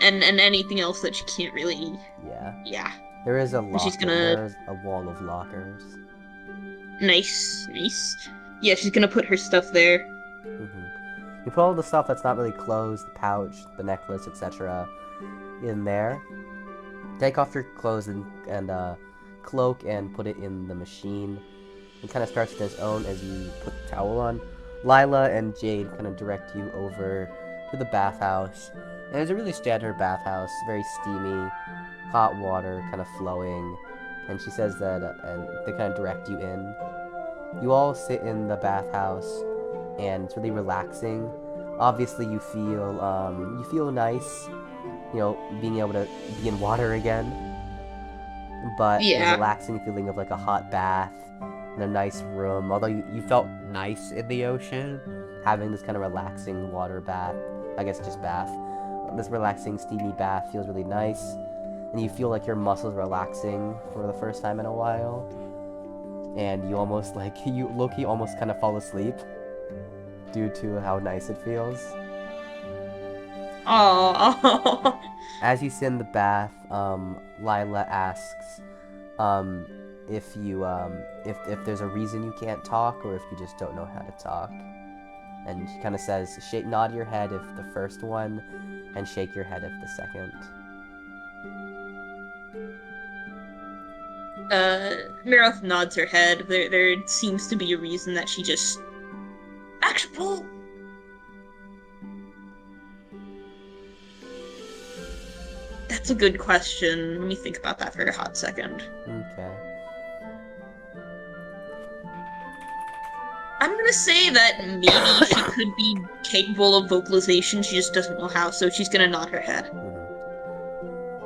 And anything else that she can't really. Yeah. Yeah. There is a And she's locker. gonna. There's a wall of lockers. Nice, nice. Yeah, she's gonna put her stuff there. You put all the stuff that's not really clothes, the pouch, the necklace, etc., in there. Take off your clothes and cloak and put it in the machine. It kind of starts on its own as you put the towel on. Lila and Jade kind of direct you over to the bathhouse. And it's a really standard bathhouse, very steamy, hot water kind of flowing. And she says that, and they kind of direct you in. You all sit in the bathhouse, and it's really relaxing. Obviously, you feel nice, being able to be in water again. But a Yeah. relaxing feeling of like a hot bath in a nice room. Although you felt nice in the ocean, having this kind of relaxing water bath. I guess just bath. This relaxing steamy bath feels really nice, and you feel like your muscles relaxing for the first time in a while. And you almost you low-key almost kind of fall asleep due to how nice it feels. Oh. As you sit in the bath, Lila asks if you if there's a reason you can't talk, or if you just don't know how to talk. And she kind of says, nod your head if the first one, and shake your head if the second. Maroth nods her head. There seems to be a reason that she just. Actually, that's a good question. Let me think about that for a hot second. Okay. I'm gonna say that maybe she could be capable of vocalization, she just doesn't know how, so she's gonna nod her head.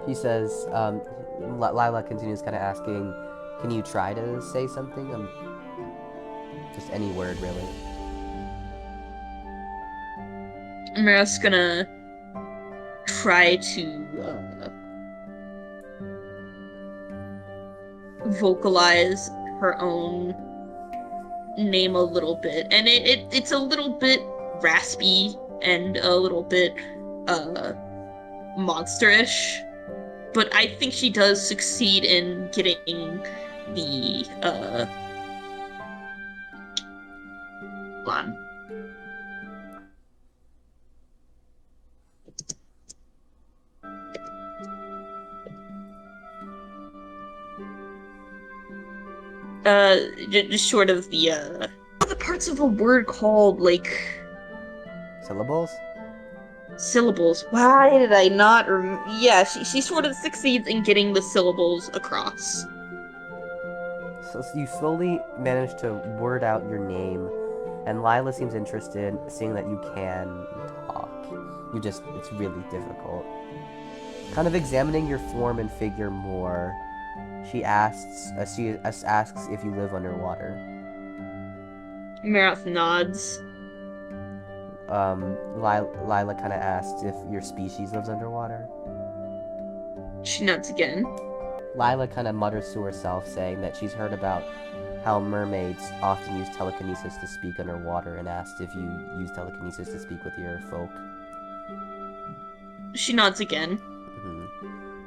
He says, Lila continues kind of asking, can you try to say something? Just any word, really. Maroth's gonna try to vocalize her own name a little bit, and it's a little bit raspy and a little bit monsterish, but I think she does succeed in getting the hold on. Just sort of the parts of a word called, like, Syllables? syllables. Why did I not yeah, she sort of succeeds in getting the syllables across. So you slowly manage to word out your name, and Lila seems interested, seeing that you can talk. It's really difficult. Kind of examining your form and figure more, she asks if you live underwater. Maroth nods. Lila kind of asks if your species lives underwater. She nods again. Lila kind of mutters to herself, saying that she's heard about how mermaids often use telekinesis to speak underwater, and asked if you use telekinesis to speak with your folk. She nods again.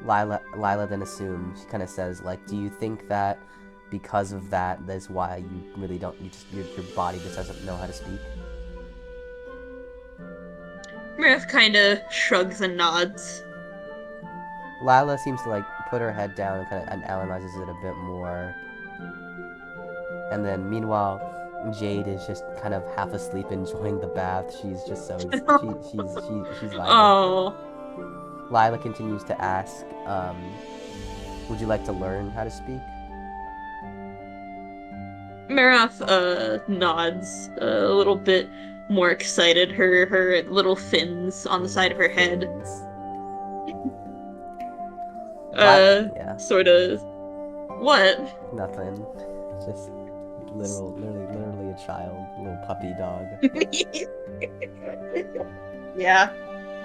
Lila then assumes, she kind of says, like, do you think that because of that, that's why you really don't, your body just doesn't know how to speak? Maroth kind of shrugs and nods. Lila seems to, like, put her head down and kind of analyzes it a bit more. And then, meanwhile, Jade is just kind of half asleep, enjoying the bath. She's just so, she's vibing. Oh. Lila continues to ask, would you like to learn how to speak? Maroth nods a little bit more excited. Her little fins on the side of her head. Yeah. Sort of. What? Nothing. Just literally a child, a little puppy dog. Yeah.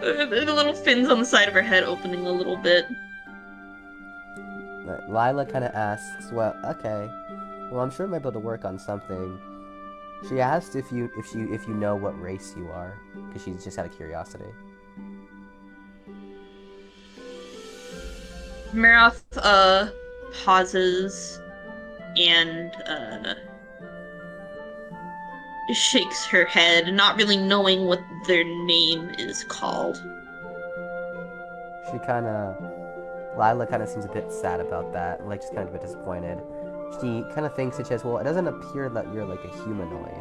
The little fins on the side of her head opening a little bit. Lila kind of asks, "Well, okay. Well, I'm sure I might be able to work on something." She asked if you know what race you are, because she's just out of curiosity. Maroth pauses and shakes her head, not really knowing what their name is called. She kind of Lila kind of seems a bit sad about that, like just kind of a bit disappointed. She kind of thinks, well, it doesn't appear that you're like a humanoid.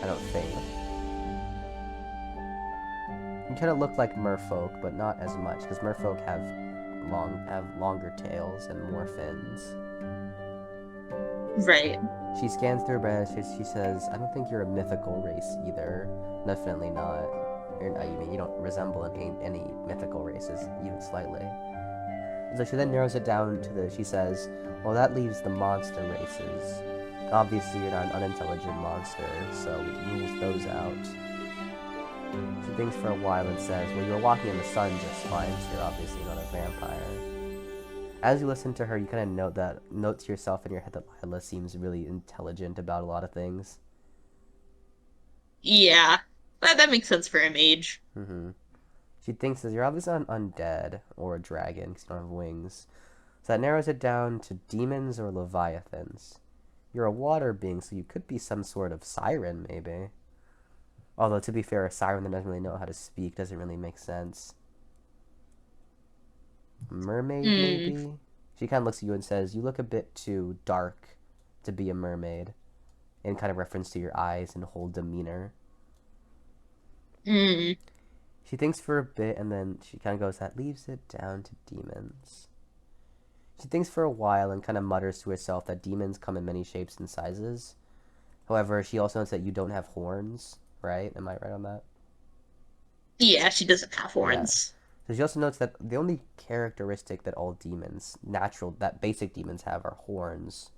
I don't think. You kind of look like merfolk, but not as much, because merfolk have longer tails and more fins. Right. She scans through her brain. She says, "I don't think you're a mythical race either. Definitely not. You don't resemble any mythical races, even slightly." So she then narrows it down to she says, "Well, that leaves the monster races. Obviously, you're not an unintelligent monster, so it rules those out." She thinks for a while and says, "Well, you were walking in the sun just fine, so you're obviously not a vampire." As you listen to her, you kind of note to yourself in your head that Lila seems really intelligent about a lot of things. Yeah. That makes sense for a mage. Mm-hmm. She thinks that you're obviously an undead or a dragon because you don't have wings. So that narrows it down to demons or leviathans. You're a water being, so you could be some sort of siren, maybe. Although, to be fair, a siren that doesn't really know how to speak doesn't really make sense. Mermaid, Hmm. maybe? She kind of looks at you and says, "You look a bit too dark to be a mermaid," in kind of reference to your eyes and whole demeanor. Hmm. She thinks for a bit, and then she kind of goes, "That leaves it down to demons." She thinks for a while and kind of mutters to herself that demons come in many shapes and sizes. However, she also notes that you don't have horns, right? Am I right on that? Yeah, she doesn't have Yeah. horns. So she also notes that the only characteristic that all demons, that basic demons have, are horns.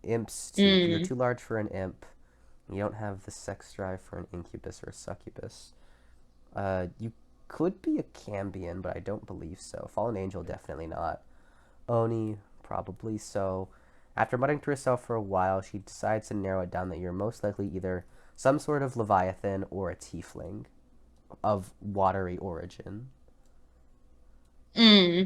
Imps, too. You're Hmm. too large for an imp. You don't have the sex drive for an incubus or a succubus. You could be a Cambion, but I don't believe so. Fallen Angel, definitely not. Oni, probably so. After muttering to herself for a while, she decides to narrow it down that you're most likely either some sort of Leviathan or a Tiefling of watery origin. Hmm.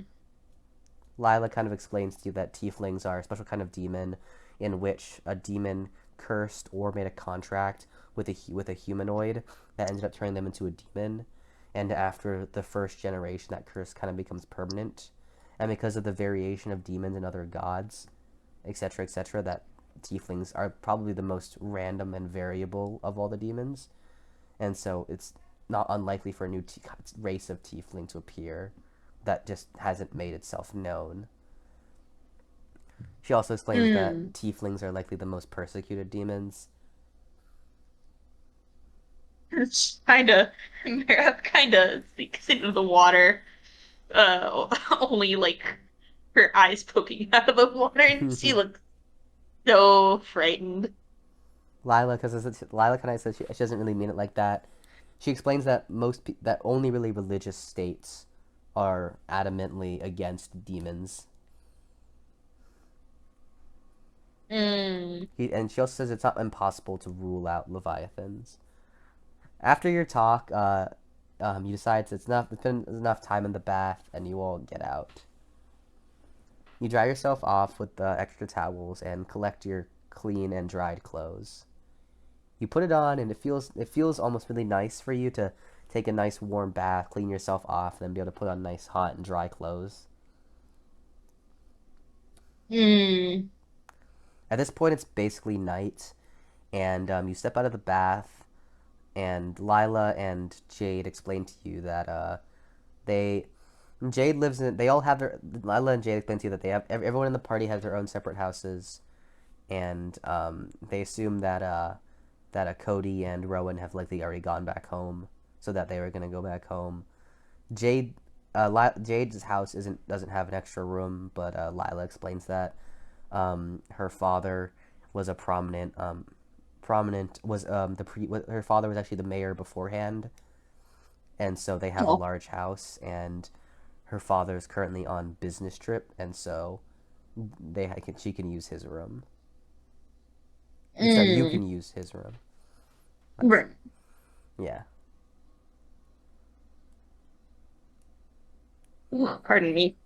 Lila kind of explains to you that Tieflings are a special kind of demon in which a demon cursed or made a contract with a humanoid that ended up turning them into a demon. And after the first generation, that curse kind of becomes permanent. And because of the variation of demons and other gods, etc., that Tieflings are probably the most random and variable of all the demons. And so it's not unlikely for a new race of Tiefling to appear that just hasn't made itself known. She also explains Hmm. that Tieflings are likely the most persecuted demons. It's kinda sinks into the water. Only like her eyes poking out of the water, and she looks so frightened. Lila kind of says she doesn't really mean it like that. She explains that that only really religious states are adamantly against demons. Mm. And she also says it's not impossible to rule out leviathans. After your talk, you decide it's been enough time in the bath, and you all get out. You dry yourself off with the extra towels and collect your clean and dried clothes. You put it on, and it feels almost really nice for you to take a nice warm bath, clean yourself off, and then be able to put on nice hot and dry clothes. Mm. At this point, it's basically night, and you step out of the bath, and Lila and Jade explain to you that they Jade lives in. They all have their. Lila and Jade explain to you that they have everyone in the party has their own separate houses, and they assume that Cody and Rowan have likely already gone back home, so that they were gonna go back home. Jade's house doesn't have an extra room, but Lila explains that. Her father was a prominent was her father was actually the mayor beforehand, and so they have a Oh. large house, and her father is currently on business trip, and so she can use his room. Sorry, you Mm. can use his room. That's, Right. yeah. Oh, pardon me.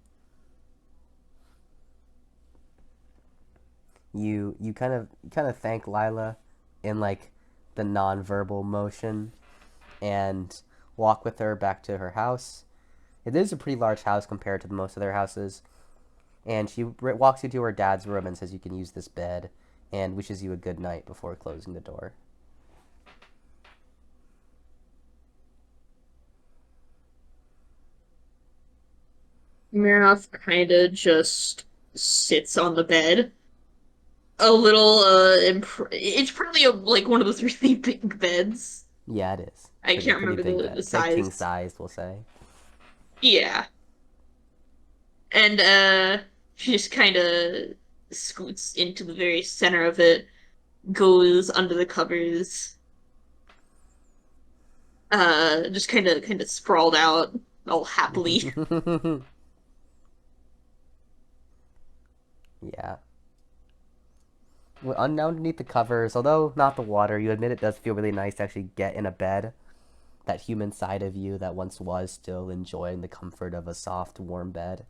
You kind of thank Lila in like the non-verbal motion and walk with her back to her house. It is a pretty large house compared to most of their houses, and she walks you to her dad's room and says you can use this bed and wishes you a good night before closing the door. Maroth kind of just sits on the bed. A little, it's probably like one of those really big beds. Yeah, it is. I Pretty can't pretty remember big the bed. the It's like king size. size, we'll say. Yeah. And she just kind of scoots into the very center of it, goes under the covers, just kind of sprawled out all happily. Yeah. Well, underneath the covers, although not the water, you admit it does feel really nice to actually get in a bed. That human side of you that once was still enjoying the comfort of a soft, warm bed.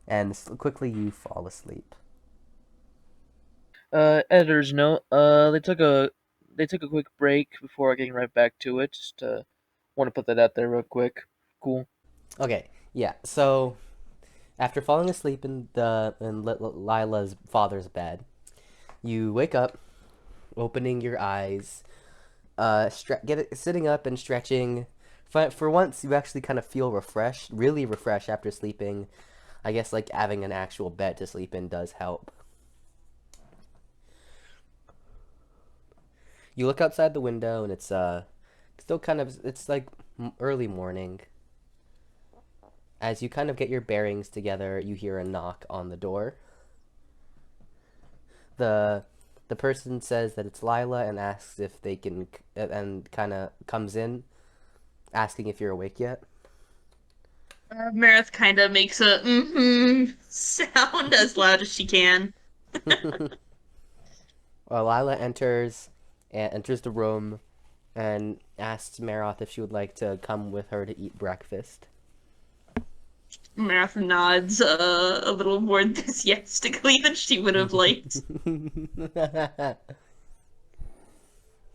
And quickly you fall asleep. Editor's note. They took a quick break before getting right back to it. Just want to put that out there real quick. Cool. Okay, yeah. So after falling asleep in Lila's father's bed, you wake up, opening your eyes, sitting up and stretching. For once, you actually kind of feel refreshed, really refreshed after sleeping. I guess like having an actual bed to sleep in does help. You look outside the window and it's still kind of it's like early morning. As you kind of get your bearings together, you hear a knock on the door. The the person says that it's Lila and asks if they can and kind of comes in asking if you're awake yet. Marith kind of makes a sound as loud as she can. Lila enters the room and asks Maroth if she would like to come with her to eat breakfast. Marith nods a little more enthusiastically than she would have liked.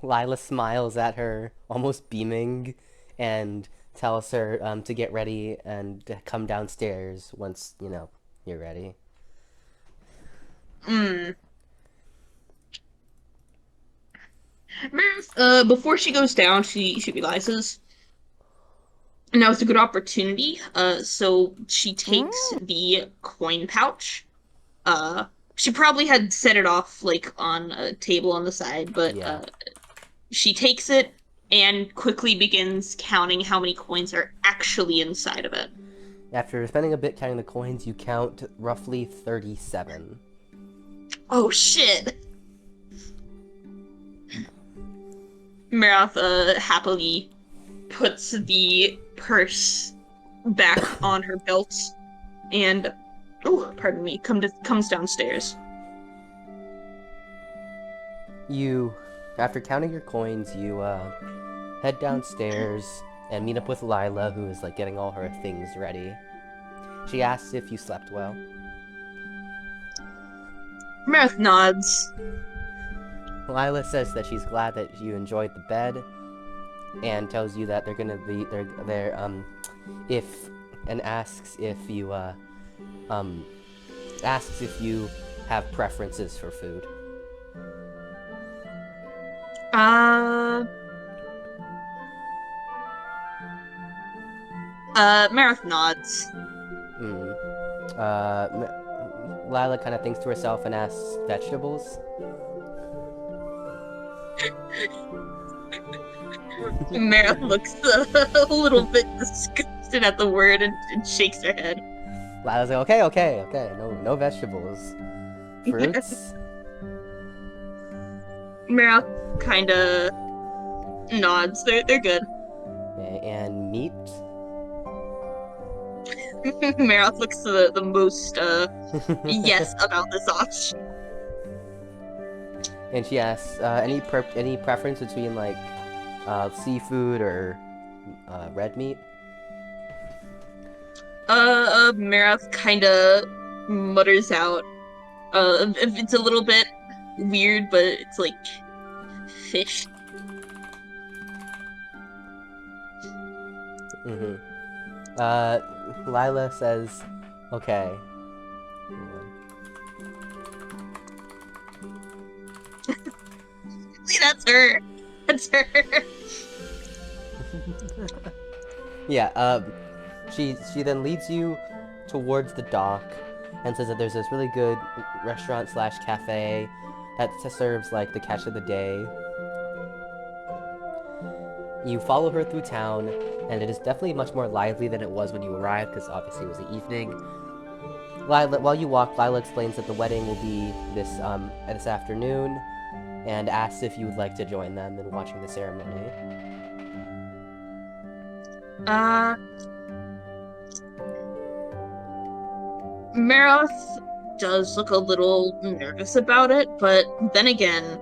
Lila smiles at her, almost beaming, and tells her to get ready and to come downstairs once, you're ready. Mm. Marith, before she goes down, she realizes now it's a good opportunity. So she takes the coin pouch. Uh, she probably had set it off like on a table on the side, but Yeah. she takes it and quickly begins counting how many coins are actually inside of it. After spending a bit counting the coins, you count roughly 37. Oh shit! Maroth happily puts the purse back on her belt and oh, pardon me, comes downstairs. After counting your coins, you head downstairs and meet up with Lila, who is like getting all her things ready. She asks if you slept well. Maroth nods. Lila says that she's glad that you enjoyed the bed, and tells you that they're gonna be they're if and asks if you have preferences for food. Uh, Maroth nods. Hmm. Uh, Lila kind of thinks to herself and asks, vegetables? Maroth looks a little bit disgusted at the word and shakes her head. Lila's like, okay. No vegetables. Fruits? Maroth kind of nods. They're good. Okay, and meat? Maroth looks the most yes about this option. And she asks, any preference between like seafood or red meat? Maroth kind of mutters out. It's a little bit weird, but it's like fish. Mm-hmm. Lila says, okay. That's her. That's her. Yeah, she then leads you towards the dock and says that there's this really good restaurant slash cafe that serves like the catch of the day. You follow her through town, and it is definitely much more lively than it was when you arrived, because obviously it was the evening. While you walk, Lila explains that the wedding will be this afternoon, and asks if you would like to join them in watching the ceremony. Maroth does look a little nervous about it, but then again,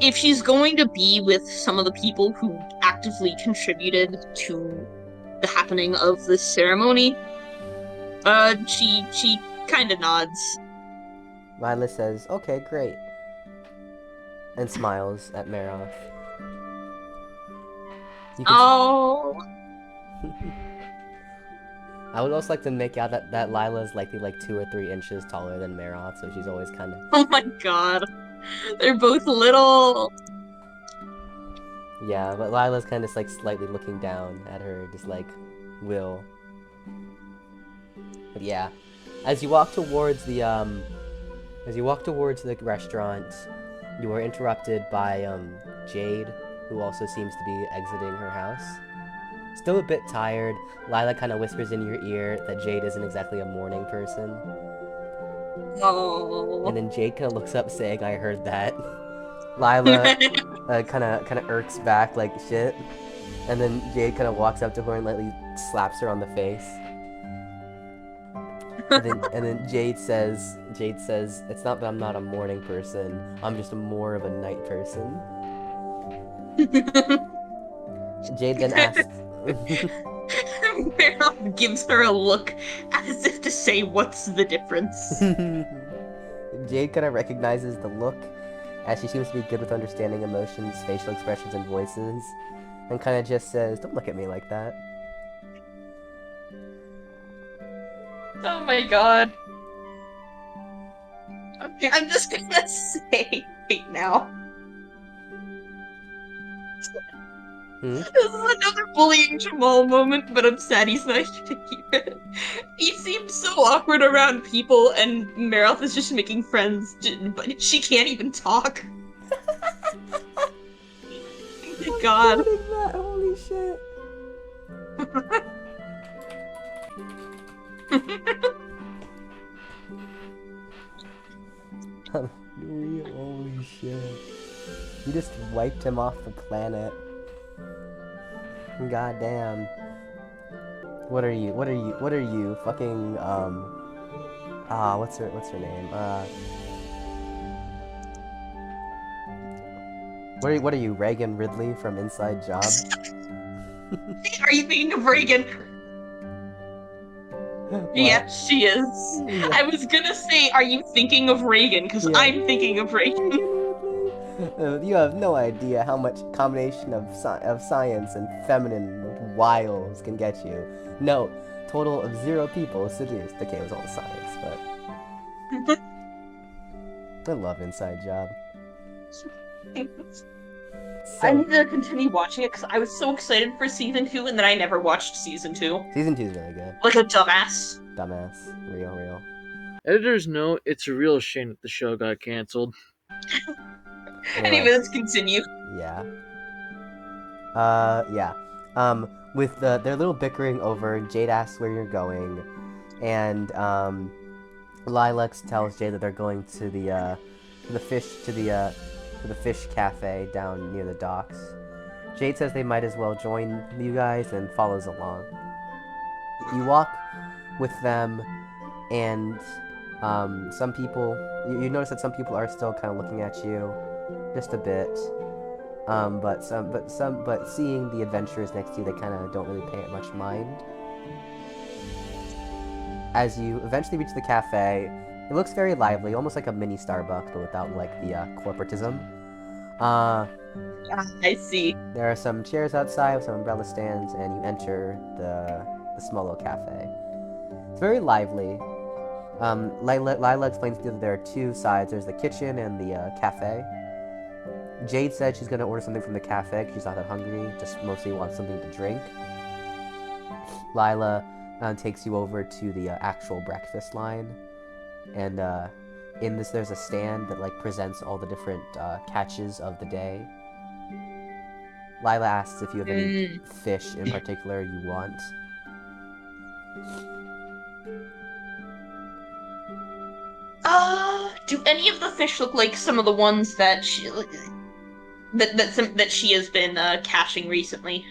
if she's going to be with some of the people who actively contributed to the happening of this ceremony, she kind of nods. Lila says, okay, great, and smiles at Maroth. You can Oh, I would also like to make out that Lila is likely like 2 or 3 inches taller than Maroth, so she's always kind of... oh my god. They're both little. Yeah, but Lila's kind of like slightly looking down at her, just like, Will. But yeah, as you walk towards the restaurant, you are interrupted by Jade, who also seems to be exiting her house. Still a bit tired, Lila kind of whispers in your ear that Jade isn't exactly a morning person. Oh. And then Jade kind of looks up saying, I heard that. Lila kind of irks back like shit. And then Jade kind of walks up to her and lightly slaps her on the face. And then Jade says, it's not that I'm not a morning person, I'm just more of a night person. Jade then asks... Meryl gives her a look as if to say, what's the difference? Jade kind of recognizes the look, as she seems to be good with understanding emotions, facial expressions, and voices, and kind of just says, don't look at me like that. Oh my god. Okay, I'm just gonna say right now. This is another bullying Jamal moment, but I'm sad he's not here to hear it. He seems so awkward around people, and Maroth is just making friends, but she can't even talk. Oh my god. What is that? Holy shit. Holy shit. You just wiped him off the planet. God damn. What are you? Fucking, what's her name? What are you, Reagan Ridley from Inside Job? Are you thinking of Reagan? Yeah, she is. Yeah. I was gonna say, are you thinking of Reagan? Because Yeah. I'm thinking of Reagan. You have no idea how much combination of science and feminine wiles can get you. No, total of 0 people seduced. Okay, it was all science, but... I love Inside Job. I need to continue watching it because I was so excited for season 2 and then I never watched season 2. Season 2 is really good. Like a dumbass. Dumbass. Real. Editors know it's a real shame that the show got canceled. Anyway, let's continue. Yeah. Yeah. With their little bickering over, Jade asks where you're going, And Lilac tells Jade that they're going to the fish cafe down near the docks. Jade says they might as well join you guys and follows along. You walk with them, and some people you notice that some people are still kind of looking at you, just a bit. But seeing the adventurers next to you, they kind of don't really pay it much mind. As you eventually reach the cafe, it looks very lively, almost like a mini Starbucks, but without like the corporatism. I see. There are some chairs outside with some umbrella stands, and you enter the small little cafe. It's very lively. Lila explains to you that there are two sides. There's the kitchen and the cafe. Jade said she's going to order something from the cafe because she's not that hungry, just mostly wants something to drink. Lila takes you over to the actual breakfast line. And in this, there's a stand that like presents all the different catches of the day. Lila asks if you have any fish in particular you want. Do any of the fish look like some of the ones that she has been catching recently?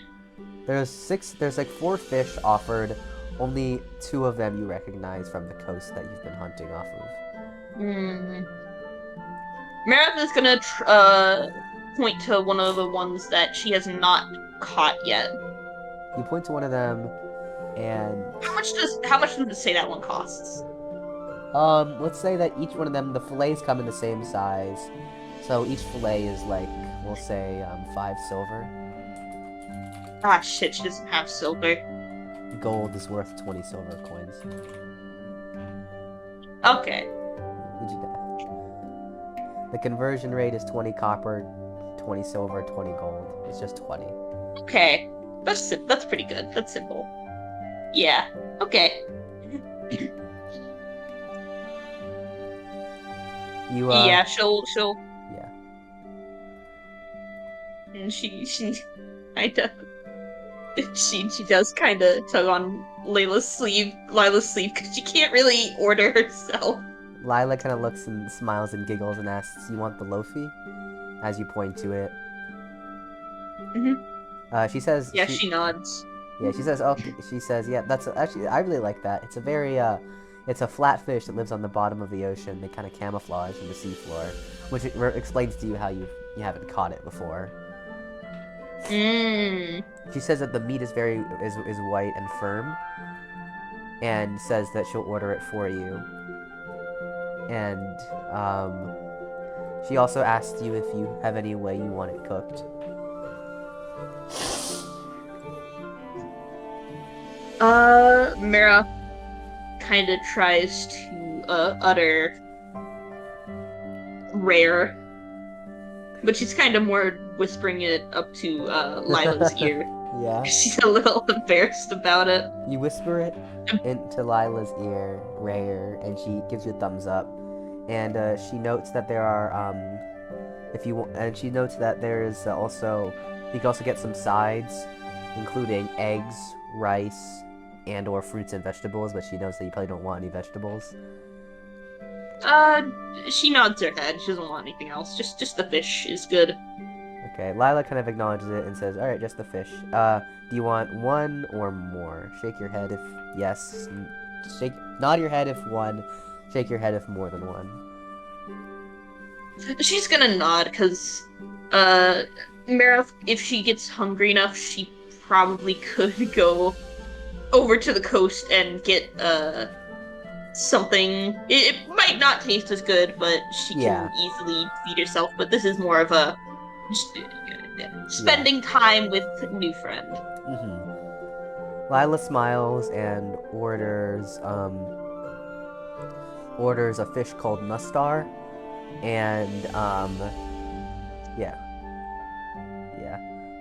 There's like 4 fish offered. Only 2 of them you recognize from the coast that you've been hunting off of. Maroth is gonna point to one of the ones that she has not caught yet. You point to one of them, and How much does it say that one costs? let's say that each one of them, the fillets come in the same size. So each fillet is like, we'll say, 5 silver. Ah, shit, she doesn't have silver. Gold is worth 20 silver coins. Okay. The conversion rate is 20 copper, 20 silver, 20 gold. It's just 20. Okay. That's pretty good. That's simple. Yeah. Okay. Yeah, she'll Yeah. and she does kind of tug on Lila's sleeve because she can't really order herself. Lila kind of looks and smiles and giggles and asks, "You want the lofi?" As you point to it. She says. Yeah, she nods. Yeah, she says. Okay. She says, "Yeah, that's actually. I really like that. It's a very it's a flat fish that lives on the bottom of the ocean. They kind of camouflage in the seafloor, which explains to you how you haven't caught it before." She says that the meat is is white and firm, and says that she'll order it for you. And she also asks you if you have any way you want it cooked. Mira kind of tries to utter rare, but she's kind of more whispering it up to Lila's ear. Yeah. She's a little embarrassed about it. You whisper it into Lila's ear, rare, and she gives you a thumbs up. And she notes that there are she notes that there is also you can also get some sides, including eggs, rice, and or fruits and vegetables, but she knows that you probably don't want any vegetables. She nods her head. She doesn't want anything else. Just the fish is good. Okay, Lila kind of acknowledges it and says, "Alright, just the fish. Do you want one or more?" Shake your head if yes. Nod your head if one. Shake your head if more than one. She's gonna nod, because, Maroth, if she gets hungry enough, she probably could go over to the coast and get, something. It might not taste as good, but she can easily feed herself, but this is more of a spending time with a new friend. Lila smiles and orders a fish called mustar, and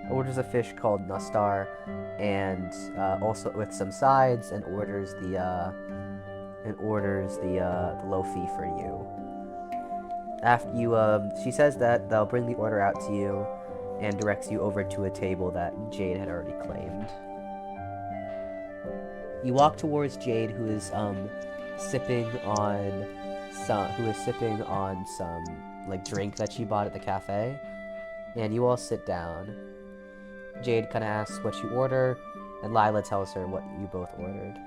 orders a fish called mustar, and also with some sides, and orders the lofi for you. After you, she says that they'll bring the order out to you, and directs you over to a table that Jade had already claimed. You walk towards Jade, who is sipping on some like drink that she bought at the cafe, and you all sit down. Jade kind of asks what you order, and Lila tells her what you both ordered.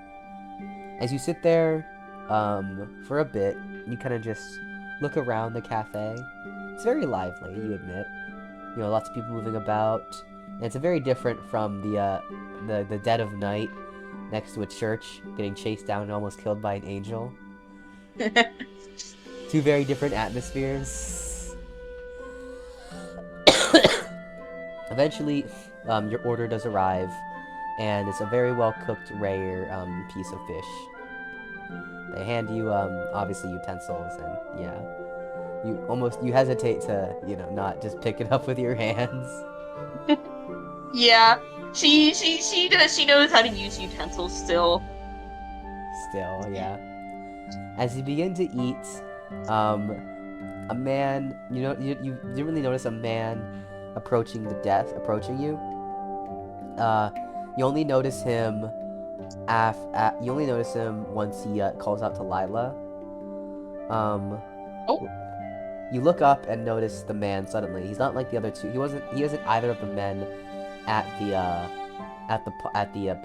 As you sit there for a bit, you kind of just look around the cafe. It's very lively, you admit. You know, lots of people moving about. And it's very different from the dead of night next to a church, getting chased down and almost killed by an angel. Two very different atmospheres. Eventually, your order does arrive, and it's a very well-cooked, rare piece of fish. They hand you, obviously, utensils, and yeah. You hesitate to, not just pick it up with your hands. Yeah, she knows how to use utensils still. Still, yeah. As you begin to eat, a man, you didn't really notice a man approaching you. You only notice him once he calls out to Lila. You look up and notice the man suddenly. He's not like the other two. He isn't either of the men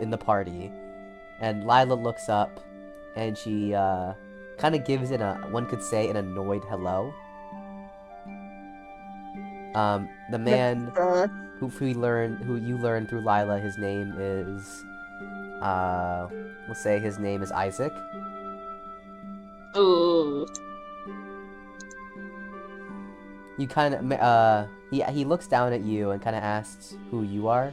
in the party. And Lila looks up, and she kind of gives it one could say an annoyed hello. The man who you learn through Lila, his name is we'll say his name is Isaac. Ooh. You kind of he looks down at you and kind of asks who you are.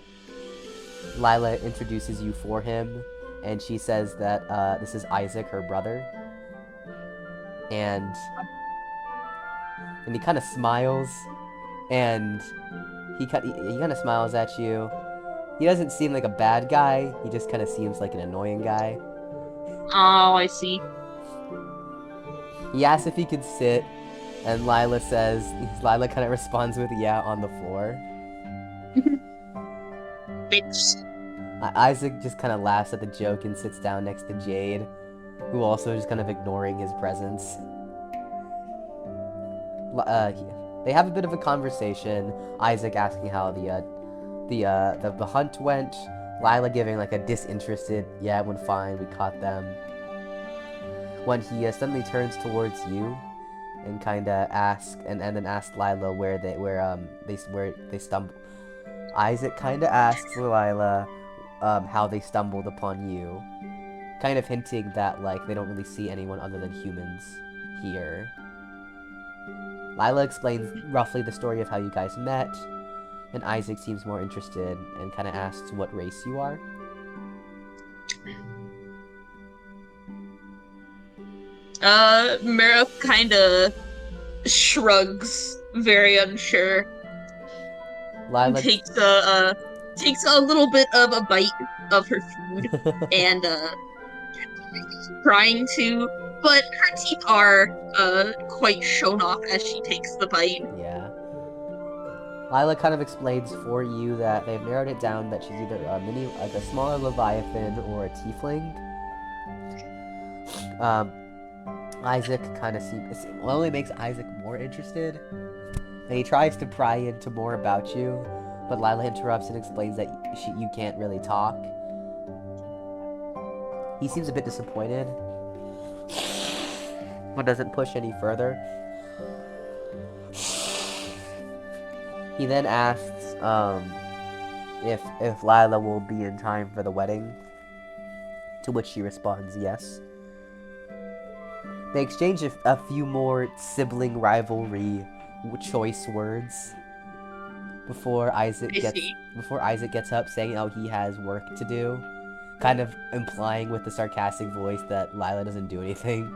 Lila introduces you for him, and she says that this is Isaac, her brother. And he kind of smiles, and he kind of smiles at you. He doesn't seem like a bad guy. He just kind of seems like an annoying guy. Oh, I see. He asks if he could sit, and Lila kind of responds with yeah on the floor. Bitch. Isaac just kind of laughs at the joke and sits down next to Jade, who also is kind of ignoring his presence. They have a bit of a conversation. Isaac asking how the hunt went. Lila giving like a disinterested, yeah, it went fine, we caught them. When he suddenly turns towards you, and kind of then asks Lila where they stumbled. Isaac kind of asks Lila how they stumbled upon you, kind of hinting that like they don't really see anyone other than humans here. Lila explains roughly the story of how you guys met, and Isaac seems more interested and kind of asks what race you are. Maroth kind of shrugs, very unsure. Lila Takes a little bit of a bite of her food and trying to, but her teeth are quite shown off as she takes the bite. Yeah. Lila kind of explains for you that they've narrowed it down that she's either a smaller leviathan or a tiefling. Isaac kind of only makes Isaac more interested, and he tries to pry into more about you, but Lila interrupts and explains that you can't really talk. He seems a bit disappointed, but doesn't push any further. He then asks if Lila will be in time for the wedding, to which she responds yes. They exchange a few more sibling rivalry choice words before Isaac gets up, saying how he has work to do, kind of implying with the sarcastic voice that Lila doesn't do anything,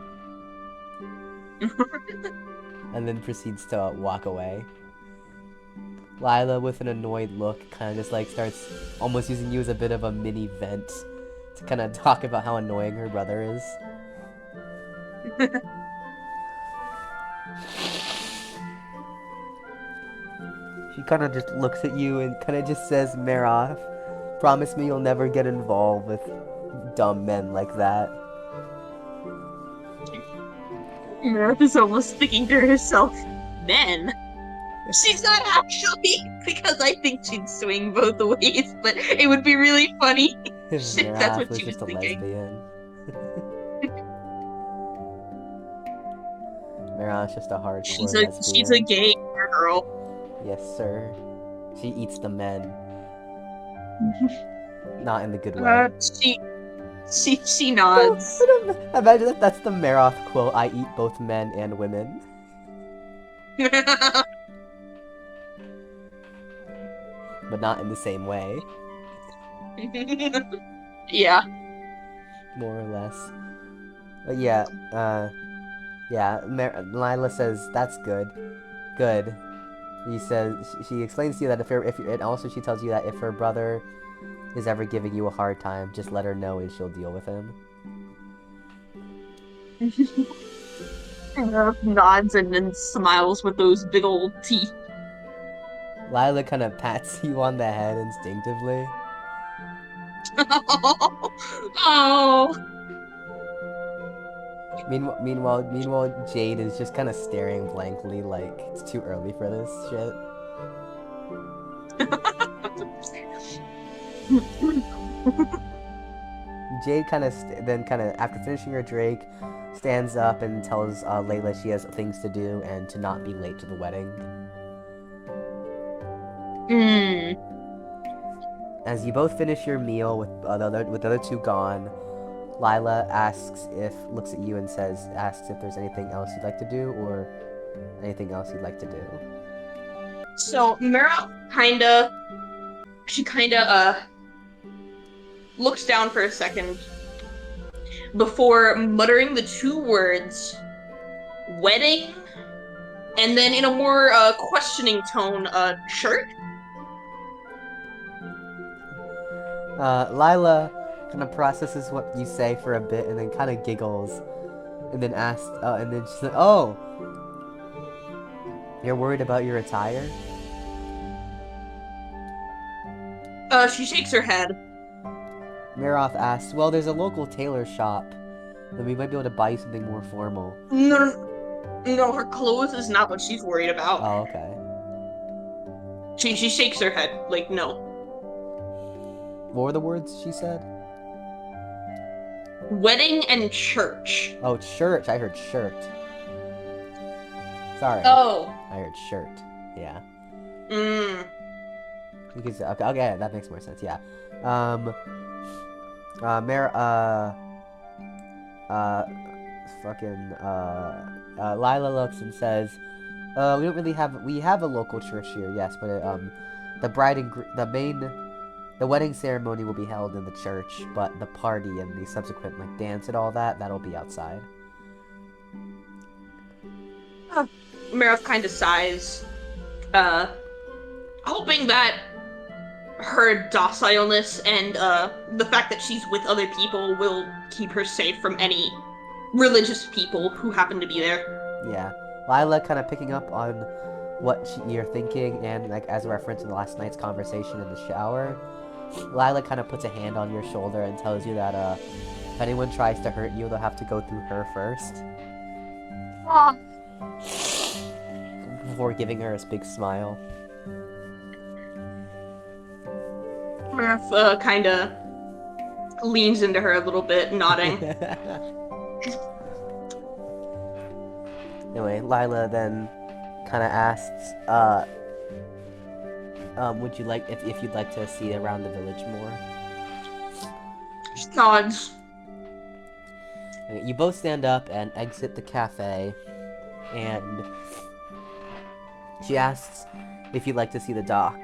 and then proceeds to walk away. Lila, with an annoyed look, kind of just like starts almost using you as a bit of a mini vent to kind of talk about how annoying her brother is. She kind of just looks at you and kind of just says, Maroth, promise me you'll never get involved with dumb men like that. Maroth is almost thinking to herself, men? She's not actually, because I think she'd swing both ways, but it would be really funny If if that's Maroth what was she was just a thinking. lesbian. Maroth's just a hardcore She's a lesbian. gay girl. Yes, sir. She eats the men. Not in the good way. Uh, she she nods. Imagine if that's the Maroth quote, I eat both men and women. But not in the same way. Yeah. More or less. But yeah, Lila says, that's good. Good. He says, she explains to you that and also she tells you that if her brother is ever giving you a hard time, just let her know and she'll deal with him. Nods and then smiles with those big old teeth. Lila kind of pats you on the head instinctively. Oh. Meanwhile, Jade is just kind of staring blankly, like it's too early for this shit. Jade then after finishing her drink, stands up and tells Layla she has things to do and to not be late to the wedding. As you both finish your meal with the other two gone, Lila looks at you and asks if there's anything else you'd like to do or anything else you'd like to do. So Mira she looks down for a second before muttering the two words wedding and then in a more questioning tone, shirt. Lila kind of processes what you say for a bit and then kind of giggles and then asks, and then she's like, oh, you're worried about your attire? She shakes her head. Maroth asks, well, there's a local tailor shop, and we might be able to buy you something more formal. No, her clothes is not what she's worried about. Oh, okay. She shakes her head, like, no. What were the words she said? Wedding and church. Oh, church. I heard shirt. Sorry. Oh. I heard shirt. Yeah. Mm. Okay, that makes more sense. Yeah. Lila looks and says, we have a local church here, yes, but the wedding ceremony will be held in the church, but the party and the subsequent dance and all that'll be outside. Maroth kind of sighs, hoping that her docileness and the fact that she's with other people will keep her safe from any religious people who happen to be there. Yeah. Lila kind of picking up on what you're thinking, and as a reference to the last night's conversation in the shower, Lila kind of puts a hand on your shoulder and tells you that if anyone tries to hurt you, they'll have to go through her first. Aww. Before giving her a big smile. Maroth kind of leans into her a little bit, nodding. Anyway, Lila then kind of asks, would you like, if you'd like to see around the village more? She nods. Okay, you both stand up and exit the cafe, and she asks if you'd like to see the dock.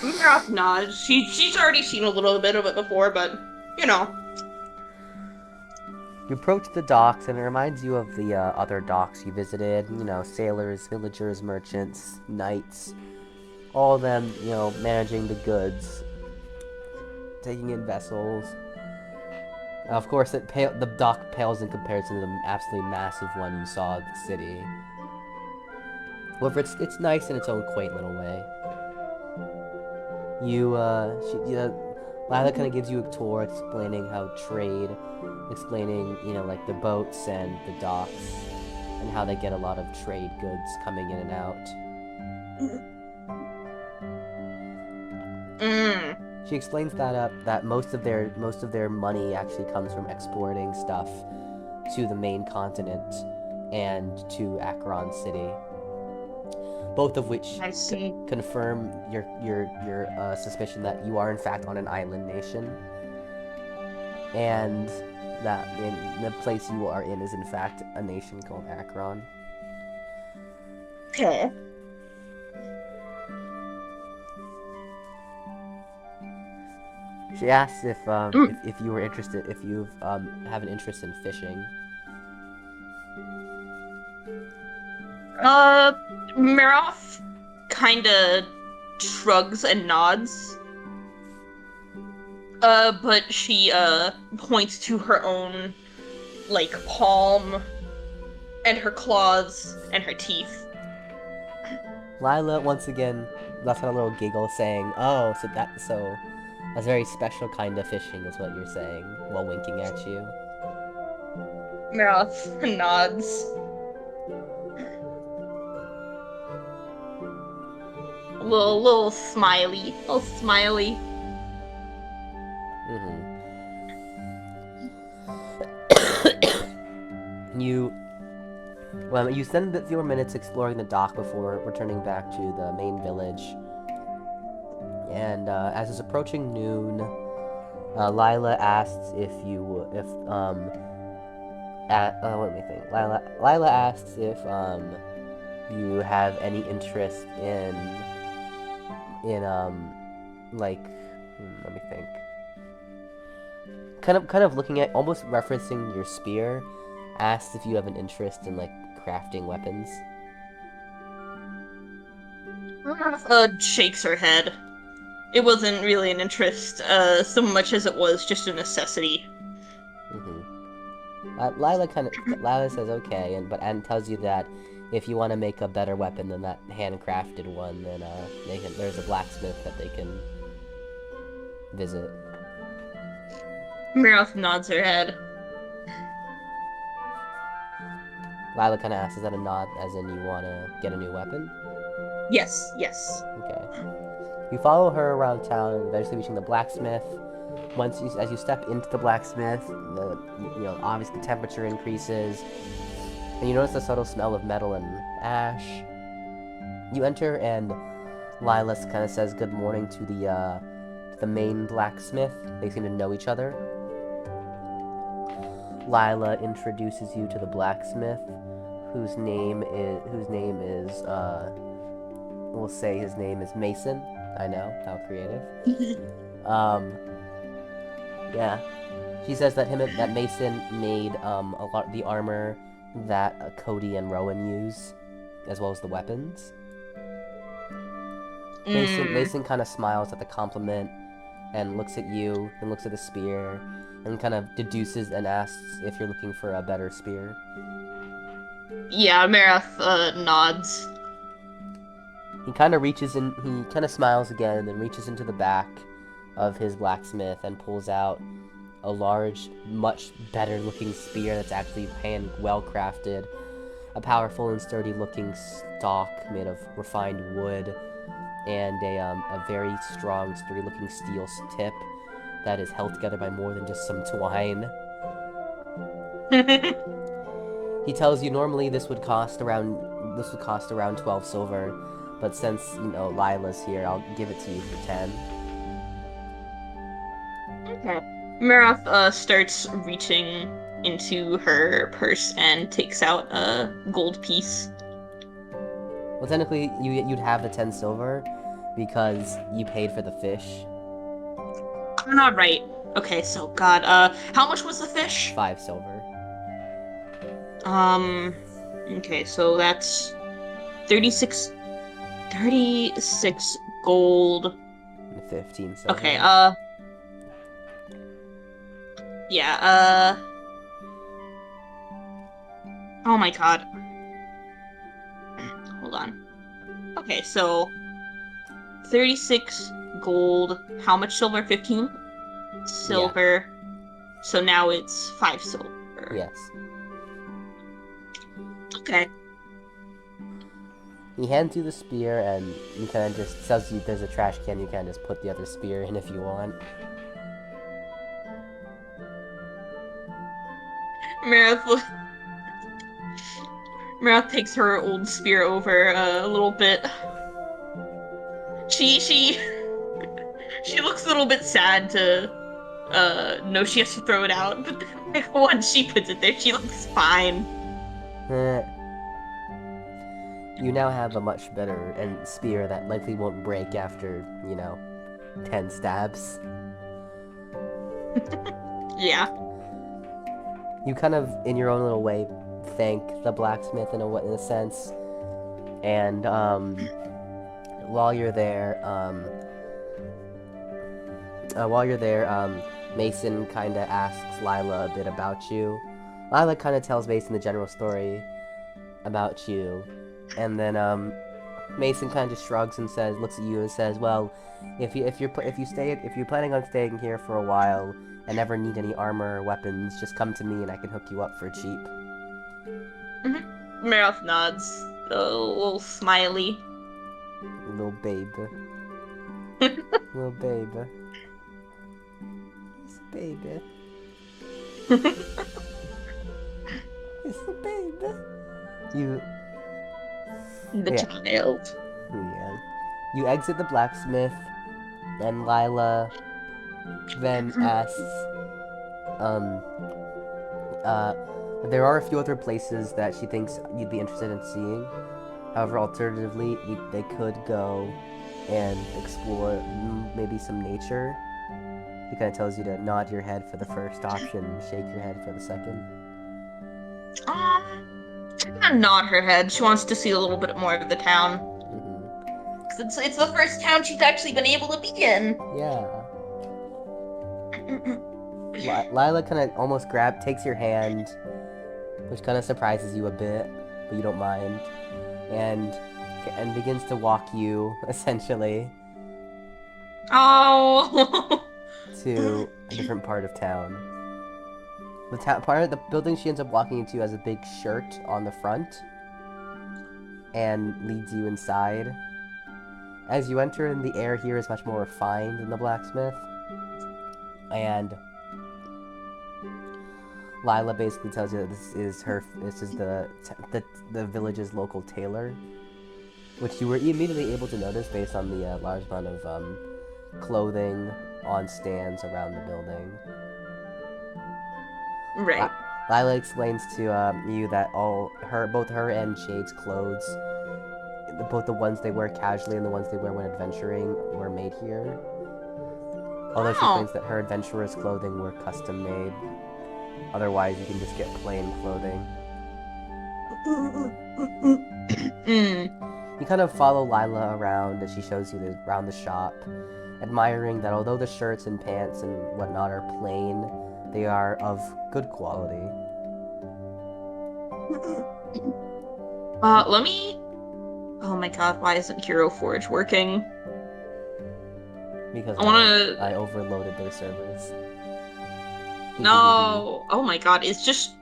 Maroth nods. She's already seen a little bit of it before, but, you know. You approach the docks, and it reminds you of the other docks you visited. You know, sailors, villagers, merchants, knights. All of them, managing the goods. Taking in vessels. Of course, the dock pales in comparison to the absolutely massive one you saw at the city. However, it's nice in its own quaint little way. Lila kind of gives you a tour explaining how trade, explaining, like the boats and the docks, and how they get a lot of trade goods coming in and out. Mm. She explains that most of their money actually comes from exporting stuff to the main continent and to Akron City, both of which I see. confirm your suspicion that you are in fact on an island nation, and that in the place you are in is in fact a nation called Akron. Okay. She asks if Mm. if you were interested, if you have an interest in fishing. Uh, Maroth kind of shrugs and nods. But she points to her own like palm and her claws and her teeth. Lila once again lets out a little giggle, saying, "Oh, so that's a very special kind of fishing," is what you're saying, while winking at you. Maroth nods. Little smiley, little smiley. You you spend a few more minutes exploring the dock before returning back to the main village. And as it's approaching noon, Lila asks if let me think. Lila asks if you have any interest in like let me think. Kind of looking at, almost referencing your spear, asks if you have an interest in like crafting weapons. Maroth shakes her head. It wasn't really an interest, so much as it was just a necessity. Lila says okay, and tells you that if you want to make a better weapon than that handcrafted one, then there's a blacksmith that they can visit. Maroth nods her head. Lila kind of asks, is that a nod as in you want to get a new weapon? Yes, yes. Okay. You follow her around town, eventually reaching the blacksmith. As you step into the blacksmith, obviously the temperature increases, and you notice the subtle smell of metal and ash. You enter, and Lila kind of says good morning to the main blacksmith. They seem to know each other. Lila introduces you to the blacksmith, whose name is we'll say his name is Mason. I know, how creative. Yeah. She says that Mason made a lot of the armor that Cody and Rowan use, as well as the weapons. Mason kind of smiles at the compliment and looks at you and looks at the spear and kind of deduces and asks if you're looking for a better spear. Yeah, Maroth nods. He kind of smiles again and then reaches into the back of his blacksmith and pulls out a large, much better looking spear that's actually well crafted. A powerful and sturdy looking stock made of refined wood, and a very strong, sturdy looking steel tip that is held together by more than just some twine. He tells you normally this would cost around 12 silver, but since Lila's here, I'll give it to you for 10. Okay. Maroth starts reaching into her purse and takes out a gold piece. Well, technically, you'd have the 10 silver because you paid for the fish. I'm not right. Okay, so God, how much was the fish? 5 silver. Okay, so that's 36 gold. 15 silver. Okay, yeah, oh my God. Hold on. Okay, so 36 gold. How much silver? 15 Yeah. silver. So now it's 5 silver. Yes. Okay. He hands you the spear, and you kind of just tells you there's a trash can. You kind of just put the other spear in if you want. Maroth, Maroth takes her old spear over a little bit. She she looks a little bit sad to know she has to throw it out, but then, like, once she puts it there, she looks fine. You now have a much better and spear that likely won't break after 10 stabs. Yeah. You kind of, in your own little way, thank the blacksmith in a sense, and while you're there, Mason kind of asks Lila a bit about you. Lila kind of tells Mason the general story about you, and then Mason kind of just shrugs and looks at you and says, "Well, if you're planning on staying here for a while and never need any armor or weapons, just come to me and I can hook you up for cheap." Maroth nods, a little smiley. Little babe. Little babe. It's a baby. It's a baby. The Yeah. child. Yeah. You exit the blacksmith, and Lila then asks, there are a few other places that she thinks you'd be interested in seeing. However, alternatively, they could go and explore maybe some nature. He kind of tells you to nod your head for the first option, shake your head for the second. She's gonna nod her head. She wants to see a little bit more of the town. Mm-hmm. 'Cause it's the first town she's actually been able to be in. Yeah. Lila kind of almost takes your hand, which kind of surprises you a bit, but you don't mind, and begins to walk you, essentially, Oh. to a different part of town. Part of the building she ends up walking into has a big shirt on the front, and leads you inside. As you enter in, the air here is much more refined than the blacksmith, and Lila basically tells you that this is the village's local tailor, which you were immediately able to notice based on the large amount of clothing on stands around the building. Right. Lila explains to you that both her and Shade's clothes, both the ones they wear casually and the ones they wear when adventuring, were made here. Although she explains that her adventurer's clothing were custom made. Otherwise, you can just get plain clothing. You kind of follow Lila around as she shows you around the shop, admiring that although the shirts and pants and whatnot are plain, they are of good quality. Let me... Oh my god, why isn't Hero Forge working? Because I overloaded their servers. No! Oh my god, it's just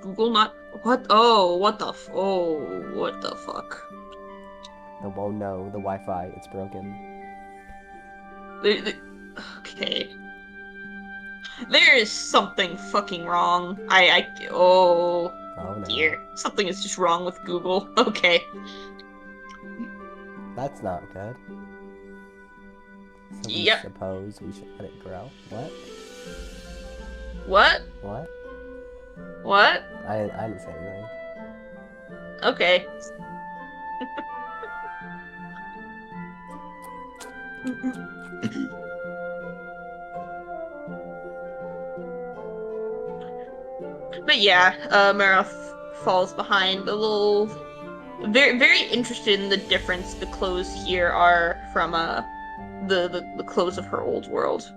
Google not... What? Oh, what the fuck? Oh no, the Wi-Fi, it's broken. Okay. There is something fucking wrong. Oh Oh no. dear. Something is just wrong with Google. Okay. That's not good. So we suppose we should let it grow. What? What? What? What? I didn't say anything. Okay. But yeah, Maroth falls behind a little, very, very interested in the difference the clothes here are from the clothes of her old world.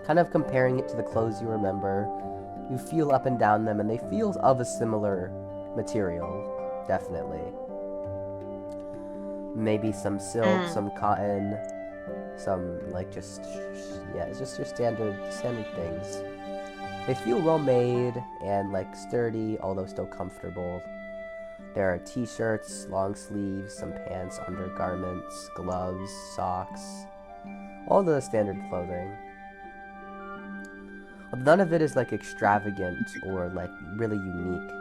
Kind of comparing it to the clothes you remember, you feel up and down them, and they feel of a similar material. definitely. Maybe some silk, some cotton, some like just yeah, it's just your standard things. They feel well made and like sturdy, although still comfortable. There are t-shirts, long sleeves, some pants, undergarments, gloves, socks, all the standard clothing. None of it is like extravagant or like really unique.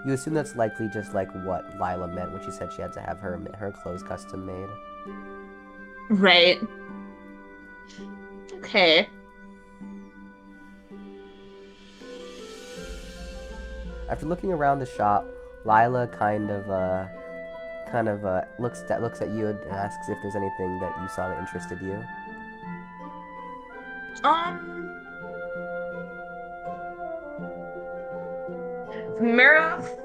You assume that's likely just like what Lila meant when she said she had to have her clothes custom made. Right. Okay. After looking around the shop, Lila kind of looks at you and asks if there's anything that you saw that interested you. Um, Maroth,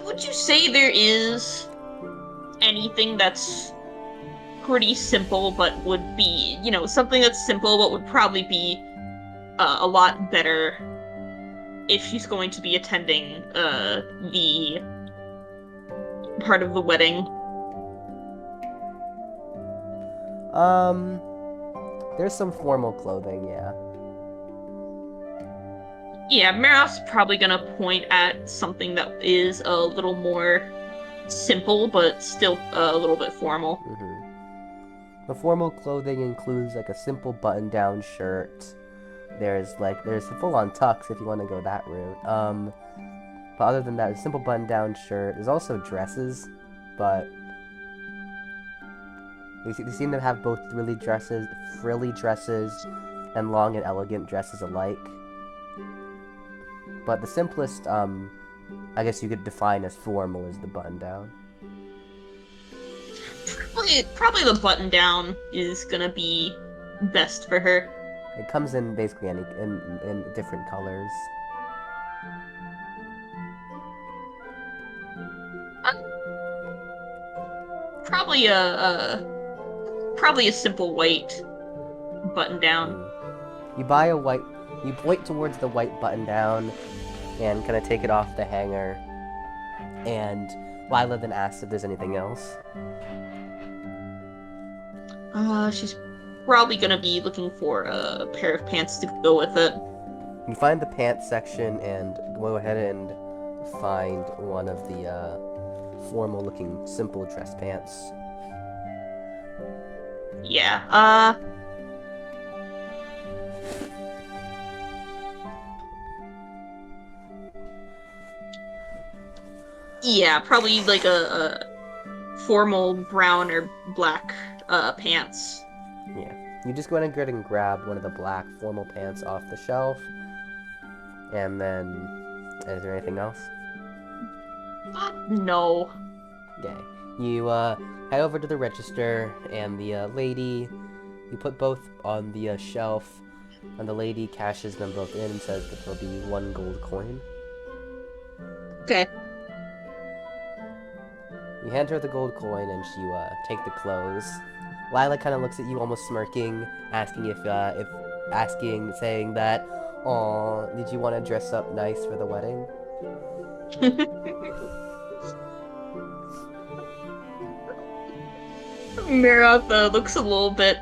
would you say there is anything that's pretty simple but would be, something that's simple but would probably be a lot better if she's going to be attending the part of the wedding? There's some formal clothing, yeah. Yeah, Maroth's probably gonna point at something that is a little more simple but still a little bit formal. The formal clothing includes like a simple button-down shirt. There's full-on tux if you want to go that route. But other than that, a simple button-down shirt. There's also dresses, but they seem to have both frilly dresses, and long and elegant dresses alike. But the simplest, I guess you could define as formal is the button-down. Probably the button down is gonna be best for her. It comes in basically in different colors. Uh, probably a simple white button down. You point towards the white button down and kind of take it off the hanger. And Lila then asks if there's anything else. She's probably gonna be looking for a pair of pants to go with it. You find the pants section and go ahead and find one of the formal looking simple dress pants. Yeah, yeah, probably like a formal brown or black pants. Yeah. You just go ahead and grab one of the black formal pants off the shelf. And then, is there anything else? No. Okay. You head over to the register, and the lady, you put both on the shelf, and the lady cashes them both in and says that there'll be 1 gold coin. Okay. You hand her the gold coin, and you take the clothes. Lila kind of looks at you, almost smirking, asking saying that, "Aw, did you want to dress up nice for the wedding?" Maroth looks a little bit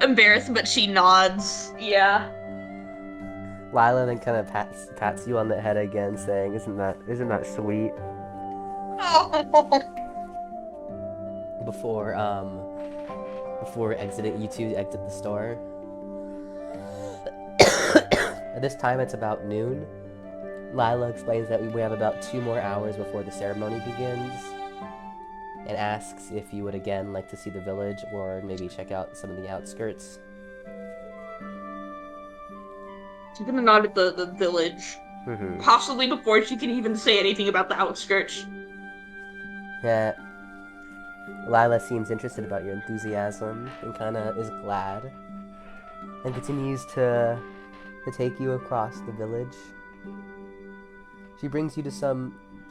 embarrassed, but she nods. Yeah. Lila then kind of pats you on the head again, saying, "Isn't that sweet?" Before exiting, you two exit the store. At this time, it's about noon. Lila explains that we have about 2 more hours before the ceremony begins, and asks if you would again like to see the village or maybe check out some of the outskirts. She's gonna nod at the village. Possibly before she can even say anything about the outskirts. Yeah. Lila seems interested about your enthusiasm and kind of is glad, and continues to take you across the village. She brings you to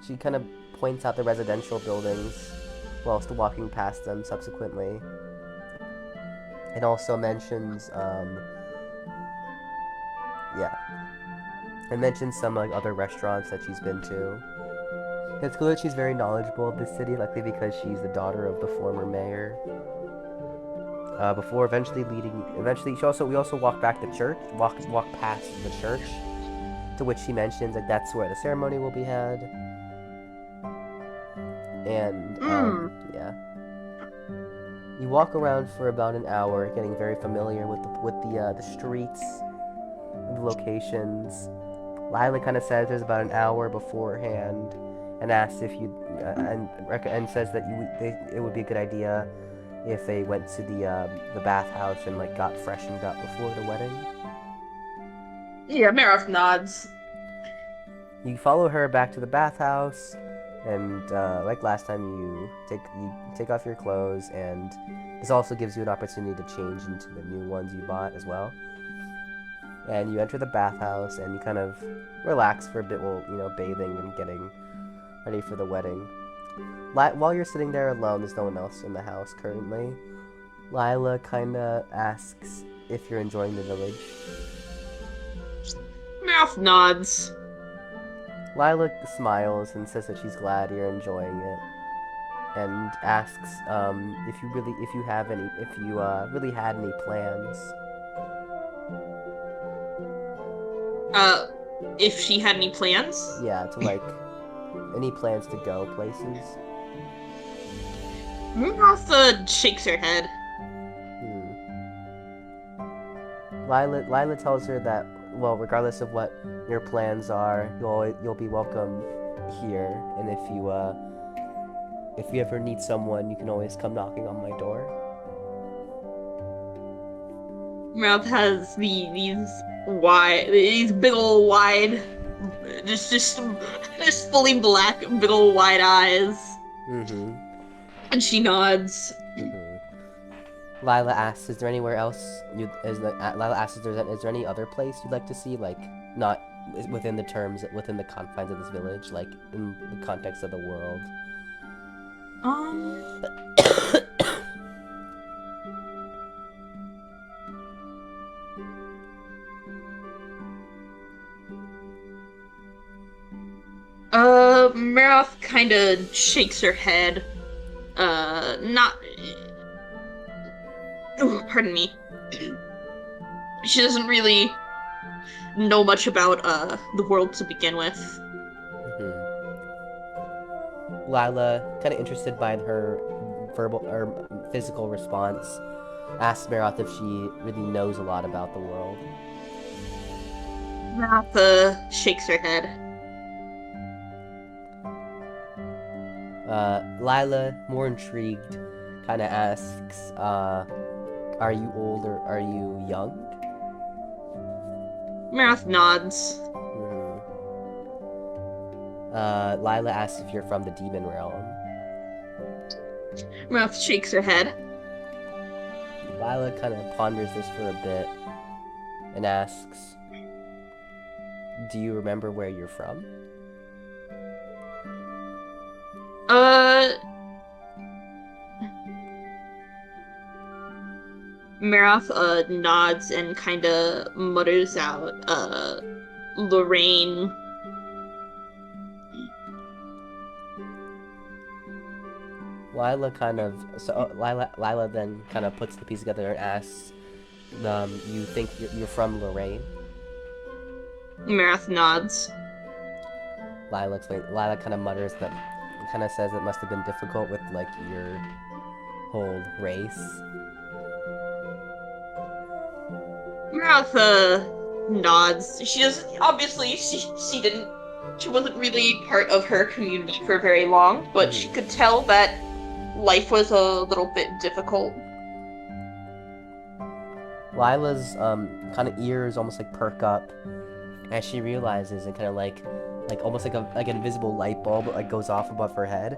she kind of points out the residential buildings whilst walking past them subsequently. It also mentions, it mentions some like other restaurants that she's been to. It's cool that she's very knowledgeable of the city, likely because she's the daughter of the former mayor. Before eventually, we also walk back to church, walk past the church, to which she mentions like that's where the ceremony will be had. And Hmm. yeah, you walk around for about an hour, getting very familiar with the streets, the locations. Lila kind of says there's about an hour beforehand, and asks if you and says that it would be a good idea if they went to the bathhouse and like got freshened up before the wedding. Yeah, Maroth nods. You follow her back to the bathhouse, and like last time, you take off your clothes, and this also gives you an opportunity to change into the new ones you bought as well. And you enter the bathhouse, and you kind of relax for a bit while bathing and getting ready for the wedding. While you're sitting there alone, there's no one else in the house currently. Lila kind of asks if you're enjoying the village. Maroth nods. Lila smiles and says that she's glad you're enjoying it, and asks if you really had any plans. If she had any plans? Yeah, to like any plans to go places. Maroth shakes her head. Lila tells her that, well, regardless of what your plans are, you'll be welcome here, and if you ever need someone, you can always come knocking on my door. Maroth has these big ol' wide, just fully black, big ol' wide eyes. Mm-hmm. And she nods. Mm-hmm. Lila asks, "Is there anywhere else Lila asks, "Is there any other place you'd like to see? Like, not within the confines of this village, like in the context of the world." Maroth kind of shakes her head. Not. Ooh, pardon me. She doesn't really know much about the world to begin with. Mm-hmm. Lila, kind of interested by her verbal or physical response, asks Maroth if she really knows a lot about the world. Maroth shakes her head. Lila, more intrigued, kind of asks, "Are you old or are you young?" Maroth nods. Mm-hmm. Lila asks if you're from the demon realm. Maroth shakes her head. Lila kind of ponders this for a bit and asks, "Do you remember where you're from?" Maroth nods and kind of mutters out, Lorraine. Lila then kind of puts the piece together and asks, "You think you're from Lorraine?" Maroth nods. Lila kind of mutters that, kind of says it must have been difficult with like your whole race. Maroth nods. She wasn't really part of her community for very long, but she could tell that life was a little bit difficult. Lila's kind of ears almost like perk up as she realizes, and kind of like almost like an invisible light bulb like goes off above her head,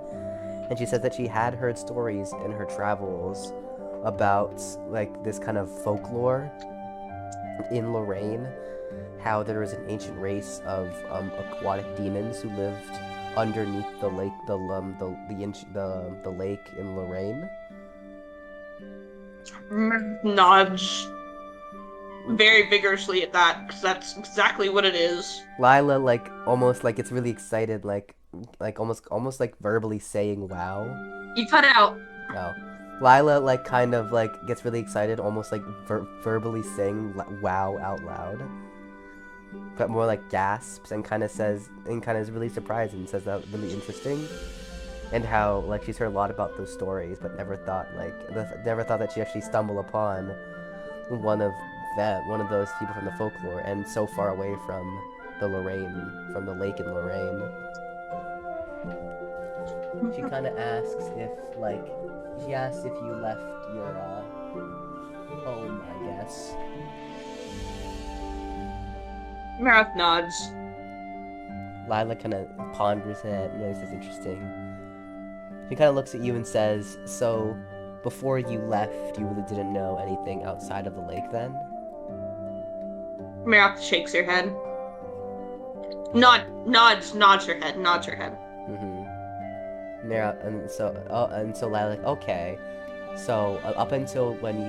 and she says that she had heard stories in her travels about like this kind of folklore in Lorraine, how there was an ancient race of aquatic demons who lived underneath the lake, the lake in Lorraine. Nods very vigorously at that, because that's exactly what it is. Lila like almost like gets really excited, like like almost like verbally saying wow. You cut out. Oh. Lila like kind of like gets really excited, almost like verbally saying wow out loud. But more like gasps and kind of is really surprised and says that really interesting. And how like she's heard a lot about those stories, but never thought that she actually stumble upon one of those people from the folklore, and so far away from the lake in Lorraine. She kind of asks if you left your home, I guess. Maroth nods. Lila kind of ponders it, and this is interesting. She kind of looks at you and says, "So, before you left, you really didn't know anything outside of the lake then?" Maroth shakes her head. Nods her head. Mm-hmm. And so Lila, okay. So up until when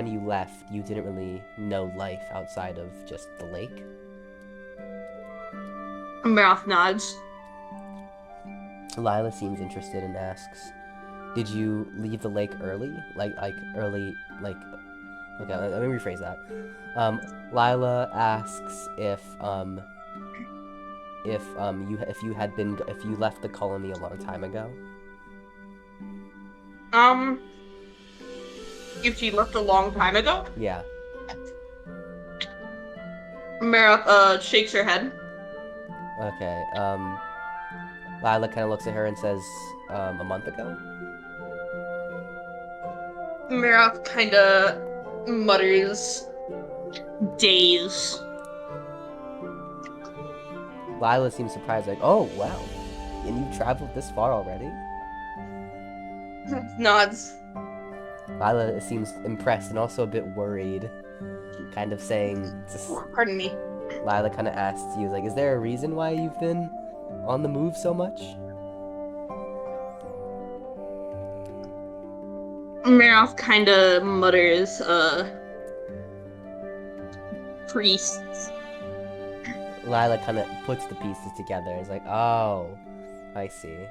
you left, you didn't really know life outside of just the lake? Maroth nods. Lila seems interested and asks, "Did you leave the lake early? Okay, let me rephrase that. Lila asks if you left the colony a long time ago." If she left a long time ago? Yeah. Maroth shakes her head. Okay. Lila kind of looks at her and says, "A month ago?" Maroth kinda mutters, days. Lila seems surprised, like, "Oh, wow. And you've traveled this far already?" Nods. Lila seems impressed and also a bit worried, kind of saying, Pardon me. Lila kind of asks you, like, "Is there a reason why you've been on the move so much?" Maroth kinda mutters, priests. Lila kind of puts the pieces together. It's like, "Oh, I see.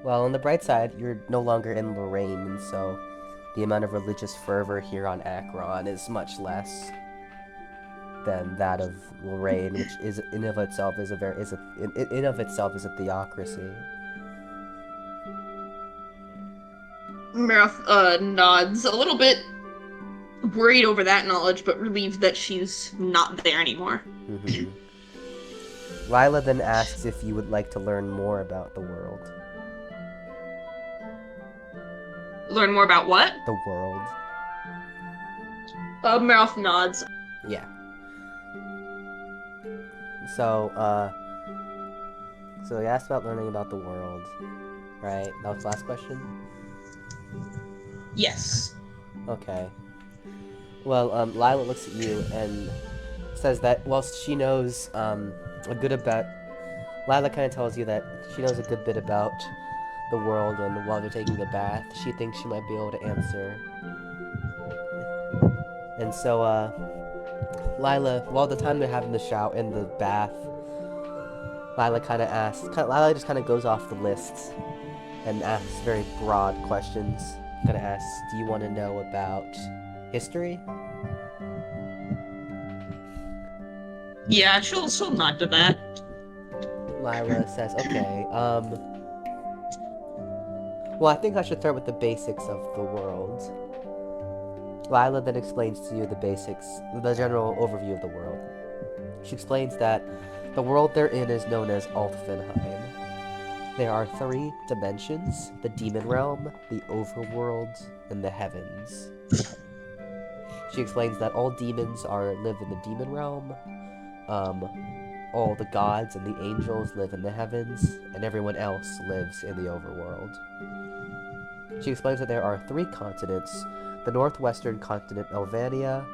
Well, on the bright side, you're no longer in Lorraine, and so the amount of religious fervor here on Akron is much less than that of Lorraine, which is in of itself is a theocracy." Maroth nods, a little bit worried over that knowledge, but relieved that she's not there anymore. Mm-hmm. Lila then asks if you would like to learn more about the world. Learn more about what? The world. Maroth nods. Yeah. So, you asked about learning about the world, right? That was the last question? Yes. Okay. Well, Lila looks at you and says that whilst she knows a good about... Lila kind of tells you that she knows a good bit about the world, and while they're taking a bath, she thinks she might be able to answer. And so, Lila, while the time they're having the shower in the bath, Lila just kind of goes off the list and asks very broad questions. Kind of asks, "Do you want to know about history?" Yeah, she'll nod to that. Lila says, "Okay, well, I think I should start with the basics of the world." Lila then explains to you the general overview of the world. She explains that the world they're in is known as Althvinhaim. There are 3 dimensions: the demon realm, the overworld, and the heavens. She explains that all demons live in the demon realm, all the gods and the angels live in the heavens, and everyone else lives in the overworld. She explains that there are 3 continents: the northwestern continent Althvinhaim,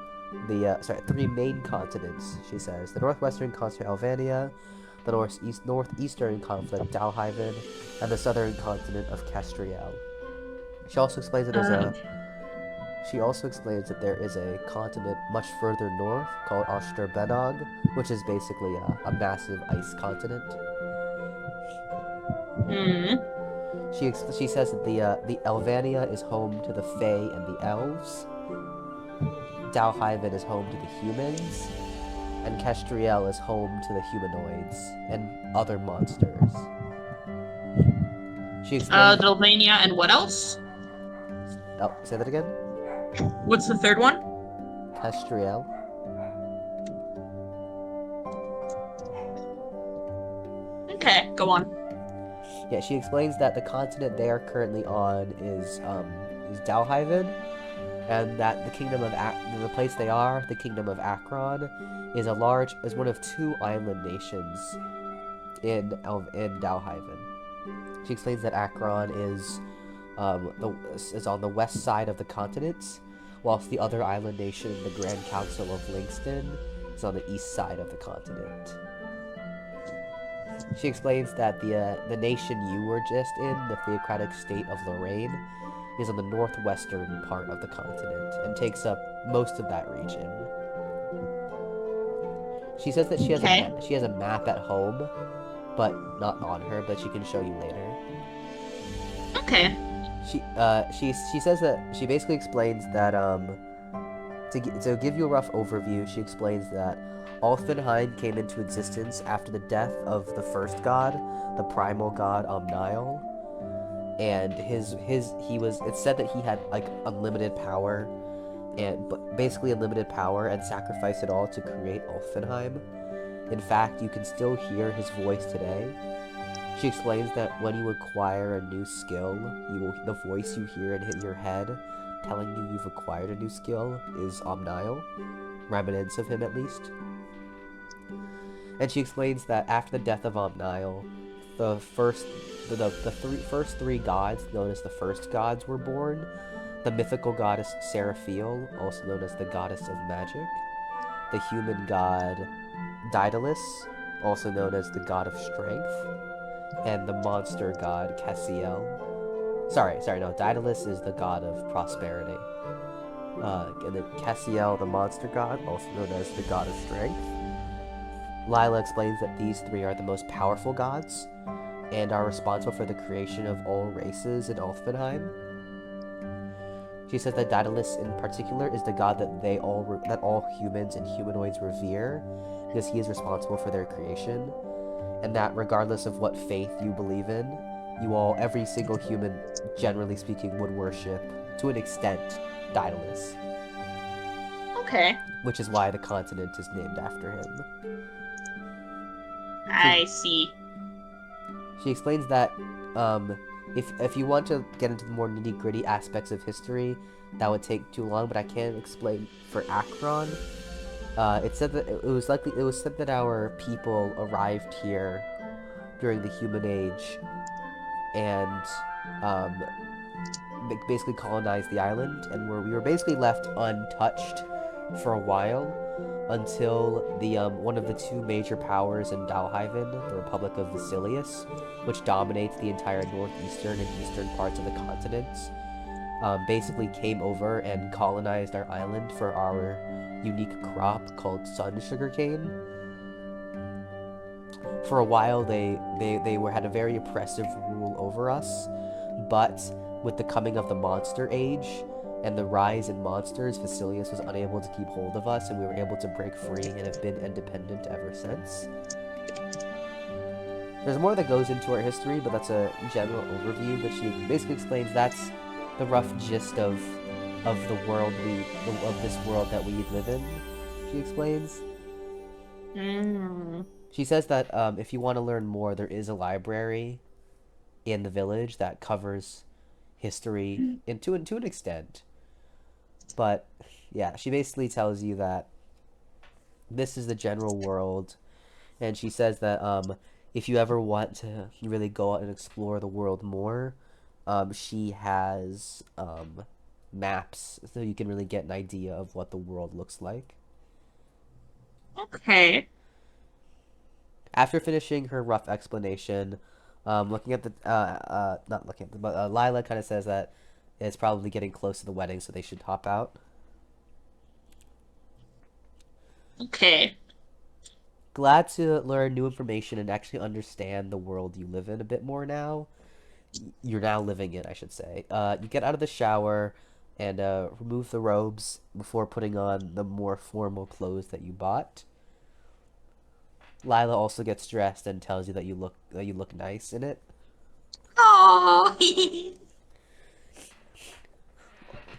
3 main continents, she says: the northwestern continent Althvinhaim, the northeastern continent Althvinhaim, and the southern continent of Castriel. She also explains that she also explains that there is a continent much further north called Osterbenog, which is basically a massive ice continent. Hmm. She says that the Elvania is home to the Fae and the Elves. Dalhaven is home to the humans, and Kestriel is home to the humanoids and other monsters. She explains. Delvania and what else? Oh, say that again. What's the third one? Kestriel. Okay, go on. Yeah, she explains that the continent they are currently on is Dalhaven, and that the place they are, the kingdom of Akron, is one of two island nations in Dalhaven. She explains that Akron is on the west side of the continent, whilst the other island nation, the Grand Council of Lingston, is on the east side of the continent. She explains that the nation you were just in, the theocratic state of Lorraine, is on the northwestern part of the continent and takes up most of that region. She says that Okay. she has a map at home, but not on her, but she can show you later. Okay. She says that she basically explains that to give you a rough overview, she explains that Althvinhaim came into existence after the death of the first god, the primal god Omnial, and it's said that he had like unlimited power, basically unlimited power, and sacrificed it all to create Althvinhaim. In fact, you can still hear his voice today. She explains that when you acquire a new skill, the voice you hear in your head telling you you've acquired a new skill is Omnial, remnants of him at least. And she explains that after the death of Omnial, the first three gods, known as the first gods, were born. The mythical goddess Seraphiel, also known as the goddess of magic. The human god Daedalus, also known as the god of strength. And the monster god Cassiel. No, Daedalus is the god of prosperity. And then Cassiel, the monster god, also known as the god of strength. Lila explains that these three are the most powerful gods and are responsible for the creation of all races in Althvinhaim. She says that Daedalus in particular is the god that all humans and humanoids revere because he is responsible for their creation, and that regardless of what faith you believe in, every single human, generally speaking, would worship, to an extent, Daedalus. Okay. Which is why the continent is named after him. I see. She explains that if you want to get into the more nitty-gritty aspects of history, that would take too long, but I can explain for Akron. It was said that our people arrived here during the Human Age and basically colonized the island, and we were basically left untouched for a while until one of the two major powers in Dalhaven, the Republic of Vasilius, which dominates the entire northeastern and eastern parts of the continent, basically came over and colonized our island for our unique crop called sun sugarcane. For a while, they had a very oppressive rule over us, but with the coming of the Monster Age and the rise in monsters, Vasilius was unable to keep hold of us, and we were able to break free and have been independent ever since. There's more that goes into our history, but that's a general overview. But she basically explains that's the rough gist of the world of this world that we live in. She explains. She says that if you want to learn more, there is a library in the village that covers history to an extent. But yeah, she basically tells you that this is the general world, and she says that if you ever want to really go out and explore the world more, she has maps so you can really get an idea of what the world looks like. Okay. After finishing her rough explanation, looking at the not looking at the, but Lila kind of says that it's probably getting close to the wedding, so they should hop out. Okay. Glad to learn new information and actually understand the world you live in a bit more now. You're now living it, I should say. You get out of the shower and remove the robes before putting on the more formal clothes that you bought. Lila also gets dressed and tells you that you look nice in it. Oh.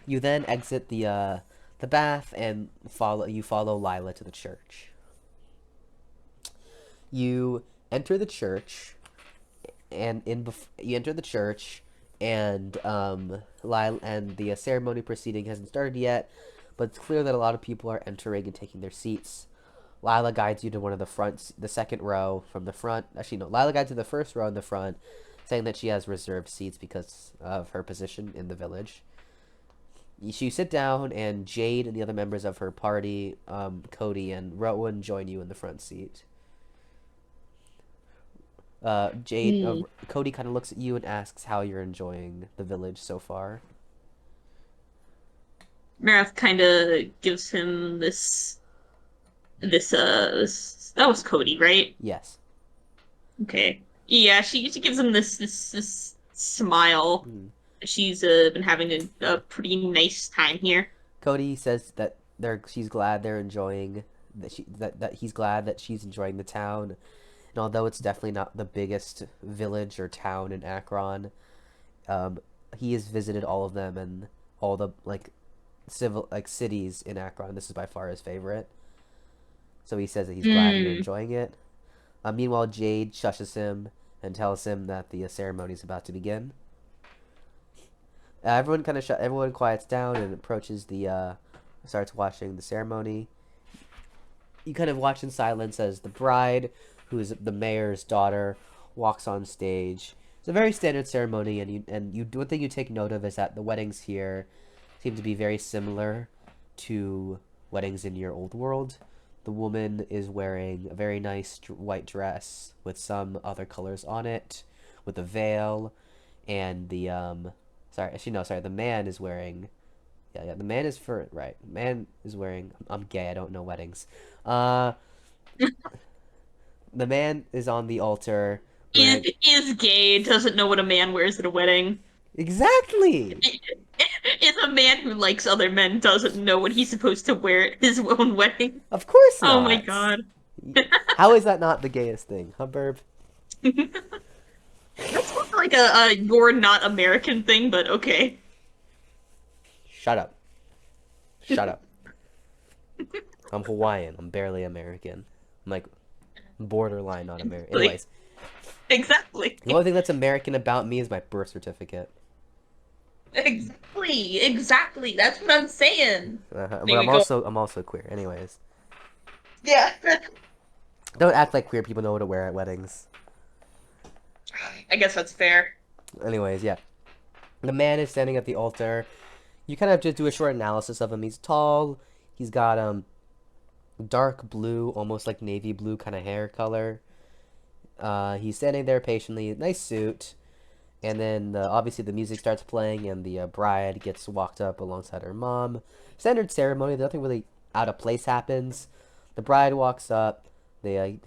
You then exit the bath and follow Lila to the church. You enter the church and you enter the church and Lila and the ceremony proceeding hasn't started yet, but it's clear that a lot of people are entering and taking their seats. Lila guides you to one of the second row from the front. Actually, no, Lila guides you to the first row in the front, saying that she has reserved seats because of her position in the village. You sit down, and Jade and the other members of her party, Cody and Rowan, join you in the front seat. Cody kind of looks at you and asks how you're enjoying the village so far. Maroth kind of gives him this that was Cody, right? Yes. Okay. Yeah, she gives him this smile. Mm. She's been having a pretty nice time here. Cody says that she's glad they're enjoying that he's glad that she's enjoying the town, and although it's definitely not the biggest village or town in Akron, he has visited all of them and all the cities in Akron. This is by far his favorite. So he says that he's glad you're enjoying it. Meanwhile, Jade shushes him and tells him that the ceremony is about to begin. Everyone quiets down and approaches starts watching the ceremony. You kind of watch in silence as the bride, who is the mayor's daughter, walks on stage. It's a very standard ceremony, one thing you take note of is that the weddings here seem to be very similar to weddings in your old world. The woman is wearing a very nice white dress with some other colors on it, with a veil, and the man is wearing. Yeah, the man is right. The man is wearing. I'm gay. I don't know weddings. The man is on the altar. Is gay, doesn't know what a man wears at a wedding. Exactly. Is a man who likes other men doesn't know what he's supposed to wear at his own wedding. Of course not. Oh my god. How is that not the gayest thing, huh, Burb? That's more like a you're not American thing, but okay. Shut up. Shut up. I'm Hawaiian. I'm barely American. I'm like borderline not American. Anyways. Exactly. The only thing that's American about me is my birth certificate. Exactly. That's what I'm saying. But I'm also queer. Anyways. Yeah. Don't act like queer people know what to wear at weddings. I guess that's fair. Anyways, yeah. The man is standing at the altar. You kind of just do a short analysis of him. He's tall. He's got dark blue, almost like navy blue kind of hair color. He's standing there patiently. Nice suit. And then obviously the music starts playing and the bride gets walked up alongside her mom. Standard ceremony. Nothing really out of place happens. The bride walks up. The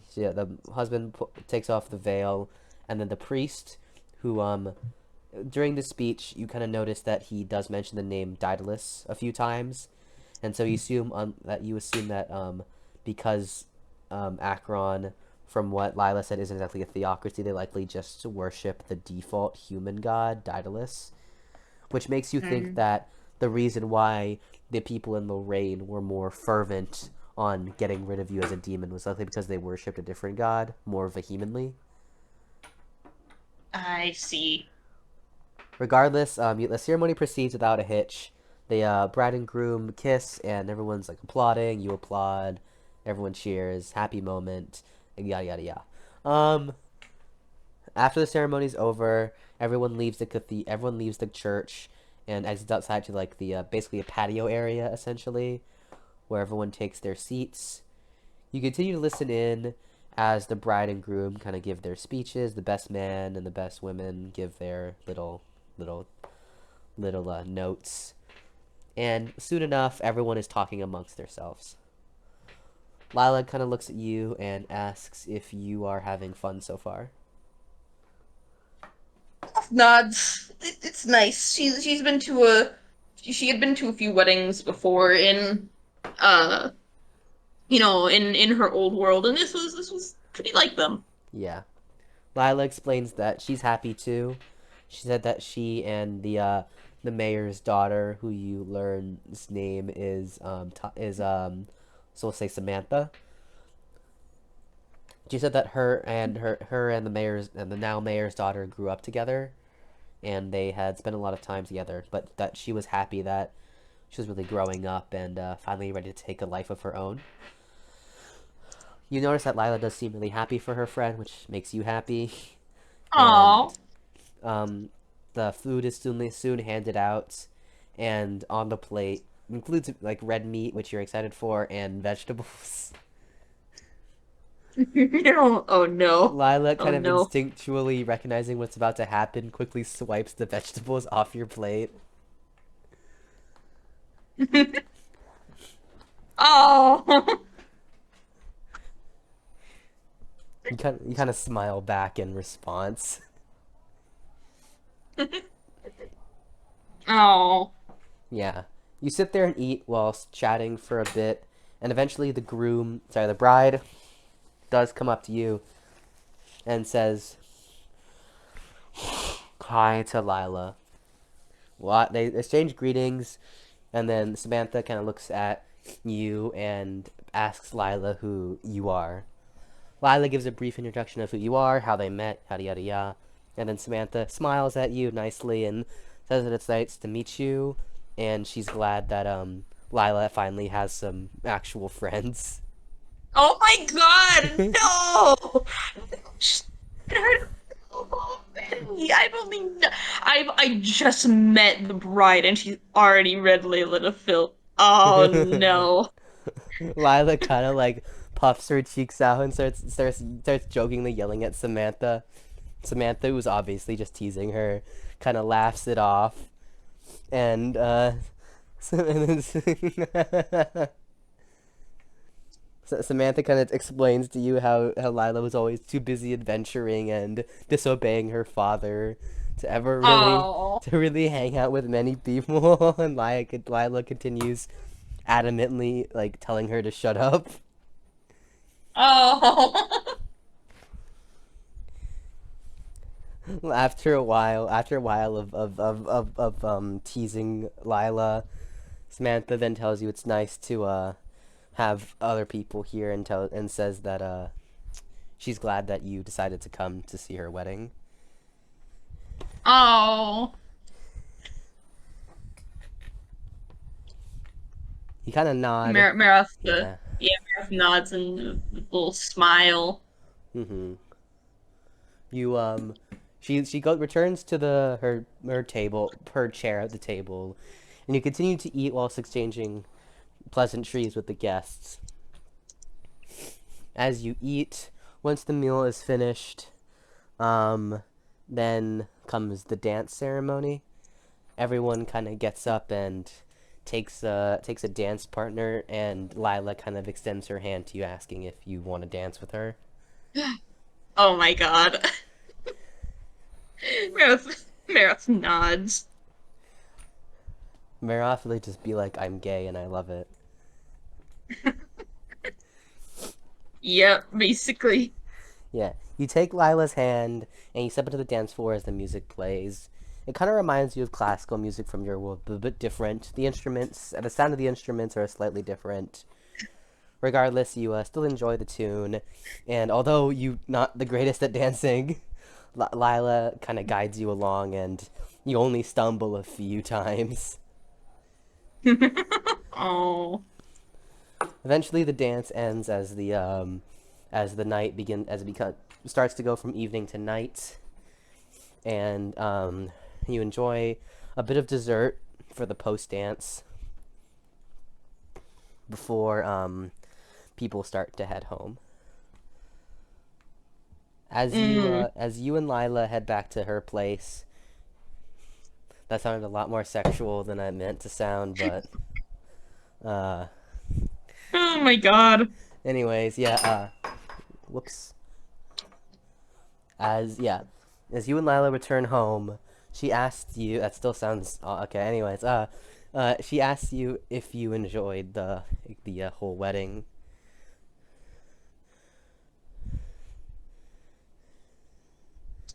husband takes off the veil. And then the priest, who during the speech, you kind of notice that he does mention the name Daedalus a few times. And so you assume that because Akron, from what Lila said, isn't exactly a theocracy, they likely just worship the default human god, Daedalus. Which makes you think that the reason why the people in Lorraine were more fervent on getting rid of you as a demon was likely because they worshipped a different god more vehemently. I see. Regardless, the ceremony proceeds without a hitch. The bride and groom kiss, and everyone's like applauding. You applaud. Everyone cheers. Happy moment. And yada yada yada. After the ceremony's over, everyone leaves the church and exits outside to like the basically a patio area essentially, where everyone takes their seats. You continue to listen in as the bride and groom kind of give their speeches. The best man and the best women give their little little notes. And soon enough, everyone is talking amongst themselves. Lila kind of looks at you and asks if you are having fun so far. Nods. It's nice. She's been to a she had been to a few weddings before in uh in her old world, and this was pretty like them. Yeah. Lila explains that she's happy too. She said that she and the mayor's daughter, who you learn's name so we'll say Samantha. She said that her and the mayor's and the now mayor's daughter grew up together, and they had spent a lot of time together. But that she was happy that she was really growing up and finally ready to take a life of her own. You notice that Lila does seem really happy for her friend, which makes you happy. And Oh. um, the food is soon handed out, and on the plate includes like red meat, which you're excited for, and vegetables. Oh no. Lila, Oh kind of no. instinctually recognizing what's about to happen, quickly swipes the vegetables off your plate. Oh. You kind of smile back in response. Oh. Yeah. You sit there and eat whilst chatting for a bit, and eventually the bride, does come up to you and says hi to Lila. They exchange greetings, and then Samantha kind of looks at you and asks Lila who you are. Lila gives a brief introduction of who you are, how they met, yada yada yada. And then Samantha smiles at you nicely and says that it's nice to meet you, and she's glad that Lila finally has some actual friends. Oh my God. No. I've only I just met the bride and she's already read Layla to Phil. Oh no. Lila kind of like puffs her cheeks out and starts jokingly yelling at Samantha. Samantha, who's obviously just teasing her, kind of laughs it off, and Samantha kind of explains to you how Lila was always too busy adventuring and disobeying her father Oh. to really hang out with many people, and Lila continues adamantly like telling her to shut up. Oh. After a while of teasing Lila, Samantha then tells you it's nice to have other people here and says that she's glad that you decided to come to see her wedding. Oh. You kind of nod. Maroth, Yeah. yeah, Maroth nods and a little smile. Mhm. You returns to her table, her chair at the table, and you continue to eat whilst exchanging pleasantries with the guests. As you eat, once the meal is finished, then comes the dance ceremony. Everyone kind of gets up and takes a dance partner, and Lila kind of extends her hand to you, asking if you want to dance with her. Oh my God. Maroth nods. Maroth really just be like, "I'm gay and I love it." Yep, basically. Yeah, you take Lila's hand and you step into the dance floor as the music plays. It kind of reminds you of classical music from your world, but a bit different. The sound of the instruments are slightly different. Regardless, you still enjoy the tune, and although you not the greatest at dancing, Lila kind of guides you along, and you only stumble a few times. Oh. Eventually, the dance ends as the night starts to go from evening to night, and you enjoy a bit of dessert for the post dance before people start to head home. Mm. As you and Lila head back to her place, That sounded a lot more sexual than I meant to sound, but uh, Oh my God. anyways, yeah. Whoops. As you and Lila return home, she asked you. That still sounds okay. Anyways, she asked you if you enjoyed the whole wedding.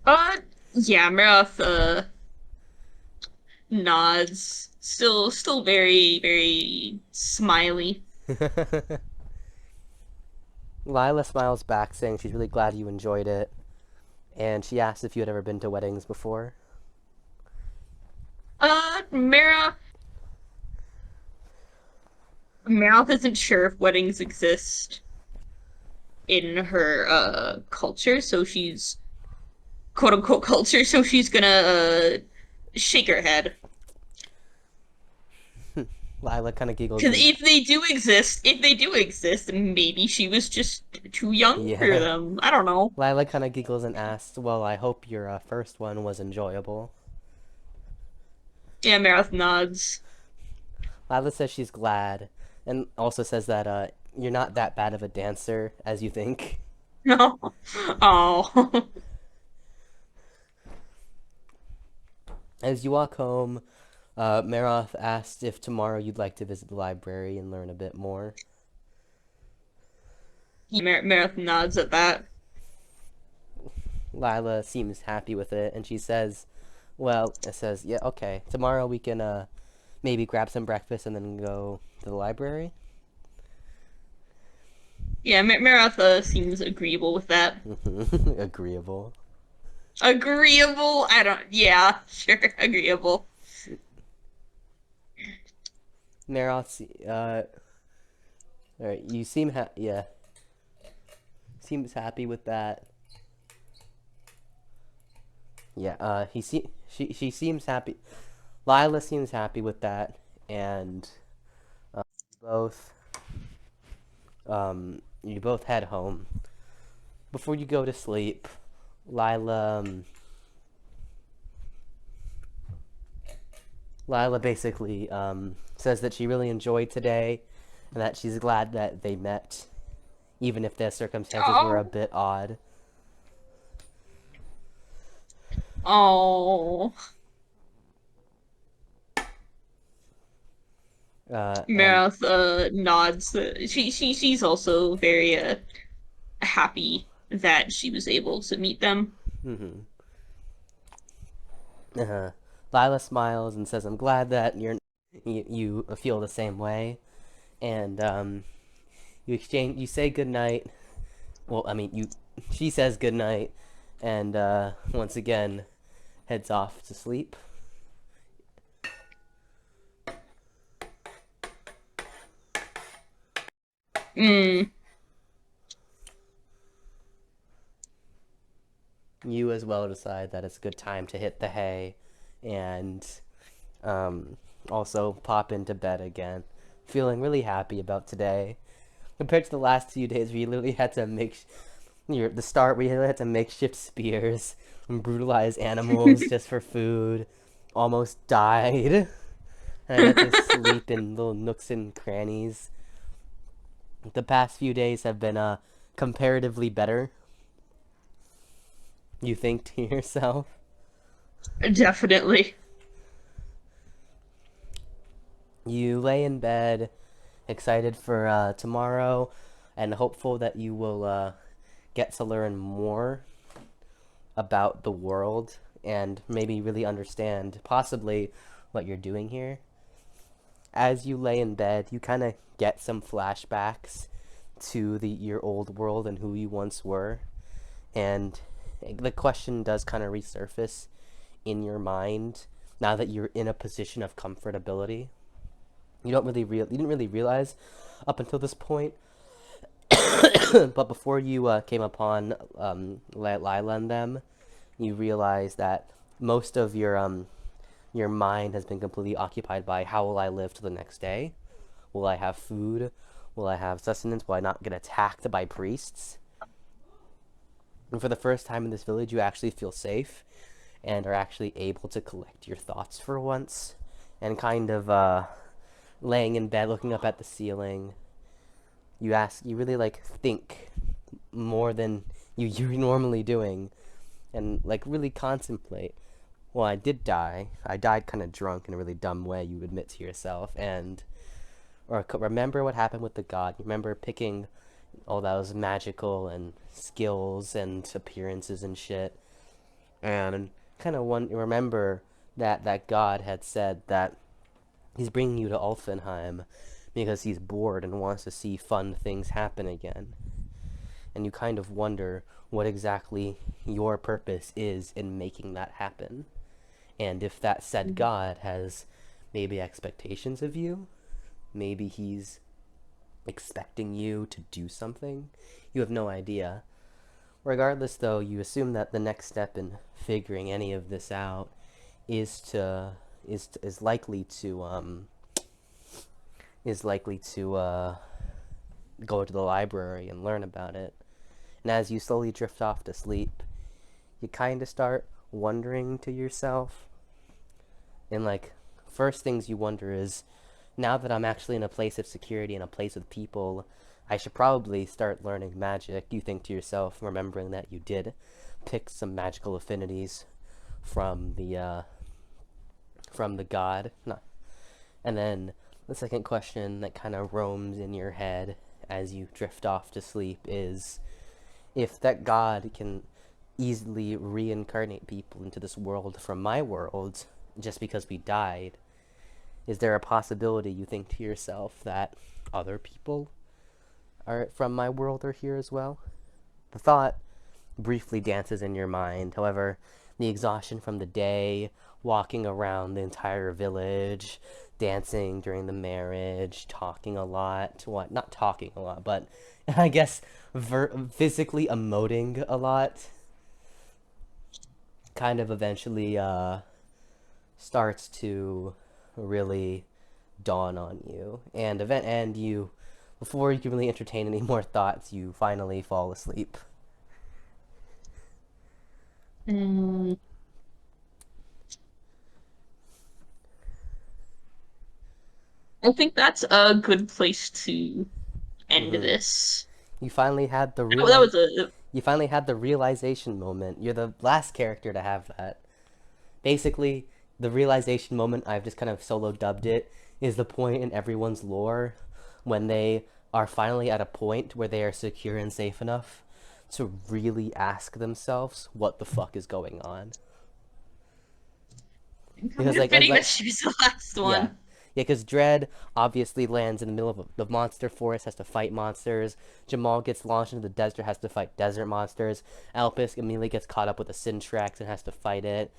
Uh, yeah, Maroth, nods. Still very, very smiley. Lila smiles back, saying she's really glad you enjoyed it, and she asked if you had ever been to weddings before. Maroth, Maroth isn't sure if weddings exist in her, culture, so she's quote unquote culture, so she's gonna, shake her head. Lila kind of giggles Because and if they do exist, maybe she was just too young for yeah. them. I don't know. Lila kind of giggles and asks, "Well, I hope your first one was enjoyable." Yeah, Maroth nods. Lila says she's glad, and also says that you're not that bad of a dancer as you think. No. Oh. As you walk home, Maroth asked if tomorrow you'd like to visit the library and learn a bit more. Maroth nods at that. Lila seems happy with it, and she says, "Well," it says, "Yeah, okay. Tomorrow we can maybe grab some breakfast and then go to the library." Yeah, Maroth, seems agreeable with that. Agreeable. Agreeable? I don't. Yeah, sure, agreeable. Maroth, all right. You seem yeah, seems happy with that. Yeah. She seems happy. Lila seems happy with that, and uh, both you both head home. Before you go to sleep, Lila Lila basically says that she really enjoyed today, and that she's glad that they met, even if the circumstances were a Oh. bit odd. Oh. And Maroth, nods. She's also very, happy that she was able to meet them. mm-hmm. Lila smiles and says, "I'm glad that you feel the same way." And you say good night. Well, I mean, she says good night, and once again heads off to sleep. Mm. You as well decide that it's a good time to hit the hay, and um, also pop into bed again, feeling really happy about today. Compared to the last 2 days, where you literally had to the start where you had to makeshift spears and brutalize animals just for food, almost died, and I had to sleep in little nooks and crannies. The past few days have been comparatively better. You think to yourself. Definitely. You lay in bed, excited for tomorrow, and hopeful that you will get to learn more about the world and maybe really understand possibly what you're doing here. As you lay in bed, you kind of get some flashbacks to your old world and who you once were, and the question does kind of resurface in your mind now that you're in a position of comfortability. You didn't really realize up until this point, but before you came upon Lila and them, you realize that most of your mind has been completely occupied by how will I live to the next day? Will I have food? Will I have sustenance? Will I not get attacked by priests? And for the first time in this village, you actually feel safe, and are actually able to collect your thoughts for once, and kind of laying in bed looking up at the ceiling, you really like think more than you're normally doing, and like really contemplate. Well, I did die. I died kind of drunk in a really dumb way, you admit to yourself, and or remember what happened with the god. You remember picking all those magical and skills and appearances and shit, and kind of remember that god had said that he's bringing you to Althvinhaim because he's bored and wants to see fun things happen again. And you kind of wonder what exactly your purpose is in making that happen. And if that said God has maybe expectations of you, maybe he's expecting you to do something, you have no idea. Regardless, though, you assume that the next step in figuring any of this out is likely to go to the library and learn about it. And as you slowly drift off to sleep, you kind of start wondering to yourself. And like, first things you wonder is, now that I'm actually in a place of security, in a place with people, I should probably start learning magic. You think to yourself, remembering that you did pick some magical affinities from the god. And then the second question that kind of roams in your head as you drift off to sleep is, if that god can easily reincarnate people into this world from my world just because we died, is there a possibility, you think to yourself, that other people are from my world are here as well? The thought briefly dances in your mind. However, the exhaustion from the day, walking around the entire village, dancing during the marriage, talking a lot, not talking a lot, but I guess physically emoting a lot, kind of eventually starts to really dawn on you, and you, before you can really entertain any more thoughts, you finally fall asleep. Mm, I think that's a good place to end Mm-hmm. this. You finally had the That was you finally had the realization moment. You're the last character to have that. Basically, the realization moment, I've just kind of solo dubbed it, is the point in everyone's lore when they are finally at a point where they are secure and safe enough to really ask themselves what the fuck is going on. kind Because of fitting that like she was the last yeah. one. Yeah, because Dredd obviously lands in the middle of the monster forest, has to fight monsters. Jamal gets launched into the desert, has to fight desert monsters. Elpis immediately gets caught up with the Syntrax and has to fight it.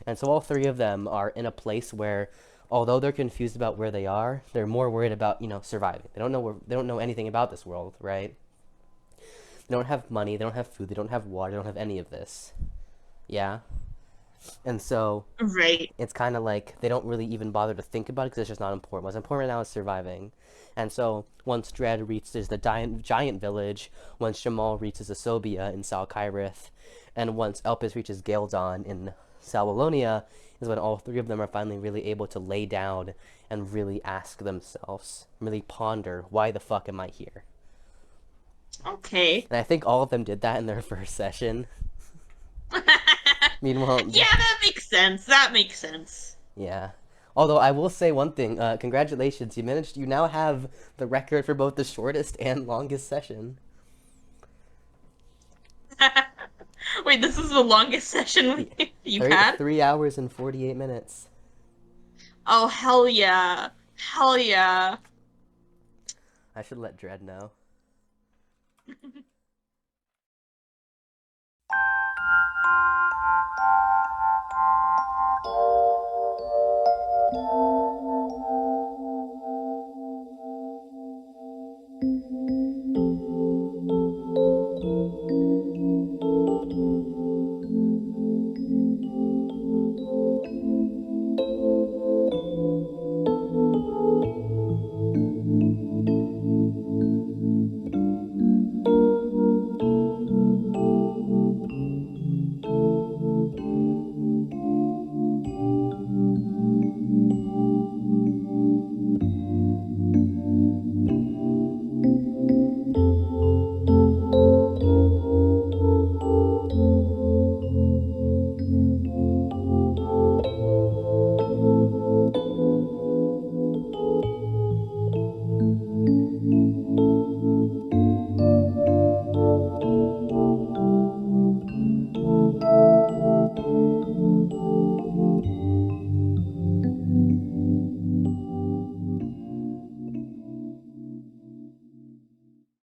And so all three of them are in a place where, although they're confused about where they are, they're more worried about, surviving. They don't know anything about this world, right? They don't have money, they don't have food, they don't have water, they don't have any of this. Yeah? And so Right. it's kind of like they don't really even bother to think about it because it's just not important. What's important right now is surviving. And so once Dredd reaches the giant village, once Jamal reaches Asobia in Salkyrith, and once Elpis reaches Galdon in Salwalonia, is when all three of them are finally really able to lay down and really ask themselves, really ponder, why the fuck am I here? Okay. And I think all of them did that in their first session. Meanwhile, Yeah, that makes sense. That makes sense. yeah. Although I will say one thing, congratulations, you now have the record for both the shortest and longest session. Wait, this is the longest session you've had? 3 hours and 48 minutes. Oh, hell yeah. Hell yeah. I should let Dredd know.